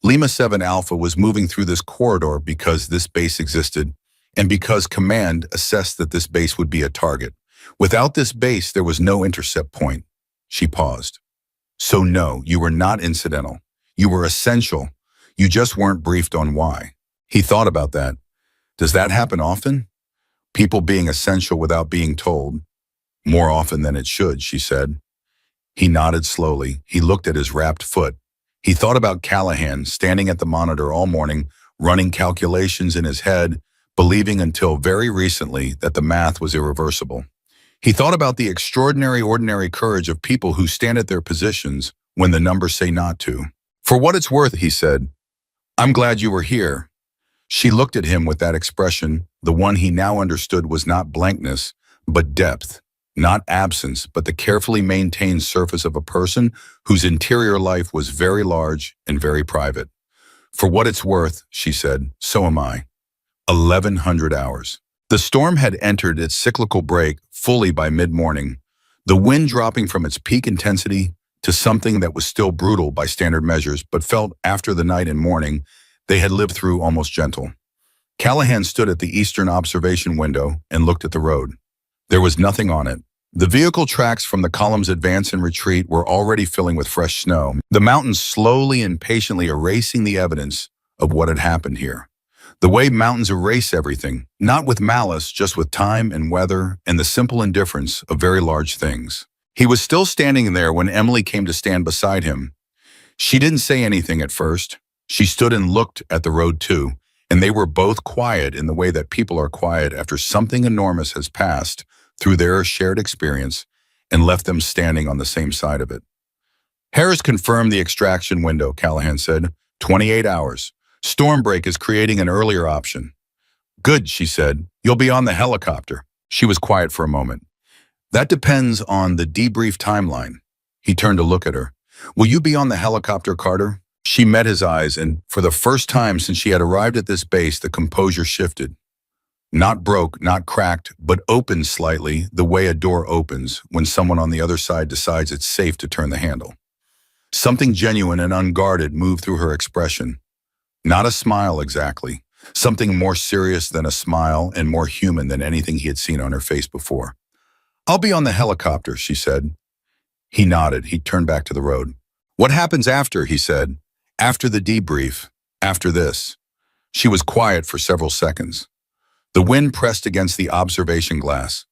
"Lima 7 Alpha was moving through this corridor because this base existed, and because Command assessed that this base would be a target. Without this base, there was no intercept point." She paused. "So no, you were not incidental. You were essential. You just weren't briefed on why." He thought about that. Does that happen often? People being essential without being told. "More often than it should," she said. He nodded slowly. He looked at his wrapped foot. He thought about Callahan standing at the monitor all morning, running calculations in his head, believing until very recently that the math was irreversible. He thought about the extraordinary, ordinary courage of people who stand at their positions when the numbers say not to. "For what it's worth," he said, "I'm glad you were here." She looked at him with that expression, the one he now understood was not blankness, but depth. Not absence, but the carefully maintained surface of a person whose interior life was very large and very private. "For what it's worth," she said, "so am I." 1100 hours. The storm had entered its cyclical break fully by mid-morning, the wind dropping from its peak intensity to something that was still brutal by standard measures, but felt, after the night and morning they had lived through, almost gentle. Callahan stood at the eastern observation window and looked at the road. There was nothing on it. The vehicle tracks from the column's advance and retreat were already filling with fresh snow, the mountains slowly and patiently erasing the evidence of what had happened here. The way mountains erase everything, not with malice, just with time and weather and the simple indifference of very large things. He was still standing there when Emily came to stand beside him. She didn't say anything at first. She stood and looked at the road too, and they were both quiet in the way that people are quiet after something enormous has passed through their shared experience and left them standing on the same side of it. Harris confirmed the extraction window, Callahan said. 28 hours. Stormbreak is creating an earlier option. Good, she said. You'll be on the helicopter. She was quiet for a moment. That depends on the debrief timeline. He turned to look at her. Will you be on the helicopter, Carter? She met his eyes, and for the first time since she had arrived at this base, the composure shifted. Not broke, not cracked, but opened slightly, the way a door opens when someone on the other side decides it's safe to turn the handle. Something genuine and unguarded moved through her expression. Not a smile exactly. Something more serious than a smile and more human than anything he had seen on her face before. I'll be on the helicopter, she said. He nodded. He turned back to the road. What happens after, he said. After the debrief. After this. She was quiet for several seconds. The wind pressed against the observation glass.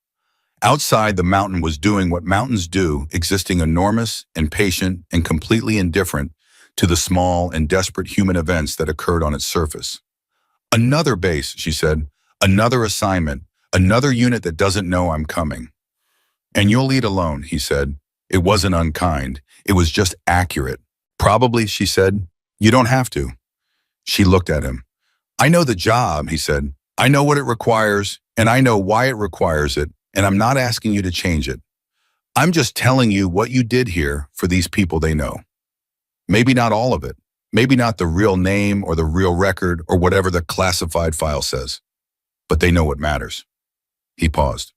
Outside, the mountain was doing what mountains do, existing enormous and patient and completely indifferent to the small and desperate human events that occurred on its surface. Another base, she said. Another assignment. Another unit that doesn't know I'm coming. And you'll lead alone, he said. It wasn't unkind. It was just accurate. Probably, she said. You don't have to. She looked at him. I know the job, he said. I know what it requires, and I know why it requires it, and I'm not asking you to change it. I'm just telling you what you did here for these people they know. Maybe not all of it. Maybe not the real name or the real record or whatever the classified file says. But they know what matters. He paused.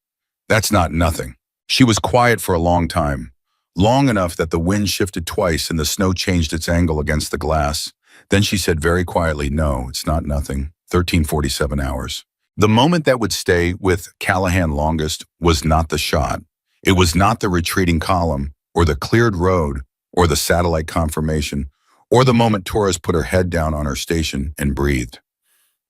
That's not nothing. She was quiet for a long time. Long enough that the wind shifted twice and the snow changed its angle against the glass. Then she said very quietly, no, it's not nothing. 1347 hours. The moment that would stay with Callahan longest was not the shot. It was not the retreating column, or the cleared road, or the satellite confirmation, or the moment Torres put her head down on her station and breathed.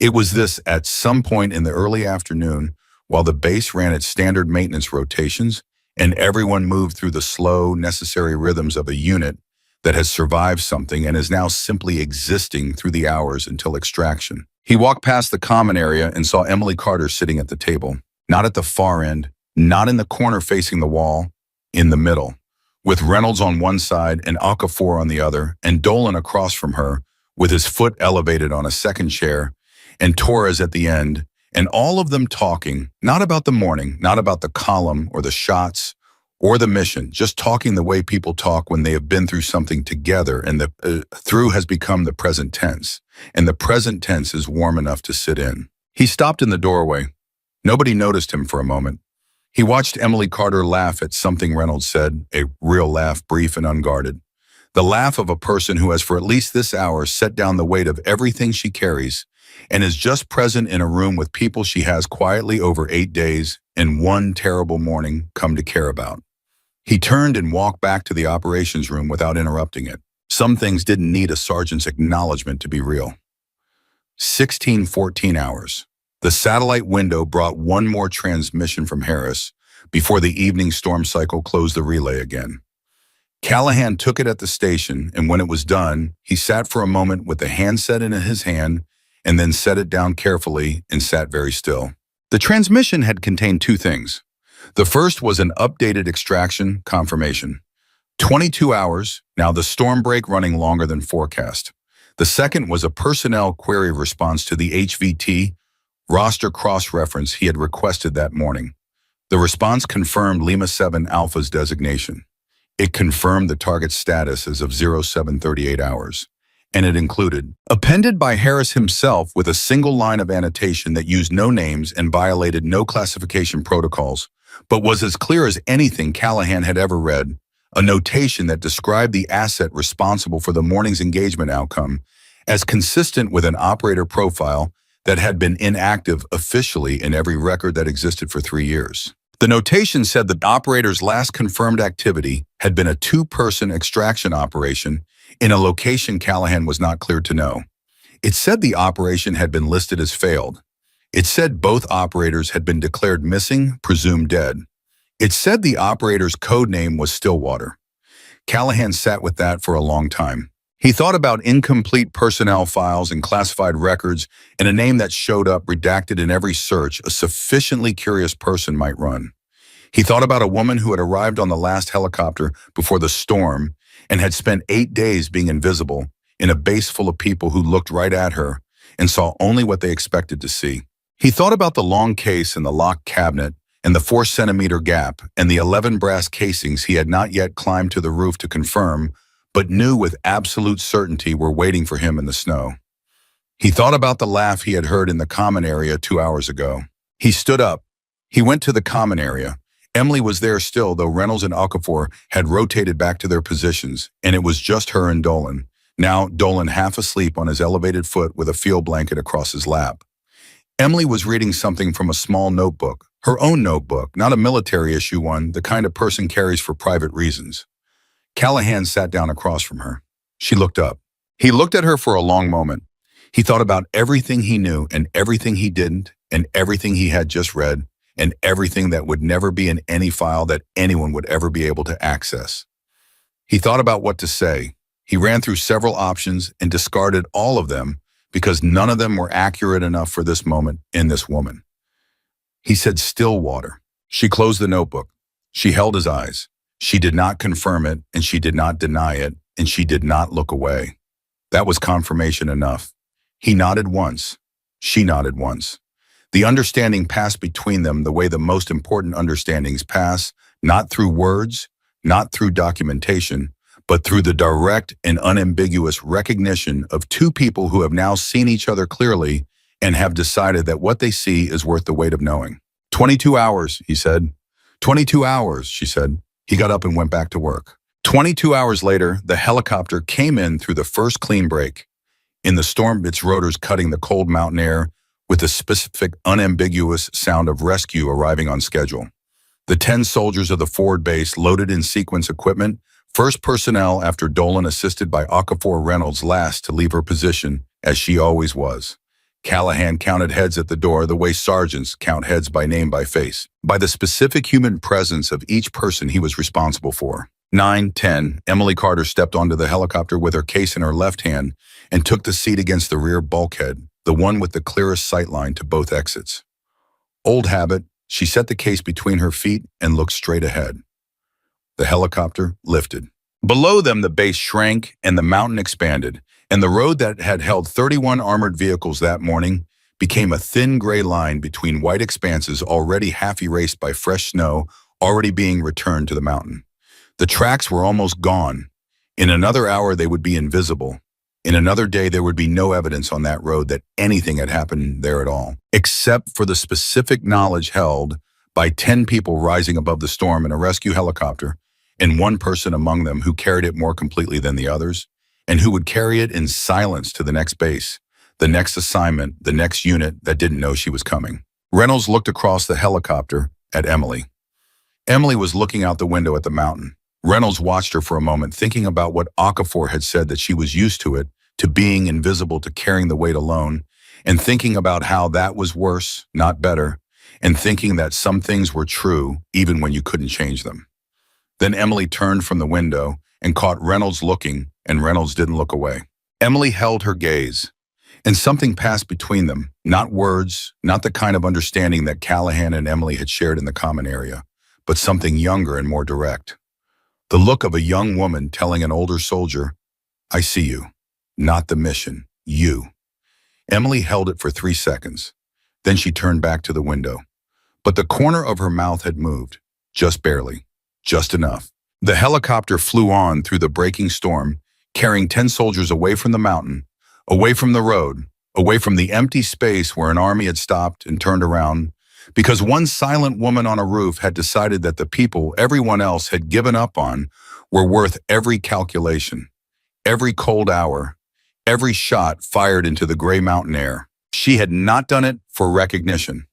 It was this at some point in the early afternoon, while the base ran its standard maintenance rotations, and everyone moved through the slow, necessary rhythms of a unit that has survived something and is now simply existing through the hours until extraction. He walked past the common area and saw Emily Carter sitting at the table, not at the far end, not in the corner facing the wall, in the middle, with Reynolds on one side and Okafor on the other, and Dolan across from her, with his foot elevated on a second chair, and Torres at the end, and all of them talking, not about the morning, not about the column or the shots or the mission, just talking the way people talk when they have been through something together, and the through has become the present tense, and the present tense is warm enough to sit in. He stopped in the doorway. Nobody noticed him for a moment. He watched Emily Carter laugh at something Reynolds said, a real laugh, brief and unguarded. The laugh of a person who has for at least this hour set down the weight of everything she carries and is just present in a room with people she has quietly over 8 days and one terrible morning come to care about. He turned and walked back to the operations room without interrupting it. Some things didn't need a sergeant's acknowledgement to be real. 1614 hours. The satellite window brought one more transmission from Harris before the evening storm cycle closed the relay again. Callahan took it at the station, and when it was done, he sat for a moment with the handset in his hand and then set it down carefully and sat very still. The transmission had contained two things. The first was an updated extraction confirmation. 22 hours, now the storm break running longer than forecast. The second was a personnel query response to the HVT roster cross-reference he had requested that morning. The response confirmed Lima 7 Alpha's designation. It confirmed the target's status as of 0738 hours. And it included, appended by Harris himself with a single line of annotation that used no names and violated no classification protocols, but was as clear as anything Callahan had ever read, a notation that described the asset responsible for the morning's engagement outcome as consistent with an operator profile that had been inactive officially in every record that existed for 3 years. The notation said the operator's last confirmed activity had been a two-person extraction operation in a location Callahan was not cleared to know. It said the operation had been listed as failed. It said both operators had been declared missing, presumed dead. It said the operator's code name was Stillwater. Callahan sat with that for a long time. He thought about incomplete personnel files and classified records and a name that showed up redacted in every search a sufficiently curious person might run. He thought about a woman who had arrived on the last helicopter before the storm and had spent 8 days being invisible in a base full of people who looked right at her and saw only what they expected to see. He thought about the long case and the locked cabinet and the 4-centimeter gap and the 11 brass casings he had not yet climbed to the roof to confirm, but knew with absolute certainty were waiting for him in the snow. He thought about the laugh he had heard in the common area 2 hours ago. He stood up. He went to the common area. Emily was there still, though Reynolds and Okafor had rotated back to their positions, and it was just her and Dolan. Now, Dolan half asleep on his elevated foot with a field blanket across his lap. Emily was reading something from a small notebook, her own notebook, not a military-issue one, the kind a person carries for private reasons. Callahan sat down across from her. She looked up. He looked at her for a long moment. He thought about everything he knew and everything he didn't and everything he had just read and everything that would never be in any file that anyone would ever be able to access. He thought about what to say. He ran through several options and discarded all of them because none of them were accurate enough for this moment in this woman. He said Stillwater. She closed the notebook. She held his eyes. She did not confirm it, and she did not deny it, and she did not look away. That was confirmation enough. He nodded once. She nodded once. The understanding passed between them the way the most important understandings pass, not through words, not through documentation, but through the direct and unambiguous recognition of two people who have now seen each other clearly and have decided that what they see is worth the weight of knowing. 22 hours, he said. 22 hours, she said. He got up and went back to work. 22 hours later, the helicopter came in through the first clean break. In the storm, its rotors cutting the cold mountain air with the specific, unambiguous sound of rescue arriving on schedule. The 10 soldiers of the forward base loaded in sequence equipment, first personnel after Dolan assisted by Okafor Reynolds last to leave her position, as she always was. Callahan counted heads at the door the way sergeants count heads by name by face, by the specific human presence of each person he was responsible for. 9, 10, Emily Carter stepped onto the helicopter with her case in her left hand and took the seat against the rear bulkhead, the one with the clearest sightline to both exits. Old habit, she set the case between her feet and looked straight ahead. The helicopter lifted. Below them, the base shrank and the mountain expanded, and the road that had held 31 armored vehicles that morning became a thin gray line between white expanses already half erased by fresh snow already being returned to the mountain. The tracks were almost gone. In another hour, they would be invisible. In another day, there would be no evidence on that road that anything had happened there at all, except for the specific knowledge held by 10 people rising above the storm in a rescue helicopter, and one person among them who carried it more completely than the others, and who would carry it in silence to the next base, the next assignment, the next unit that didn't know she was coming. Reynolds looked across the helicopter at Emily. Emily was looking out the window at the mountain. Reynolds watched her for a moment, thinking about what Okafor had said, that she was used to it, to being invisible, to carrying the weight alone, and thinking about how that was worse, not better, and thinking that some things were true even when you couldn't change them. Then Emily turned from the window and caught Reynolds looking, and Reynolds didn't look away. Emily held her gaze, and something passed between them, not words, not the kind of understanding that Callahan and Emily had shared in the common area, but something younger and more direct. The look of a young woman telling an older soldier, "I see you, not the mission, you." Emily held it for 3 seconds. Then she turned back to the window. But the corner of her mouth had moved, just barely, just enough. The helicopter flew on through the breaking storm, carrying 10 soldiers away from the mountain, away from the road, away from the empty space where an army had stopped and turned around, Because one silent woman on a roof had decided that the people everyone else had given up on were worth every calculation, every cold hour, every shot fired into the gray mountain air. She had not done it for recognition.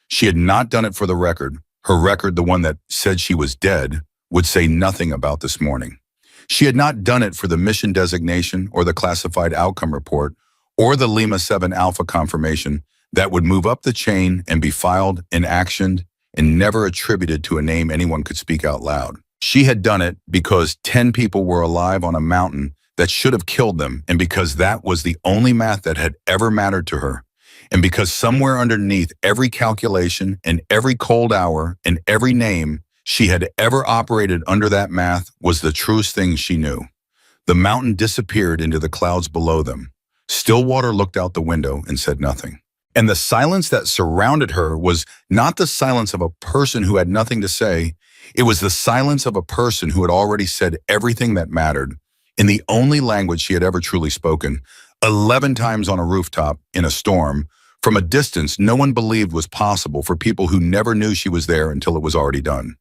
She had not done it for the record. Her record, the one that said she was dead, would say nothing about this morning. She had not done it for the mission designation or the classified outcome report or the Lima 7 Alpha confirmation that would move up the chain and be filed and actioned and never attributed to a name anyone could speak out loud. She had done it because 10 people were alive on a mountain that should have killed them, and because that was the only math that had ever mattered to her. And because somewhere underneath every calculation and every cold hour and every name she had ever operated under that math was the truest thing she knew. The mountain disappeared into the clouds below them. Stillwater looked out the window and said nothing. And the silence that surrounded her was not the silence of a person who had nothing to say. It was the silence of a person who had already said everything that mattered in the only language she had ever truly spoken, 11 times on a rooftop in a storm, from a distance no one believed was possible for people who never knew she was there until it was already done.